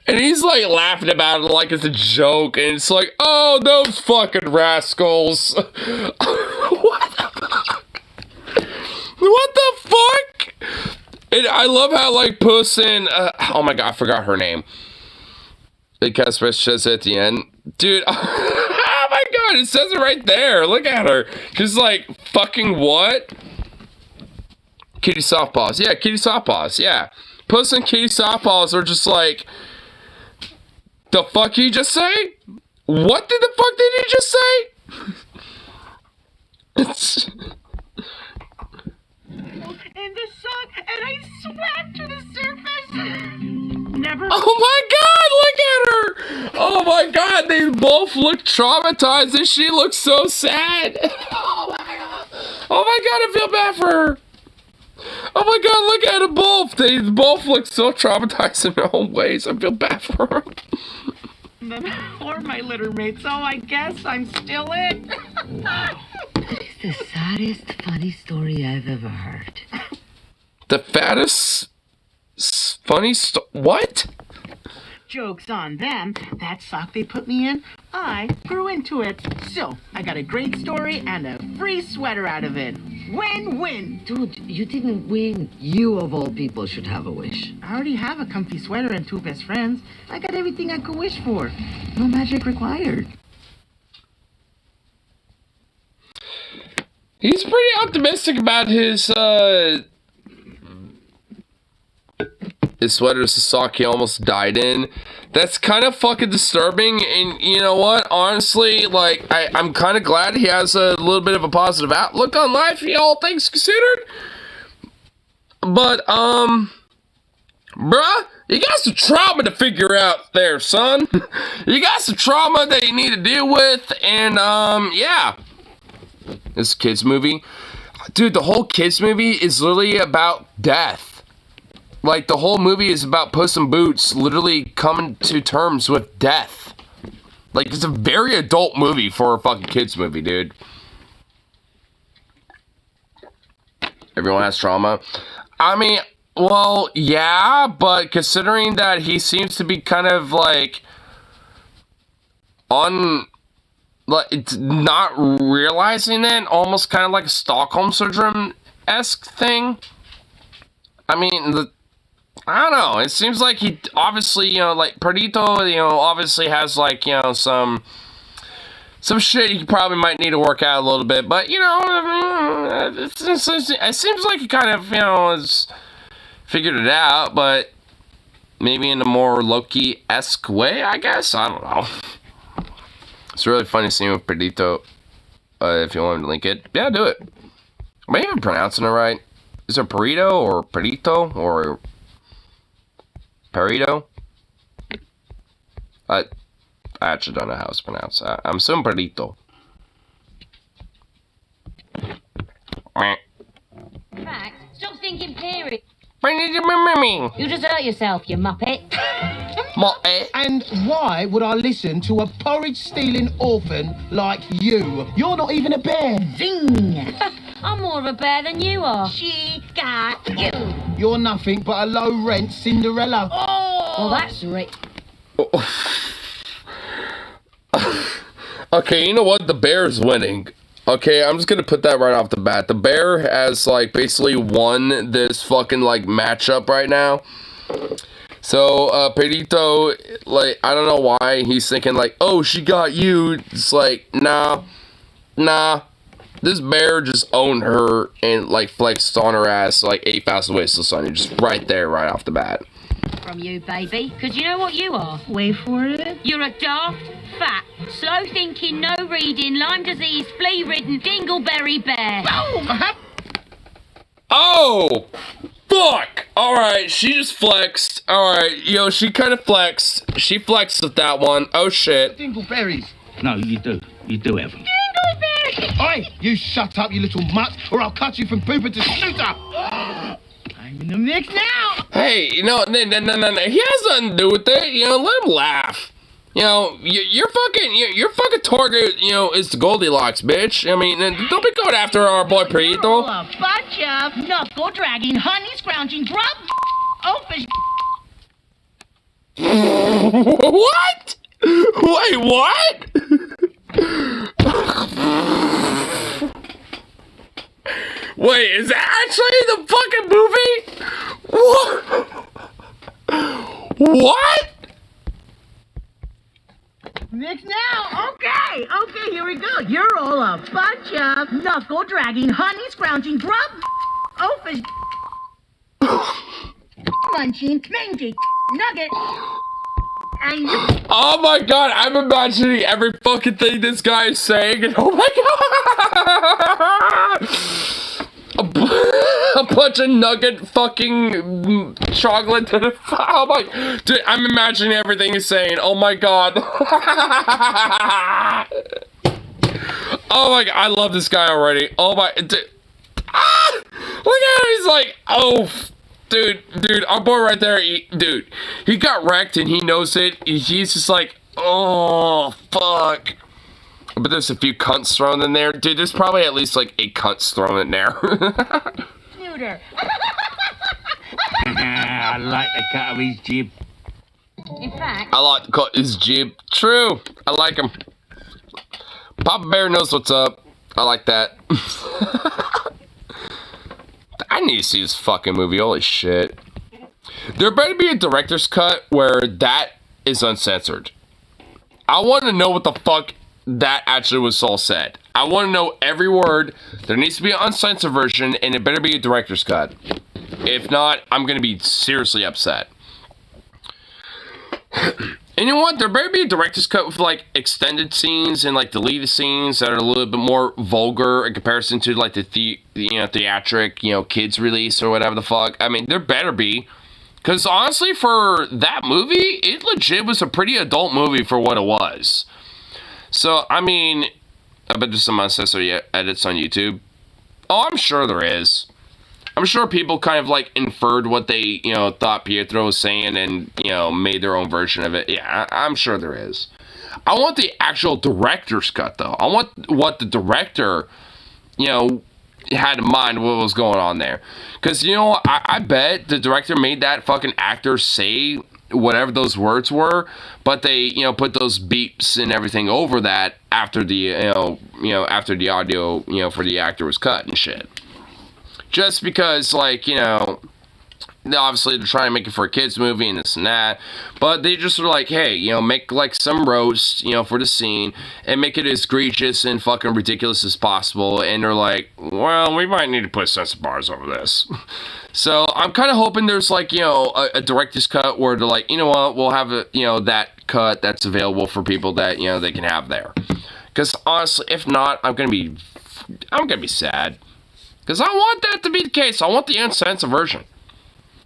[SPEAKER 1] And he's like laughing about it like it's a joke, and it's like, oh, those fucking rascals. What the fuck? What the fuck? And I love how, like, Puss and, oh my god, I forgot her name. Big Casper says at the end. Dude, oh my god, it says it right there. Look at her. She's like, fucking what? Kitty Softpaws. Yeah, Kitty Softpaws, yeah. Puss and Kitty Softpaws are just like, the fuck he just say? What the fuck did he just say? It's...
[SPEAKER 10] in the sun, and I swam to the surface. Never.
[SPEAKER 1] Oh my god, look at her! Oh my god, they both look traumatized and she looks so sad. Oh my god. Oh my god, I feel bad for her. Oh my god, look at them both. They both look so traumatized in their own ways. I feel bad for her.
[SPEAKER 10] Or my litter mate, so I guess I'm still in.
[SPEAKER 4] It's the saddest, funny story I've ever heard.
[SPEAKER 1] The fattest, funny what?
[SPEAKER 10] Joke's on them. That sock they put me in, I grew into it. So, I got a great story and a free sweater out of it. Win-win.
[SPEAKER 4] Dude, you didn't win. You, of all people, should have a wish.
[SPEAKER 10] I already have a comfy sweater and 2 best friends. I got everything I could wish for. No magic required.
[SPEAKER 1] He's pretty optimistic about his his sweater is a sock he almost died in. That's kind of fucking disturbing, and you know what? Honestly, like, I'm kind of glad he has a little bit of a positive outlook on life, all things considered. But, bruh, you got some trauma to figure out there, son. You got some trauma that you need to deal with, and, yeah. This kids movie. Dude, the whole kids movie is literally about death. Like, the whole movie is about Puss in Boots literally coming to terms with death. Like, it's a very adult movie for a fucking kids movie, dude. Everyone has trauma. I mean, well, yeah, but considering that he seems to be kind of, like, like, it's not realizing it, almost kind of like a Stockholm Syndrome-esque thing. I mean, I don't know, it seems like he obviously, you know, like, Perdito, you know, obviously has, like, you know, some shit he probably might need to work out a little bit, but, you know, it seems like he kind of, you know, has figured it out, but maybe in a more Loki-esque way, I guess, I don't know. It's a really funny scene with Perdito. If you want me to link it, yeah, do it. Am I even pronouncing it right? Is it Perito or Perdito or Perito? I actually don't know how it's pronounced. I'm assuming Perdito.
[SPEAKER 11] Max, stop thinking Perry.
[SPEAKER 1] You
[SPEAKER 11] just hurt yourself, you muppet.
[SPEAKER 12] And why would I listen to a porridge-stealing orphan like you? You're not even a bear.
[SPEAKER 11] Zing! I'm more of a bear than you are. She got you.
[SPEAKER 12] You're nothing but a low-rent Cinderella.
[SPEAKER 11] Oh! Well, that's right.
[SPEAKER 1] Okay, you know what? The bear's winning. Okay, I'm just gonna put that right off the bat. The bear has, like, basically won this fucking, like, matchup right now. So, Perito, like, I don't know why he's thinking, like, oh, she got you. It's like, nah. This bear just owned her and, like, flexed on her ass, like, 8,000 ways to Sunday. Just right there, right off the bat.
[SPEAKER 11] From you, baby. Because you know what you are?
[SPEAKER 10] Wait for it.
[SPEAKER 11] You're a daft, fat, slow-thinking, no-reading, Lyme disease, flea-ridden, dingleberry bear.
[SPEAKER 1] Oh! Fuck! Alright, she just flexed. Alright, yo, she kind of flexed. She flexed with that one. Oh, shit.
[SPEAKER 12] Dingleberries.
[SPEAKER 9] No, you do. You do have them.
[SPEAKER 11] Dingleberry!
[SPEAKER 12] Oi, you shut up, you little mutt, or I'll cut you from pooper to snooter. I'm in the mix now.
[SPEAKER 1] Hey, you know, no. He has nothing to do with it. You know, let him laugh. You know, your fucking target, you know, is the Goldilocks, bitch. I mean, don't be going after our boy Perito.
[SPEAKER 10] A bunch of knuckle-dragging, honey-scrounging, drop open.
[SPEAKER 1] What? Wait, what? Wait, is that actually the fucking movie? What?
[SPEAKER 10] Mix now. Okay, here we go. You're all a bunch of knuckle-dragging, honey-scrounging, drop open. Munching, mangy, nugget. And
[SPEAKER 1] oh my god, I'm imagining every fucking thing this guy is saying, and oh my god! A bunch of nugget fucking chocolate to the oh my dude, I'm imagining everything he's saying. Oh my god. Oh my god, I love this guy already. Oh my dude. Ah! Look at him, he's like, oh dude, our boy right there, dude, he got wrecked and he knows it. He's just like, oh, fuck. But there's a few cunts thrown in there. Dude, there's probably at least like 8 cunts thrown in there.
[SPEAKER 10] Snooter.
[SPEAKER 9] I like the cut of his jib.
[SPEAKER 11] In fact,
[SPEAKER 1] I like to cut his jib. True, I like him. Papa Bear knows what's up. I like that. I need to see this fucking movie. Holy shit. There better be a director's cut where that is uncensored. I want to know what the fuck that actually was all said. I want to know every word. There needs to be an uncensored version, and it better be a director's cut. If not, I'm going to be seriously upset. And you know what? There better be a director's cut with, like, extended scenes and, like, deleted scenes that are a little bit more vulgar in comparison to, like, the theatric, kids release or whatever the fuck. I mean, there better be. Because, honestly, for that movie, it legit was a pretty adult movie for what it was. So, I mean, I bet there's some unnecessary edits on YouTube. Oh, I'm sure there is. I'm sure people kind of, like, inferred what they, thought Pietro was saying and, made their own version of it. Yeah, I'm sure there is. I want the actual director's cut, though. I want what the director, had in mind what was going on there. Because, I bet the director made that fucking actor say whatever those words were, but they, put those beeps and everything over that after the, after the audio, for the actor was cut and shit. Just because, like, obviously they're trying to make it for a kids movie and this and that, but they just are like, hey, make, like, some roast, for the scene, and make it as egregious and fucking ridiculous as possible, and they're like, well, we might need to put censor bars over this. So, I'm kind of hoping there's, like, a director's cut where they're like, you know what, we'll have, that cut that's available for people that, they can have there. Because, honestly, if not, I'm gonna be sad. Because I want that to be the case. I want the uncensored version.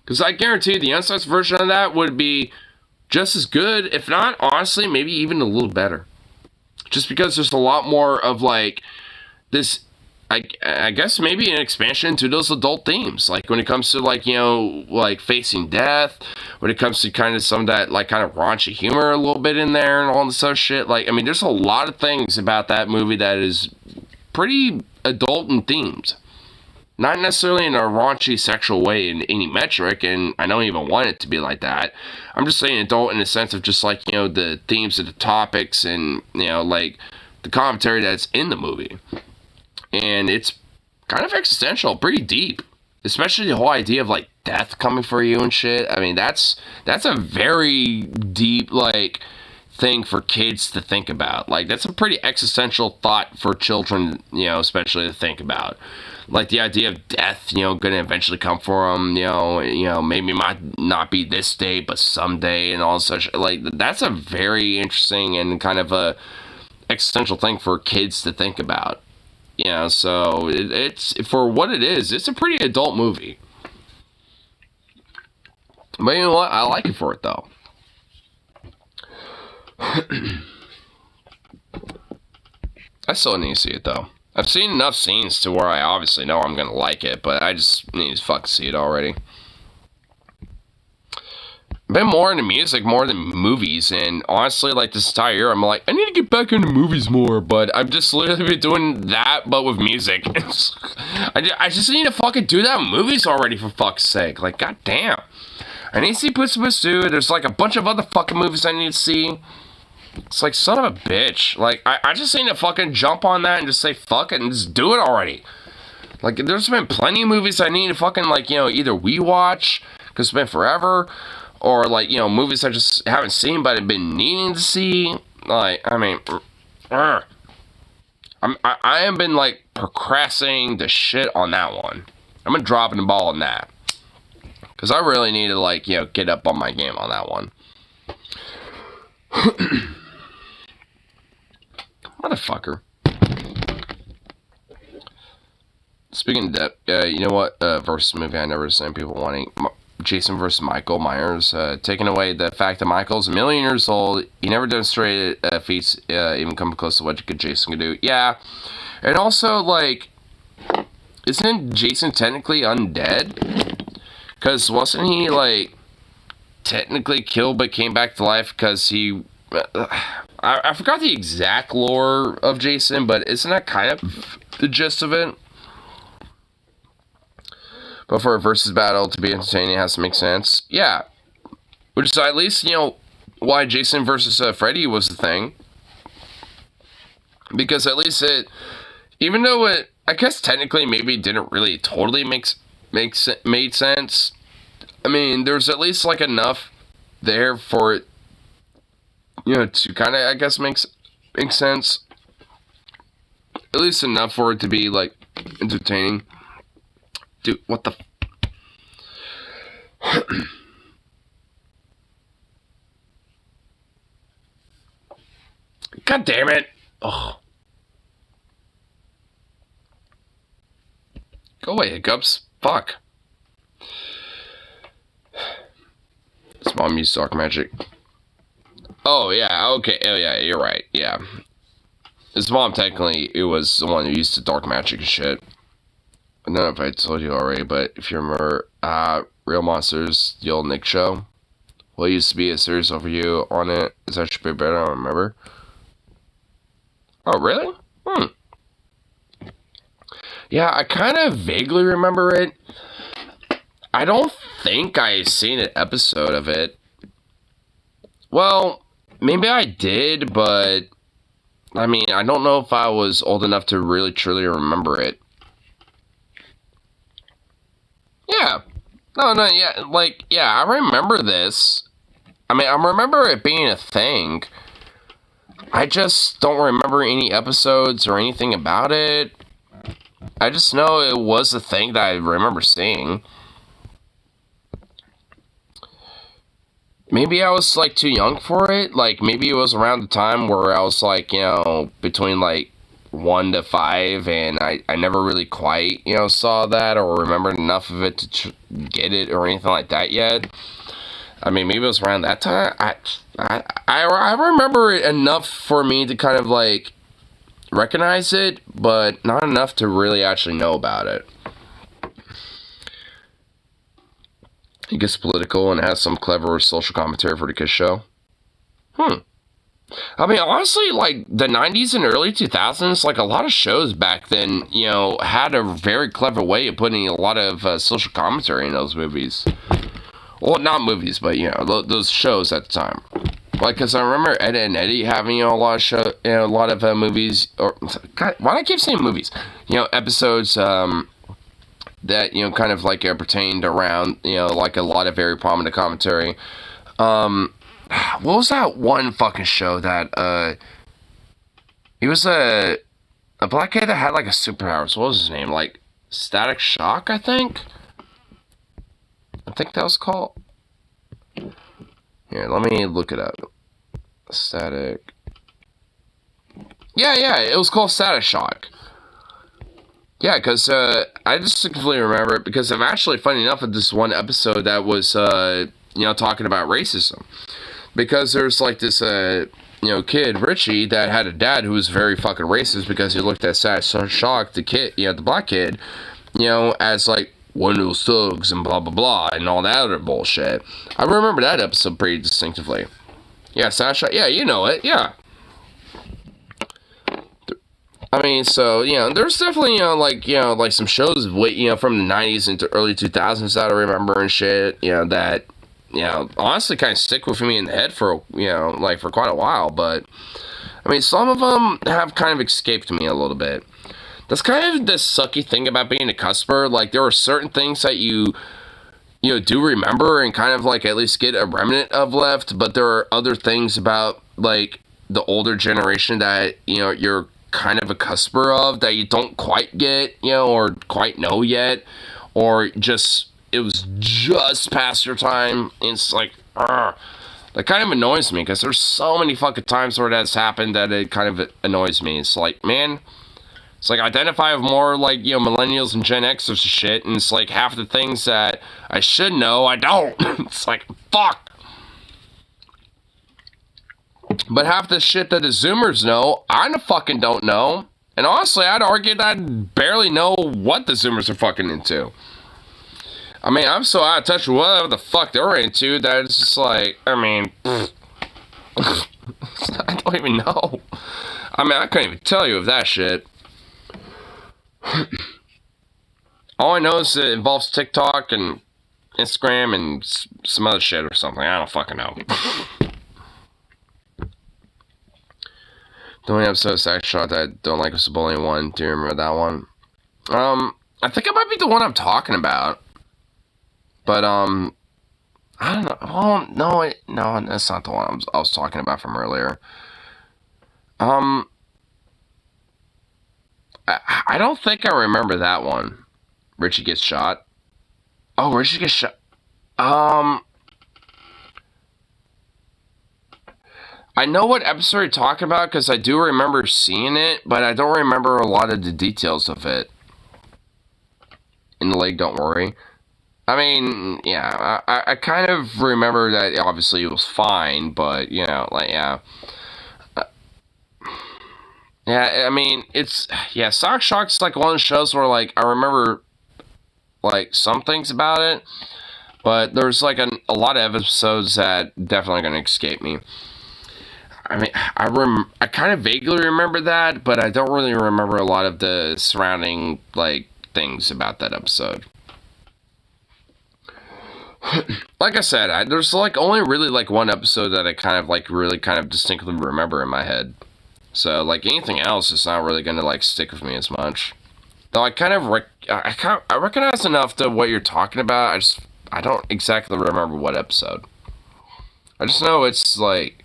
[SPEAKER 1] Because I guarantee the uncensored version of that would be just as good, if not, honestly, maybe even a little better. Just because there's a lot more of, like, this, I guess maybe an expansion to those adult themes. Like, when it comes to, like, like, facing death. When it comes to kind of some of that, like, kind of raunchy humor a little bit in there and all this other shit. Like, I mean, there's a lot of things about that movie that is pretty adult and themed. Not necessarily in a raunchy sexual way in any metric, and I don't even want it to be like that. I'm just saying adult in the sense of just like, the themes of the topics and, like, the commentary that's in the movie. And it's kind of existential, pretty deep. Especially the whole idea of, like, death coming for you and shit. I mean, that's a very deep, like, thing for kids to think about. Like, that's a pretty existential thought for children, especially to think about. Like, the idea of death, gonna eventually come for them, maybe might not be this day, but someday, and all such. Like, that's a very interesting and kind of a existential thing for kids to think about. So it's, for what it is, it's a pretty adult movie. But you know what? I like it for it, though. I still need to see it, though. I've seen enough scenes to where I obviously know I'm gonna like it, but I just need to fucking see it already. I've been more into music more than movies, and honestly, like, this entire year, I'm like, I need to get back into movies more, but I've just literally been doing that, but with music. I just need to fucking do that with movies already, for fuck's sake. Like, goddamn. I need to see Puss in Boots 2. There's, like, a bunch of other fucking movies I need to see. It's like, son of a bitch. Like, I just need to fucking jump on that and just say fuck it and just do it already. Like, there's been plenty of movies I need to fucking, like, either rewatch, because it's been forever, or, like, movies I just haven't seen but I've been needing to see. Like, I mean, I have been, like, procrastinating the shit on that one. I've been dropping the ball on that. Because I really need to, like, get up on my game on that one. Motherfucker. Speaking of that, you know what? Versus movie I never seen people wanting. Jason versus Michael Myers. Taking away the fact that Michael's a million years old. He never demonstrated feats even come close to what Jason can do. Yeah. And also, like, isn't Jason technically undead? Because wasn't he, like, technically killed but came back to life because he... I forgot the exact lore of Jason, but isn't that kind of the gist of it? But for a versus battle to be entertaining, it has to make sense. Yeah. Which is at least, why Jason versus Freddy was the thing. Because at least it... Even though it... I guess technically maybe didn't really totally made sense. I mean, there's at least, like, enough there for it, to kind of, I guess, make sense. At least enough for it to be, like, entertaining. Dude, what the... God damn it. Ugh. Go away, hiccups. Fuck. His mom used dark magic. Oh, yeah, okay. Oh, yeah, you're right. Yeah. His mom, technically, it was the one who used the dark magic and shit. I don't know if I told you already, but if you remember, Real Monsters, the old Nick show, well, it used to be a series over you on it. It's actually better, I don't remember. Oh, really? Yeah, I kind of vaguely remember it. I don't think I seen an episode of it. Well, maybe I did, but I mean, I don't know if I was old enough to really truly remember it. Yeah. No, yeah, like, yeah, I remember this. I mean, I remember it being a thing. I just don't remember any episodes or anything about it. I just know it was a thing that I remember seeing. Maybe I was, like, too young for it. Like, maybe it was around the time where I was, like, you know, between, like, 1 to 5, and I never really quite, you know, saw that or remembered enough of it to get it or anything like that yet. I mean, maybe it was around that time. I remember it enough for me to kind of, like, recognize it, but not enough to really actually know about it. It gets political and has some clever social commentary for the kids show. I mean, honestly, like, the 90s and early 2000s, like, a lot of shows back then, you know, had a very clever way of putting a lot of social commentary in those movies. Well, not movies, but, you know, those shows at the time. Like, because I remember Ed and Eddie having, you know, a lot of show, you know, a lot of movies, or, God, why do I keep saying movies? You know, episodes, that, you know, kind of, like, pertained around, you know, like, a lot of very prominent commentary. What was that one fucking show that, he was a black kid that had, like, a superpower. So what was his name? Like, Static Shock, I think? I think that was called. Here, let me look it up. Static. Yeah, it was called Static Shock. Yeah, because I distinctly remember it because I'm actually, funny enough, at this one episode that was, you know, talking about racism. Because there's, like, this, you know, kid, Richie, that had a dad who was very fucking racist because he looked at Static Shock, the kid, you know, the black kid, you know, as, like, one of those thugs and blah, blah, blah, and all that other bullshit. I remember that episode pretty distinctively. Yeah, Static Shock, yeah, you know it, yeah. I mean, so, you know, there's definitely, you know, like some shows, you know, from the 90s into early 2000s that I remember and shit, you know, that, you know, honestly kind of stick with me in the head for, you know, like, for quite a while, but, I mean, some of them have kind of escaped me a little bit. That's kind of the sucky thing about being a cusper, like, there are certain things that you know, do remember and kind of, like, at least get a remnant of left, but there are other things about, like, the older generation that, you know, you're kind of a cusper of that you don't quite get, you know, or quite know yet, or just, it was just past your time, and it's like, that kind of annoys me, because there's so many fucking times where that's happened that it kind of annoys me. It's like, man, it's like, I identify with more, like, you know, millennials and Gen Xers and shit, and it's like, half the things that I should know, I don't. It's like, fuck. But half the shit that the Zoomers know, I fucking don't know. And honestly, I'd argue that I barely know what the Zoomers are fucking into. I mean, I'm so out of touch with whatever the fuck they're into that it's just like, I mean, I don't even know. I mean, I couldn't even tell you of that shit. All I know is it involves TikTok and Instagram and some other shit or something. I don't fucking know. The only episode of Static Shock that I don't like was the bullying one. Do you remember that one? I think it might be the one I'm talking about. But, I don't know. Oh, no, that's not the one I was talking about from earlier. I don't think I remember that one. Richie gets shot. Oh, Richie gets shot. I know what episode you're talking about because I do remember seeing it, but I don't remember a lot of the details of it. In the Lake, Don't Worry. I mean, yeah, I kind of remember that obviously it was fine, but, you know, like, yeah. Yeah, I mean, Sock Shock's like one of the shows where, like, I remember, like, some things about it, but there's, like, a lot of episodes that definitely gonna escape me. I mean, I kind of vaguely remember that, but I don't really remember a lot of the surrounding, like, things about that episode. Like I said, there's, like, only really, like, one episode that I kind of, like, really kind of distinctly remember in my head. So, like, anything else is not really gonna, like, stick with me as much. Though I kind of, I recognize enough to what you're talking about, I don't exactly remember what episode. I just know it's, like,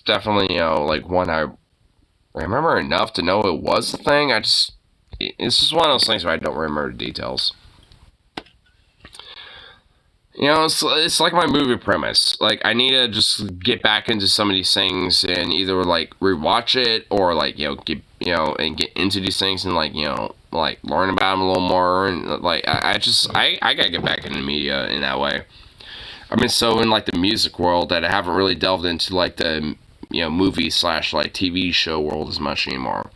[SPEAKER 1] definitely, you know, like, one I remember enough to know it was the thing. It's just one of those things where I don't remember the details. You know, it's like my movie premise. Like, I need to just get back into some of these things and either, like, rewatch it or, like, you know, get into these things and, like, you know, like, learn about them a little more. And, like, I gotta get back into media in that way. I've been so in, like, the music world that I haven't really delved into, like, the, you know, movie / like, TV show world as much anymore.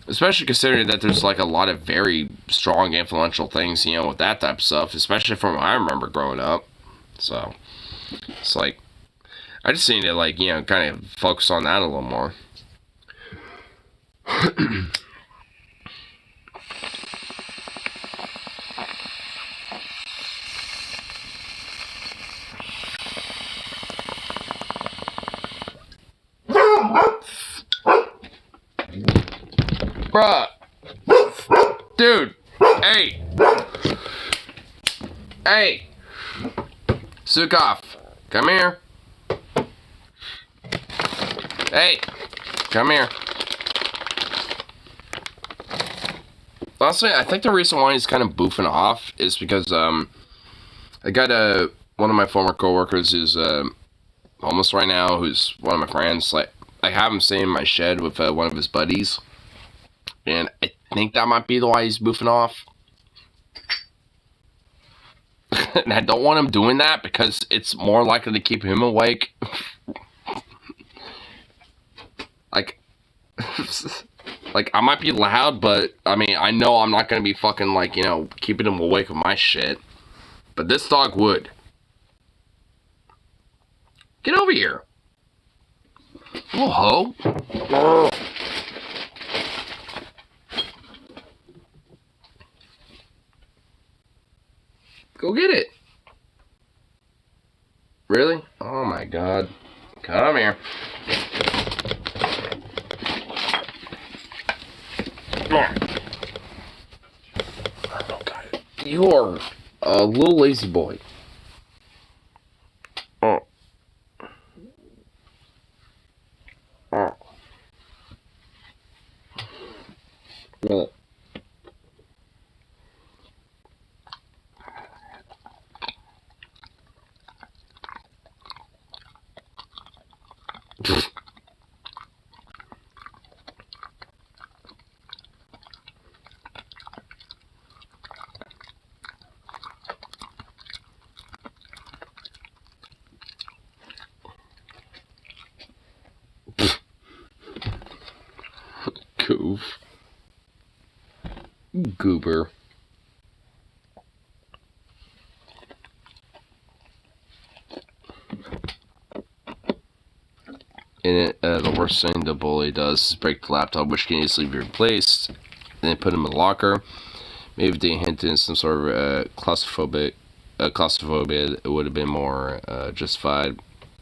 [SPEAKER 1] Especially considering that there's, like, a lot of very strong, influential things, you know, with that type of stuff. Especially from what I remember growing up. So, it's like, I just need to, like, you know, kind of focus on that a little more. Bruh. Dude. Hey. Hey. Sukov. Come here. Hey. Come here. Honestly, I think the reason why he's kind of boofing off is because, I got, one of my former coworkers who's, homeless right now, who's one of my friends. Like, I have him staying in my shed with, one of his buddies. And I think that might be the why he's boofing off. And I don't want him doing that because it's more likely to keep him awake. Like, like, I might be loud, but, I mean, I know I'm not going to be fucking, like, you know, keeping him awake with my shit. But this dog would. Get over here. Little hoe. Oh. Go get it. Really? Oh my god. Come here. Oh god. You are a little lazy boy. Oh. Oh. Well. Goof. Goober. And the worst thing the bully does is break the laptop, which can easily be replaced. Then put him in the locker. Maybe if they hinted in some sort of claustrophobia, it would have been more justified.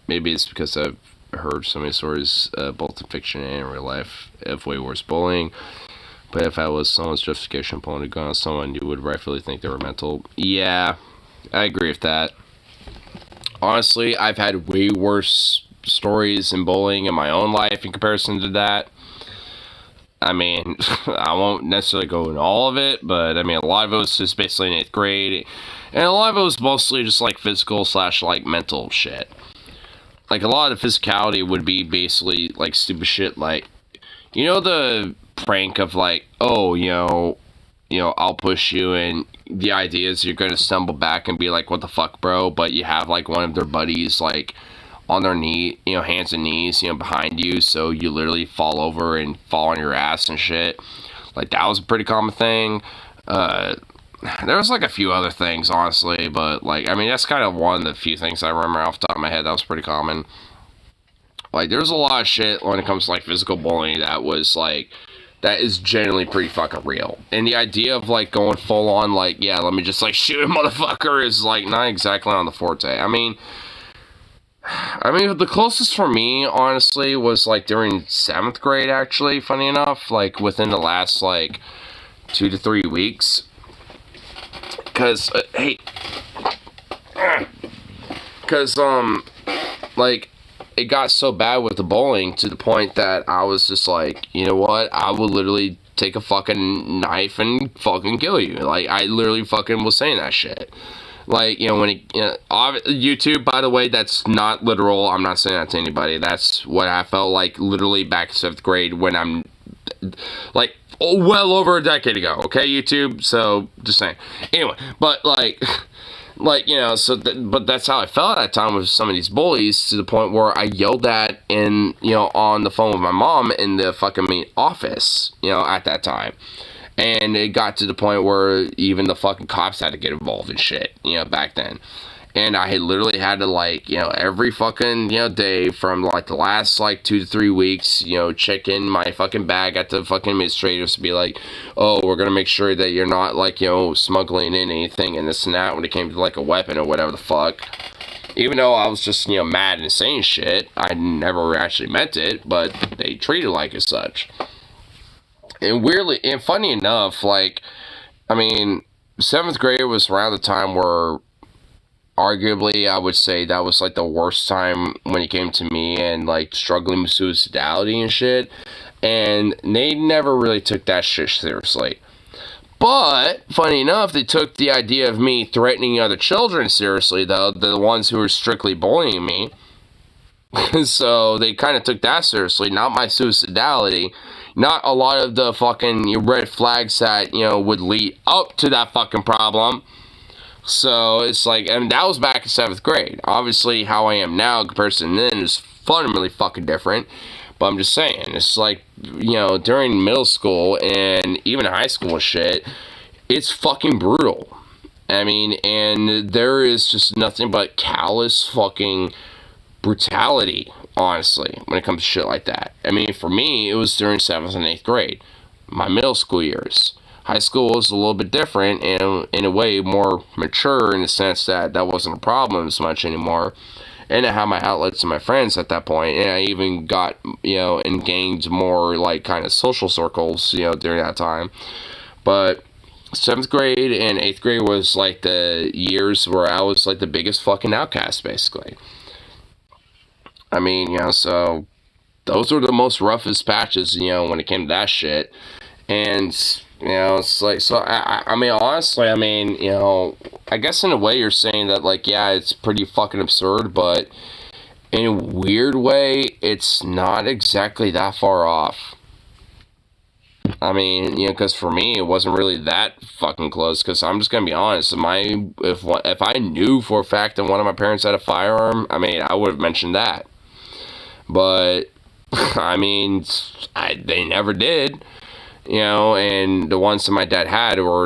[SPEAKER 1] Maybe it's because I've heard so many stories, both in fiction and in real life, of way worse bullying. But if I was someone's justification pulling a gun on someone, you would rightfully think they were mental. Yeah, I agree with that. Honestly, I've had way worse stories in bullying in my own life in comparison to that. I mean, I won't necessarily go into all of it, but I mean, a lot of it was just basically in 8th grade, and a lot of it was mostly just like physical / like mental shit. Like a lot of the physicality would be basically like stupid shit, like, you know, the prank of like, oh, I'll push you, and the idea is you're gonna stumble back and be like, what the fuck, bro? But you have like one of their buddies like on their knee, hands and knees, behind you, so you literally fall over and fall on your ass and shit. Like, that was a pretty common thing. There was like a few other things, honestly, but like, I mean, that's kind of one of the few things I remember off the top of my head that was pretty common. Like, there's a lot of shit when it comes to like physical bullying that was like, that is generally pretty fucking real. And the idea of like going full on like, yeah, let me just like shoot a motherfucker is like not exactly on the forte. I mean, the closest for me, honestly, was like during 7th grade, actually, funny enough, like within the last like 2 to 3 weeks. Cause, like, it got so bad with the bullying to the point that I was just like, you know what, I will literally take a fucking knife and fucking kill you. Like, I literally fucking was saying that shit. Like, when it, YouTube, by the way, that's not literal. I'm not saying that to anybody. That's what I felt like literally back in 7th grade when I'm, like, well over a decade ago. Okay, YouTube? So, just saying. Anyway, but, like, but that's how I felt at that time with some of these bullies, to the point where I yelled at on the phone with my mom in the fucking main office, at that time. And it got to the point where even the fucking cops had to get involved in shit, back then. And I had literally had to, like, every fucking, day from, like, the last, like, 2 to 3 weeks, check in my fucking bag at the fucking administrators to be like, oh, we're gonna make sure that you're not, like, smuggling in anything and this and that when it came to, like, a weapon or whatever the fuck. Even though I was just, mad and saying shit, I never actually meant it, but they treated it like as such. And weirdly, and funny enough, like, 7th grade was around the time where, arguably, I would say that was, like, the worst time when it came to me and, like, struggling with suicidality and shit. And they never really took that shit seriously. But, funny enough, they took the idea of me threatening other children seriously, though, the ones who were strictly bullying me. So, they kind of took that seriously, not my suicidality. Not a lot of the fucking red flags that, would lead up to that fucking problem. So, it's like, and that was back in 7th grade. Obviously, how I am now in comparison to then is fundamentally fucking different. But I'm just saying, it's like, during middle school and even high school and shit, it's fucking brutal. And there is just nothing but callous fucking brutality, honestly, when it comes to shit like that. For me, it was during 7th and 8th grade, my middle school years. High school was a little bit different and in a way more mature in the sense that that wasn't a problem as much anymore. And I had my outlets and my friends at that point, and I even got, and gained more, like, kind of social circles, during that time. But 7th grade and 8th grade was, like, the years where I was, like, the biggest fucking outcast, basically. So those were the most roughest patches, when it came to that shit. And, it's like, so, honestly, I guess in a way you're saying that, like, yeah, it's pretty fucking absurd, but in a weird way, it's not exactly that far off. Because for me, it wasn't really that fucking close, because I'm just gonna be honest, if I knew for a fact that one of my parents had a firearm, I would have mentioned that. But, they never did, and the ones that my dad had were,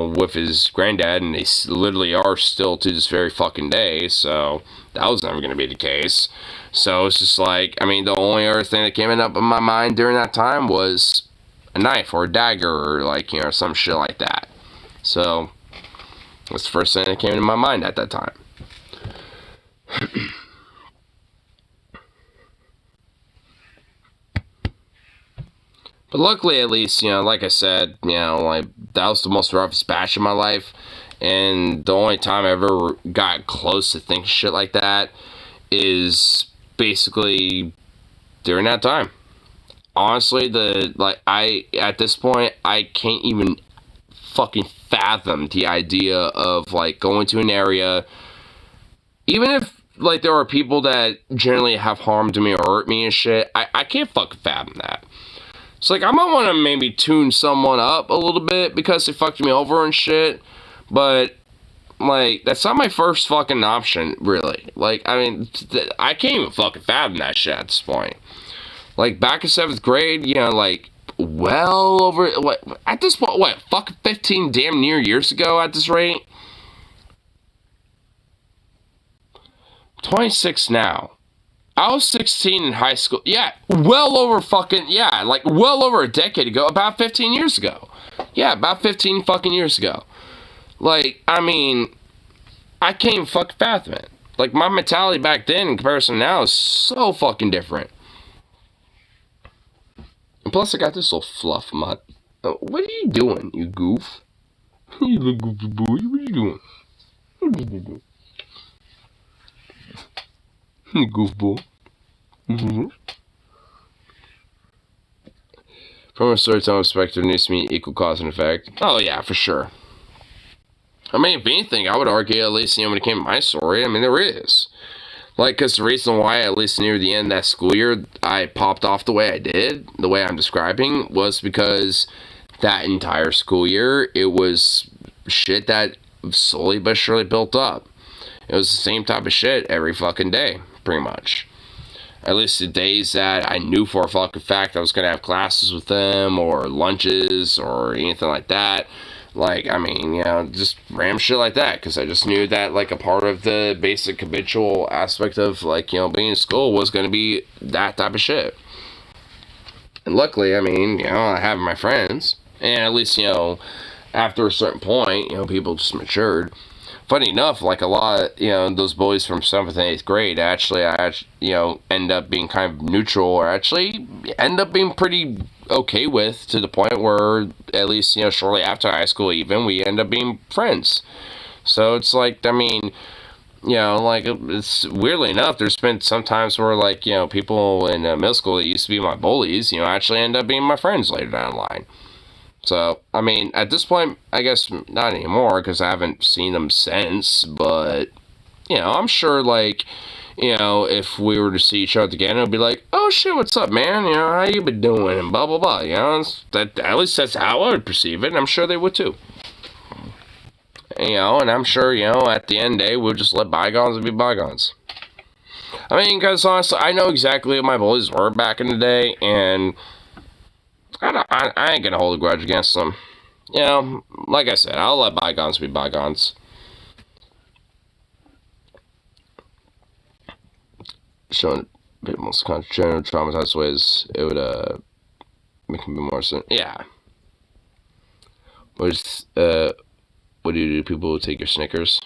[SPEAKER 1] with his granddad, and they literally are still to this very fucking day, so that was never going to be the case. So it's just like, the only other thing that came up in my mind during that time was a knife or a dagger or, like, some shit like that. So that's the first thing that came into my mind at that time. But luckily, at least, like I said, like, that was the most roughest batch of my life. And the only time I ever got close to thinking shit like that is basically during that time. honestly, at this point, I can't even fucking fathom the idea of, like, going to an area, even if, like, there are people that generally have harmed me or hurt me and shit, I can't fucking fathom that. It's like, I might want to maybe tune someone up a little bit because they fucked me over and shit, but, like, that's not my first fucking option, really. Like, I mean, I can't even fucking fathom that shit at this point. Like, back in 7th grade, you know, like, well over, what, at this point, what, fucking 15 damn near years ago at this rate? 26 now. I was 16 in high school. Yeah, well over fucking, yeah, like, well over a decade ago, about 15 years ago. Yeah, about 15 fucking years ago. Like, I mean, I can't even fucking fathom it. Like, my mentality back then in comparison to now is so fucking different. And plus, I got this little fluff mutt. What are you doing, you goof? You little goofy boy, what are you doing? What are you doing? You goofball. Mm-hmm. From a storytelling perspective, needs to mean equal cause and effect. Oh, yeah, for sure. I mean, if anything, I would argue, at least, you know, when it came to my story, I mean, there is. Like, because the reason why, at least near the end of that school year, I popped off the way I did, the way I'm describing, was because that entire school year, it was shit that slowly but surely built up. It was the same type of shit every fucking day, pretty much. At least the days that I knew for a fucking fact I was going to have classes with them, or lunches, or anything like that. Like, I mean, you know, just random shit like that, because I just knew that, like, a part of the basic habitual aspect of, like, you know, being in school was going to be that type of shit. And luckily, I mean, you know, I have my friends, and at least, you know, after a certain point, you know, people just matured. Funny enough, like, a lot, you know, those boys from 7th and 8th grade, I you know, end up being kind of neutral, or actually end up being pretty okay with, to the point where, at least, you know, shortly after high school even, we end up being friends. So it's like, I mean, you know, like, it's weirdly enough, there's been some times where, like, you know, people in middle school that used to be my bullies, you know, actually end up being my friends later down the line. So, I mean, at this point, I guess not anymore, because I haven't seen them since, but, you know, I'm sure, like, you know, if we were to see each other again, it would be like, oh shit, what's up, man, you know, how you been doing, and blah, blah, blah, you know, that, at least that's how I would perceive it, and I'm sure they would too. You know, and I'm sure, you know, at the end of the day, we'll just let bygones be bygones. I mean, because honestly, I know exactly what my bullies were back in the day, and I ain't gonna hold a grudge against them. You know, like I said, I'll let bygones be bygones. Showing people's general traumatized ways, it would make me more sense. Yeah. What do you do to people who take your Snickers?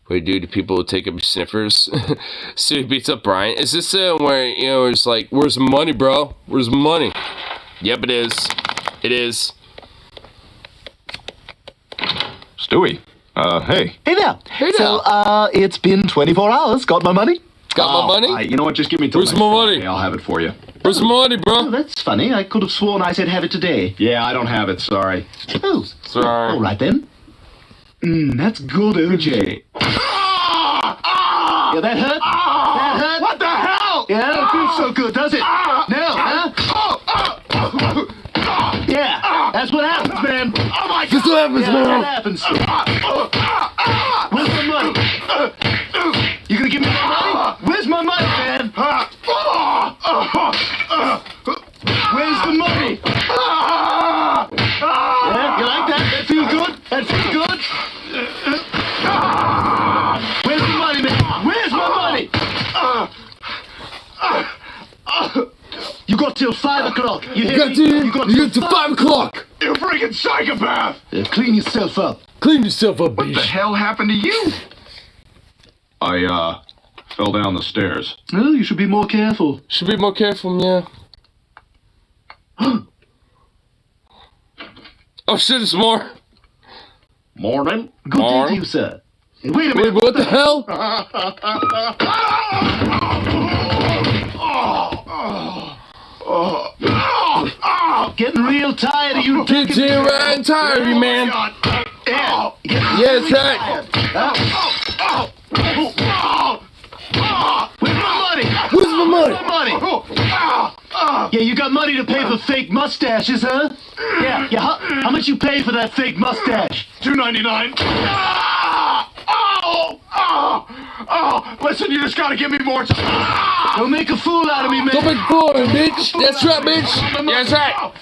[SPEAKER 1] What do you do to people who take up your sniffers? Stu beats up Brian. Is this where, you know, it's like, where's the money, bro? Where's the money? Yep, it is. It is.
[SPEAKER 13] Stewie. Hey.
[SPEAKER 12] Hey there.
[SPEAKER 1] Hey
[SPEAKER 12] So, it's been 24 hours. Got my money?
[SPEAKER 1] Got my money?
[SPEAKER 13] You know what? Just give me till
[SPEAKER 1] Where's
[SPEAKER 13] next
[SPEAKER 1] my money?
[SPEAKER 13] Friday. I'll have it for you.
[SPEAKER 1] Where's the money, bro?
[SPEAKER 12] Oh, that's funny. I could have sworn I said have it today.
[SPEAKER 13] Yeah, I don't have it. Sorry.
[SPEAKER 12] Oh,
[SPEAKER 1] sorry.
[SPEAKER 12] All right, then. That's good, OJ. Yeah, that hurt? That hurt?
[SPEAKER 13] What the hell?
[SPEAKER 12] Yeah, that don't feel so good, does it? No, huh? Yeah, that's what happens, man.
[SPEAKER 13] Oh my God!
[SPEAKER 1] That's what happens,
[SPEAKER 12] Yeah,
[SPEAKER 1] man.
[SPEAKER 12] that happens. Where's my money? You gonna give me my money? Where's my money, man? Where's the money? Yeah, you like that? That feel good? That feel good? Where's the money, man? Where's my money? You got till 5 o'clock. You hear me?
[SPEAKER 1] You got till 5 o'clock.
[SPEAKER 13] You freaking psychopath!
[SPEAKER 12] Clean yourself up.
[SPEAKER 1] Clean yourself up, bitch.
[SPEAKER 13] What the hell happened to you? I, fell down the stairs.
[SPEAKER 12] Oh, you should be more careful.
[SPEAKER 1] Should be more careful, yeah. Oh shit, there's more.
[SPEAKER 13] Morning.
[SPEAKER 12] Good day to you, sir. Hey, wait a minute.
[SPEAKER 1] Wait, what the hell?
[SPEAKER 12] Getting real tired of you.
[SPEAKER 1] Getting right tired of you, man. Yes, right.
[SPEAKER 12] Where's my money?
[SPEAKER 1] Where's my money?
[SPEAKER 12] Yeah, you got money to pay for fake mustaches, huh? Yeah. How much you pay for that fake mustache?
[SPEAKER 13] $2.99. Listen, you just gotta give me more time.
[SPEAKER 12] Don't make a fool out of me, man.
[SPEAKER 1] Don't make a fool out of me, bitch. That's right, bitch. That's right.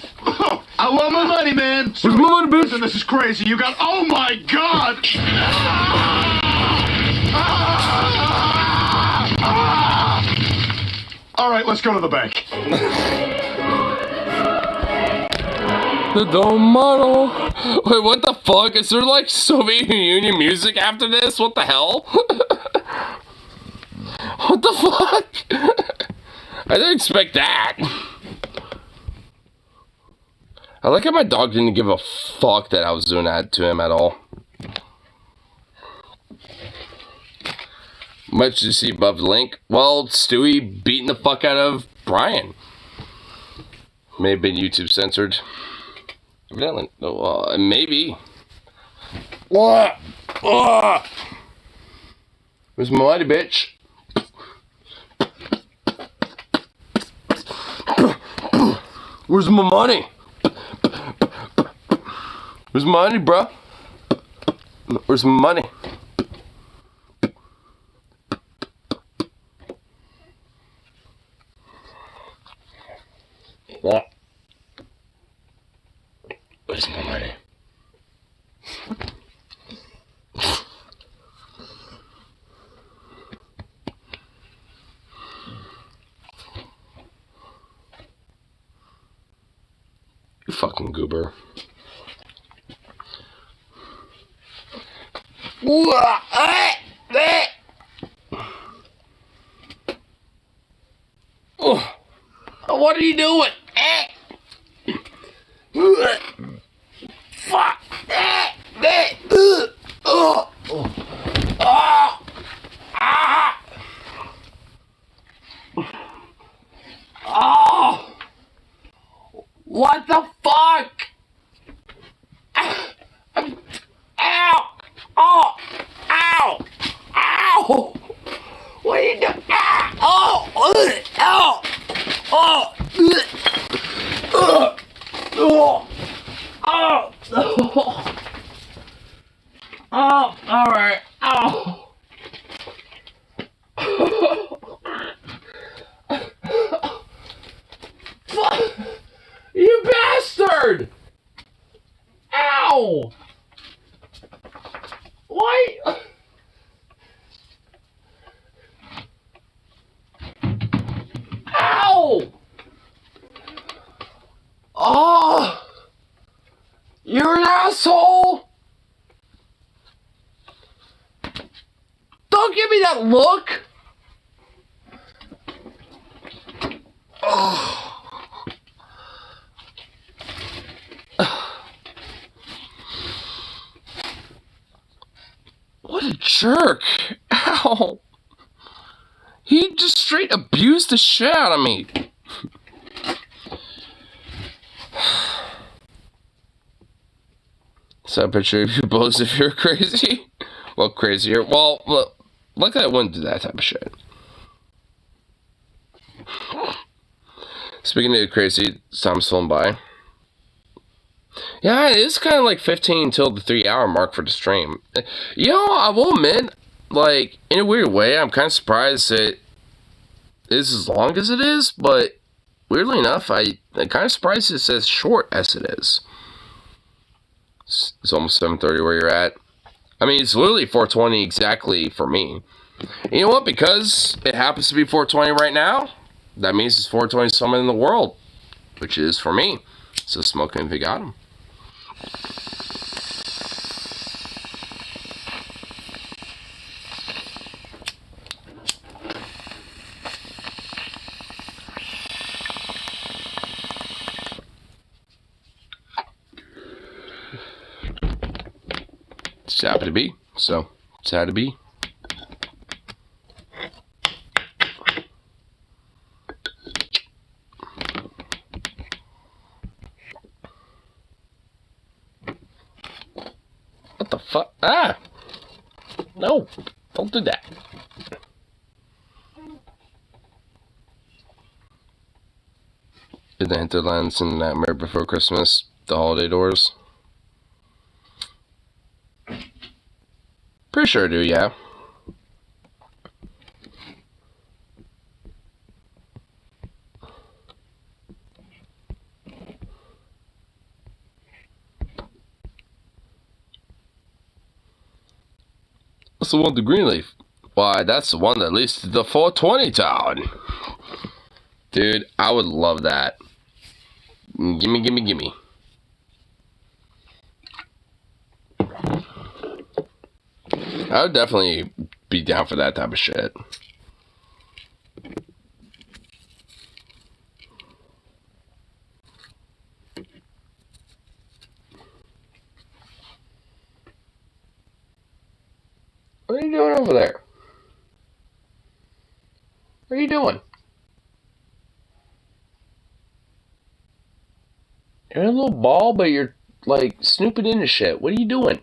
[SPEAKER 12] I want my money, man.
[SPEAKER 1] Where's my money, bitch?
[SPEAKER 13] Listen, this is crazy. You got. Oh my God. All right, let's go to the bank.
[SPEAKER 1] The dome model. Wait, what the fuck? Is there like Soviet Union music after this? What the hell? What the fuck? I didn't expect that. I like how my dog didn't give a fuck that I was doing that to him at all. Much to see above the link. Well, Stewie beating the fuck out of Brian. May have been YouTube censored. Evidently. Maybe. What? Where's my money, bitch? Where's my money? Where's my money, bro? Where's my money? What? Where's my money? You fucking goober. What are you doing? Fuck. What the fuck? Ow! Oh! Ow! Ow! What are you doing? Ow! Ow! Oh! Oh! Oh! Alright. Ow! You bastard! Ow! Why? Ow! Oh! You're an asshole! Don't give me that look! Oh. What a jerk. Ow. He just straight abused the shit out of me. So I picture you both if you're crazy. Well, crazier. Well, look, luckily I wouldn't do that type of shit. Speaking of crazy, time's flown by. Yeah, it is kind of like 15 until the 3-hour mark for the stream. You know, I will admit, like, in a weird way, I'm kind of surprised that it is as long as it is, but weirdly enough, I'm kind of surprised it's as short as it is. It's almost 7:30 where you're at. I mean, it's literally 4:20 exactly for me. You know what? Because it happens to be 4:20 right now, that means it's 4:20 somewhere in the world, which is for me. So smoking if you got 'em. It's happy to be, so it's had to be. What the fuck? Ah! No! Don't do that. In the hinterlands in Nightmare Before Christmas, the holiday doors. Pretty sure I do, yeah. What's the one with the green leaf? Why, that's the one that leads to the 420 town. Dude, I would love that. Gimme, gimme, gimme. I would definitely be down for that type of shit. What are you doing over there? What are you doing? You're in a little ball, but you're, like, snooping into shit. What are you doing?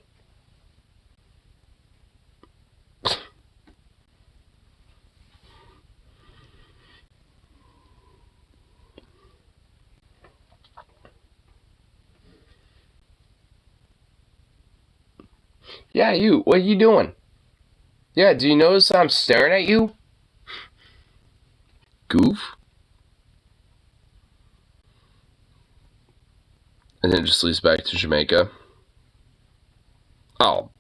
[SPEAKER 1] Yeah, you. What are you doing? Yeah, do you notice I'm staring at you? Goof. And then just leaves back to Jamaica. Oh.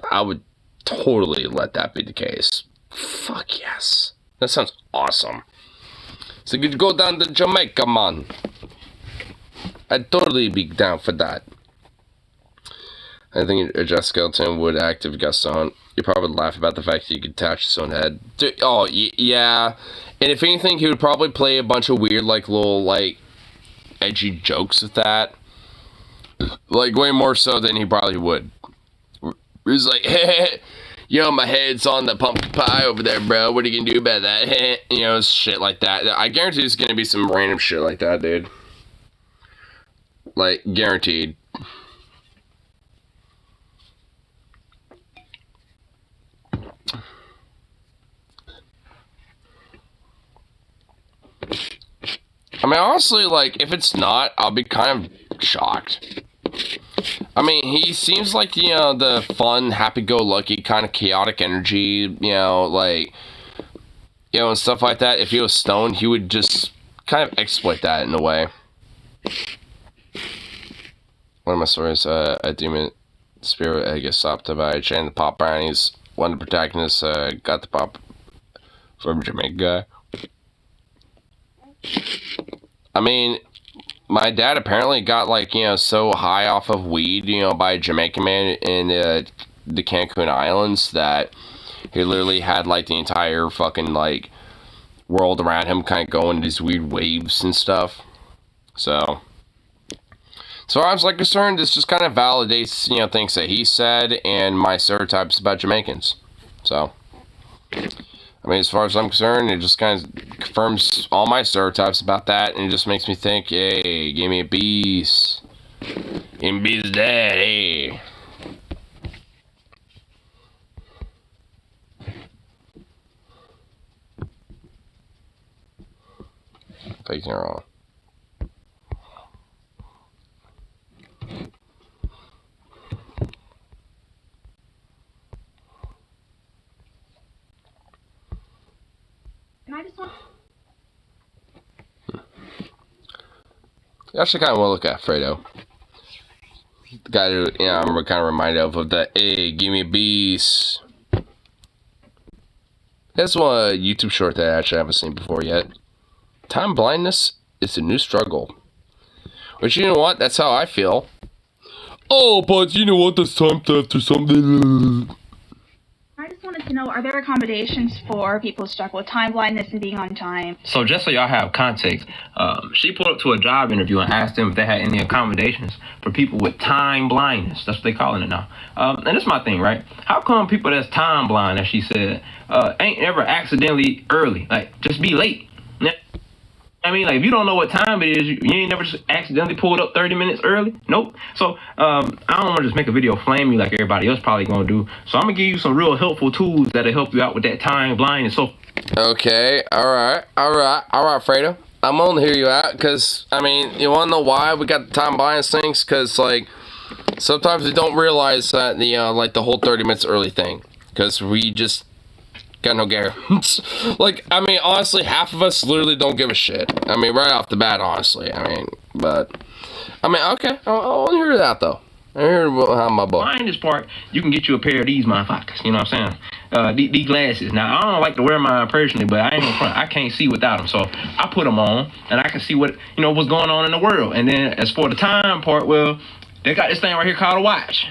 [SPEAKER 1] I would totally let that be the case. Fuck yes. That sounds awesome. So you could go down to Jamaica, man. I'd totally be down for that. I think Jeff Skeleton would act if he got stoned. You probably would laugh about the fact that you could attach his own head. Dude, oh, yeah. And if anything, he would probably play a bunch of weird, like, little, like, edgy jokes with that. Like, way more so than he probably would. He's like, hey, yo, my head's on the pumpkin pie over there, bro. What are you gonna do about that? You know, shit like that. I guarantee there's gonna be some random shit like that, dude. Like, guaranteed. I mean, honestly, like, if it's not, I'll be kind of shocked. I mean, he seems like, you know, the fun, happy-go-lucky kind of chaotic energy, you know, like, you know, and stuff like that. If he was stoned, he would just kind of exploit that in a way. One of my stories, a demon spirit gets stopped by a chain of pop brownies. One of the protagonists got the pop from Jamaica. I mean, my dad apparently got, like, you know, so high off of weed, you know, by a Jamaican man in the Cancun Islands that he literally had, like, the entire fucking, like, world around him kind of going these weird waves and stuff. So, as far as I'm concerned, this just kind of validates, you know, things that he said and my stereotypes about Jamaicans. So, I mean, as far as I'm concerned, it just kind of confirms all my stereotypes about that, and it just makes me think, hey, give me a beast. Give me beast dad, hey. Taking it wrong.
[SPEAKER 14] And I just want.
[SPEAKER 1] You actually kind of want to look at Fredo. The guy that, you know, I'm kind of reminded of the, hey, give me a beast. That's one YouTube short that I actually haven't seen before yet. Time blindness is a new struggle. Which, you know what? That's how I feel. Oh, but you know what? There's time theft or something.
[SPEAKER 14] I just wanted to know, are there accommodations for people who struggle with time blindness and being on time?
[SPEAKER 15] So just so y'all have context, she pulled up to a job interview and asked them if they had any accommodations for people with time blindness. That's what they calling it now. And this is my thing, right? How come people that's time blind, as she said, ain't ever accidentally early? Like, just be late. I mean, like, if you don't know what time it is, you ain't never just accidentally pulled up 30 minutes early. Nope. So, I don't want to just make a video flame you like everybody else probably gonna do. So, I'm gonna give you some real helpful tools that'll help you out with that time blind and so.
[SPEAKER 1] Okay, alright, Fredo. I'm gonna hear you out, because, I mean, you wanna know why we got the time blindness things? Because, like, sometimes we don't realize that, like, the whole 30 minutes early thing. Because we just got no guarantees. Like, I mean, honestly, half of us literally don't give a shit. I mean, right off the bat, honestly. I mean, but, I mean, okay. I want to hear that, though. I hear how my book.
[SPEAKER 15] Behind this part, you can get you a pair of these motherfuckers. You know what I'm saying? These glasses. Now, I don't like to wear mine personally, but I ain't gonna front. I can't see without them. So, I put them on, and I can see what's going on in the world. And then, as for the time part, well, they got this thing right here called a watch.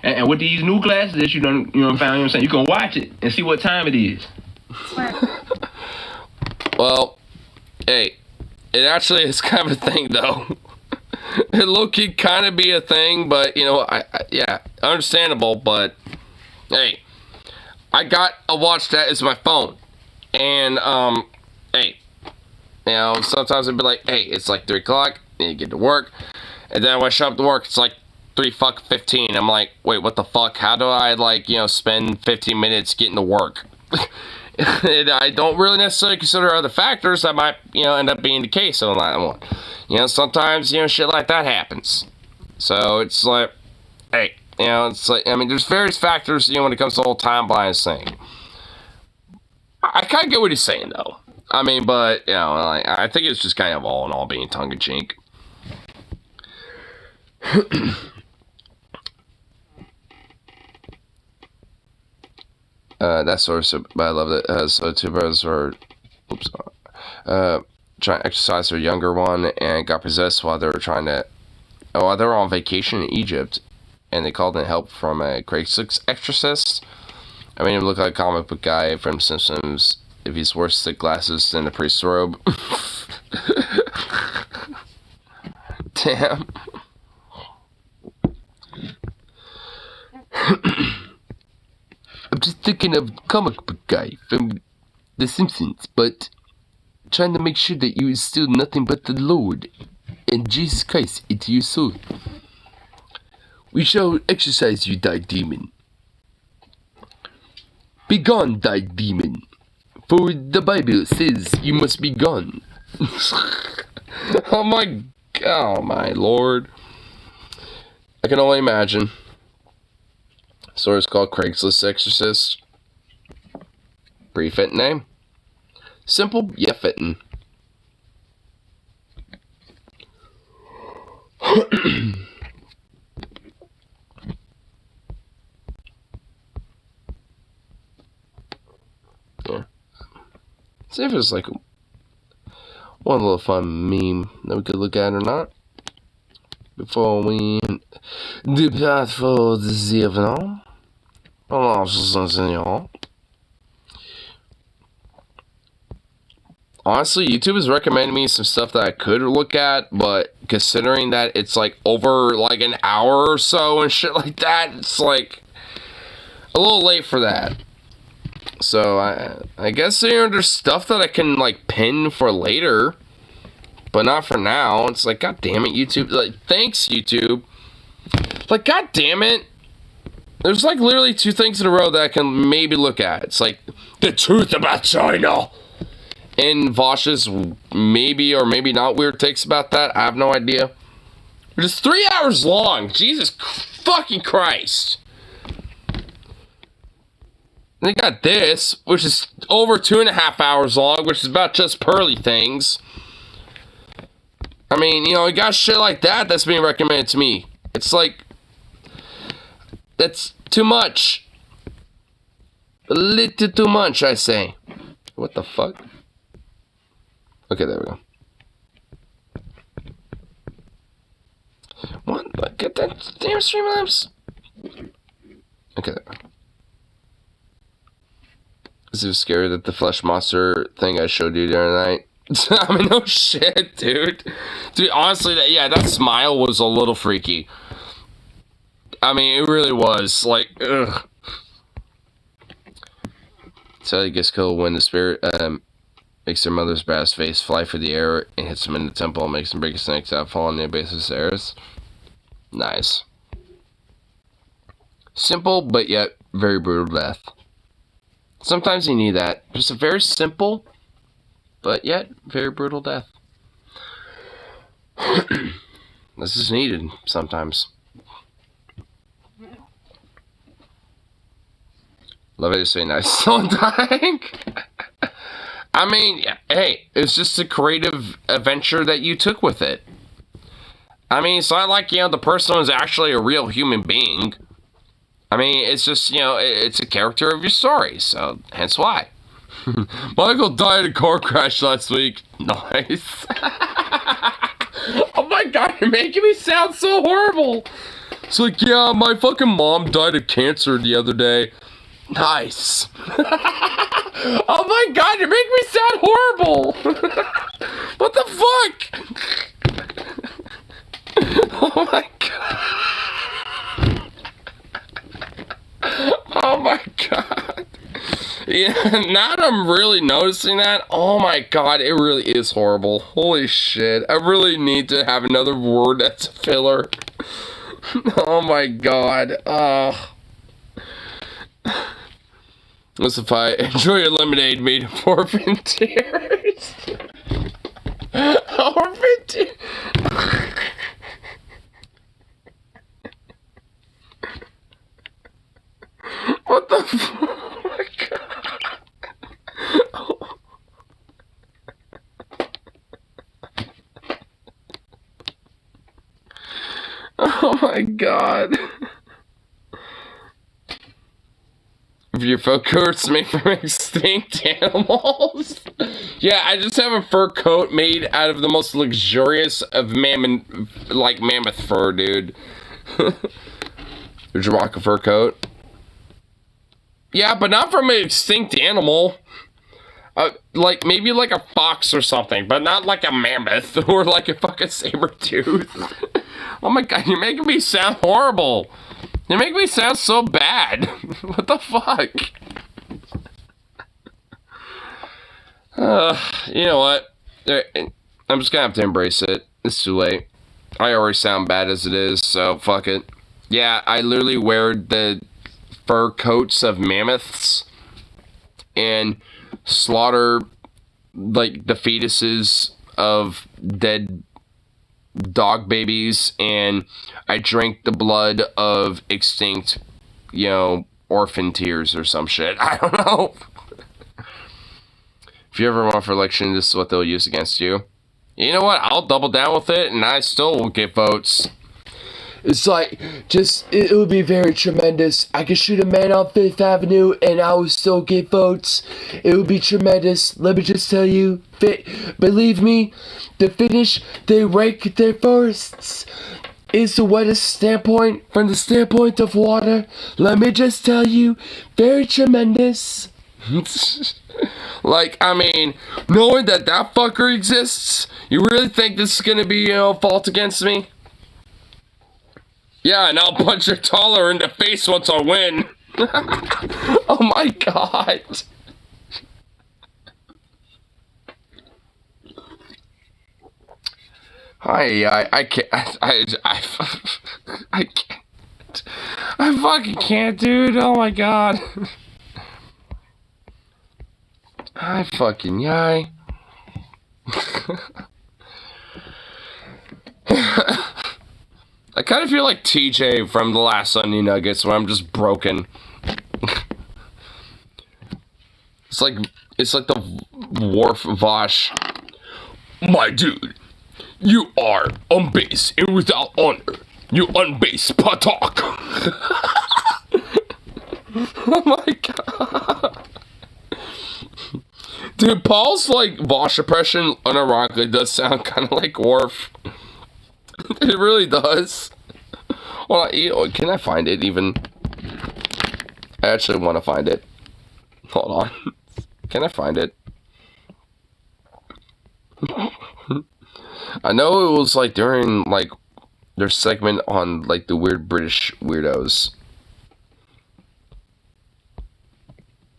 [SPEAKER 15] And with these new glasses that you know what I'm saying, you can watch it and see what time it is.
[SPEAKER 1] Well, hey, it actually is kind of a thing, though. It low-key kind of be a thing, but, yeah, understandable, but, hey, I got a watch that is my phone, and, hey, sometimes it'd be like, hey, it's like 3 o'clock, and you get to work, and then when I show up to work, it's like 3:15. I'm like, wait, what the fuck? How do I, like, spend 15 minutes getting to work? And I don't really necessarily consider other factors that might, end up being the case on that one. Sometimes, shit like that happens. So, it's like, hey, it's like, I mean, there's various factors, when it comes to the whole time blindness thing. I kind of get what he's saying, though. I mean, but, like, I think it's just kind of all in all being tongue-in-cheek. That source, but I love that. So two brothers were, trying to exercise their younger one and got possessed while they were on vacation in Egypt, and they called in help from a Craigslist exorcist. I made him look like a comic book guy from Simpsons if he's wore thick glasses than a priest's robe. Damn. I'm just thinking of comic book guy from The Simpsons, but trying to make sure that you is still nothing but the Lord and Jesus Christ into your soul. We shall exorcise you, thy demon. Be gone, thy demon, for the Bible says you must be gone. Oh my Lord. I can only imagine. Source called Craigslist Exorcist. Pretty fitting name. Simple, yet fitting. Yeah. See if it's like one little fun meme that we could look at or not before we depart for this evening. Honestly, YouTube has recommended me some stuff that I could look at, but considering that it's like over like an hour or so and shit like that, it's like a little late for that. So I guess there's stuff that I can like pin for later, but not for now. It's like, god damn it, YouTube. Like, thanks, YouTube. Like, god damn it. There's like literally 2 things in a row that I can maybe look at. It's like the truth about China. And Vosh's maybe or maybe not weird takes about that. I have no idea. But it's 3 hours long. Jesus fucking Christ. And they got this, which is over 2.5 hours long, which is about just pearly things. I mean, you got shit like that that's being recommended to me. It's like, that's too much. A little too much, I say. What the fuck? Okay, there we go. What? Get that damn Streamlabs. Okay, there we go. Is it scary that the flesh monster thing I showed you the other night? I mean, no shit, dude. Dude, honestly, that smile was a little freaky. I mean, it really was. Like, ugh. So I guess cool when the spirit, makes their mother's badass face fly through the air and hits him in the temple and makes him break his snakes out, fall on the base of the stairs. Nice. Simple, but yet very brutal death. Sometimes you need that. Just a very simple, but yet very brutal death. This is needed sometimes. Love it to say nice someone dying. I mean, hey, it's just a creative adventure that you took with it. I mean, it's not like, you know, the person was actually a real human being. I mean, it's just, you know, it's a character of your story, so hence why. Michael died in a car crash last week. Nice. Oh my god, you're making me sound so horrible. It's like, yeah, my fucking mom died of cancer the other day. Nice. Oh my god, you're making me sound horrible. What the fuck? Oh my god. Oh my god. Yeah, now that I'm really noticing that, oh my god, it really is horrible. Holy shit. I really need to have another word that's a filler. Oh my god. What's if I enjoy your lemonade made of orphan tears? Orphan tears. What the fuck? Oh my god. Oh my god. If your fur coat's made from extinct animals. Yeah, I just have a fur coat made out of the most luxurious of mammoth fur, dude. Did you rock a fur coat? Yeah, but not from an extinct animal. Like, maybe like a fox or something, but not like a mammoth or like a fucking saber tooth. Oh my god, you're making me sound horrible. You make me sound so bad. What the fuck? You know what? I'm just gonna have to embrace it. It's too late. I already sound bad as it is, so fuck it. Yeah, I literally wear the fur coats of mammoths and slaughter, like, the fetuses of dead dog babies, and I drink the blood of extinct, you know, orphan tears or some shit. I don't know. If you ever run for election, this is what they'll use against you. You know what? I'll double down with it, and I still will get votes. It's like, it would be very tremendous. I could shoot a man on 5th Avenue and I would still get votes. It would be tremendous. Let me just tell you, believe me, the Finnish, they rake their forests. Is the wettest standpoint from the standpoint of water. Let me just tell you, very tremendous. Like, I mean, knowing that fucker exists, you really think this is gonna be, you know, fault against me? Yeah, and I'll punch your taller in the face once I win. Oh my god. I can't. I can't. I fucking can't, dude. Oh my god. I fucking yay. I kind of feel like TJ from the last Sunday Nuggets, where I'm just broken. It's like the Worf Vosh. My dude, you are unbased and without honor. You unbased patok. Oh my god. Dude, Paul's like Vosh impression unironically does sound kind of like Worf. It really does. Well, can I find it even? I actually want to find it. Hold on. Can I find it? I know it was like during like their segment on like the weird British weirdos.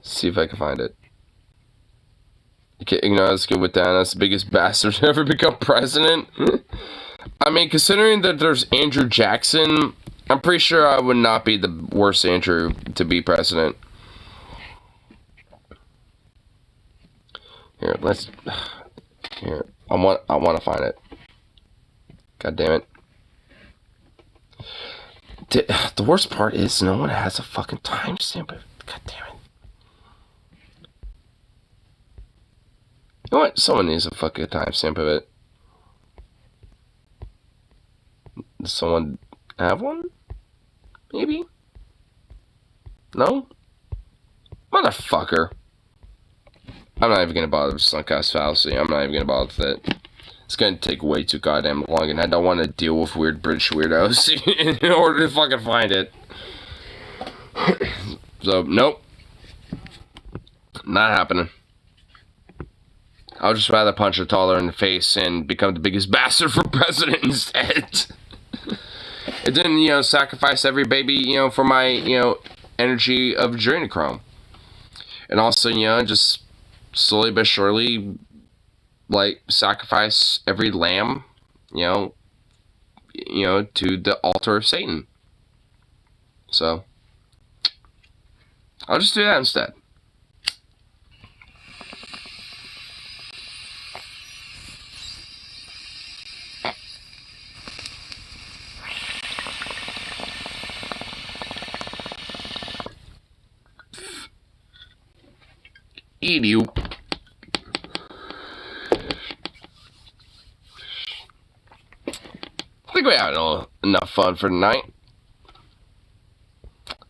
[SPEAKER 1] See if I can find it. Okay, you know, let's go with that. That's the biggest bastard to ever become president. I mean, considering that there's Andrew Jackson, I'm pretty sure I would not be the worst Andrew to be president. Here, let's. Here, I want to find it. God damn it. The worst part is no one has a fucking timestamp. God damn it. You know what? Someone needs a fucking timestamp of it. Does someone have one? Maybe? No? Motherfucker. I'm not even gonna bother with sunk cost fallacy. I'm not even gonna bother with it. It's gonna take way too goddamn long, and I don't want to deal with weird British weirdos in order to fucking find it. So, nope. Not happening. I'll just rather punch a taller in the face and become the biggest bastard for president instead. It didn't, you know, sacrifice every baby, you know, for my, you know, energy of adrenochrome. And also, you know, just slowly but surely, like, sacrifice every lamb, you know, to the altar of Satan. So, I'll just do that instead. Eat you. I think we had enough fun for tonight.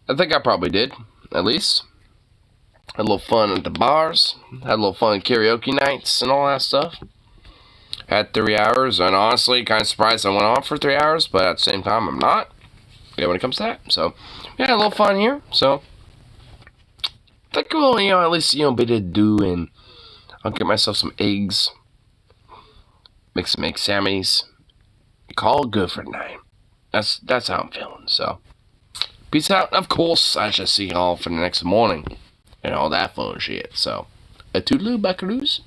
[SPEAKER 1] I think I probably did, at least. Had a little fun at the bars. Had a little fun at karaoke nights and all that stuff. Had 3 hours, and honestly, kind of surprised I went on for 3 hours, but at the same time, I'm not. Yeah, when it comes to that. So, yeah, a little fun here. So, I think we'll, you know, at least, you know, bit of do, and I'll get myself some eggs. Make some egg sammies. Call it good for tonight. That's how I'm feeling. So, peace out. Of course, I shall see y'all for the next morning and all that fun shit. So, a toodaloo, buckaroos.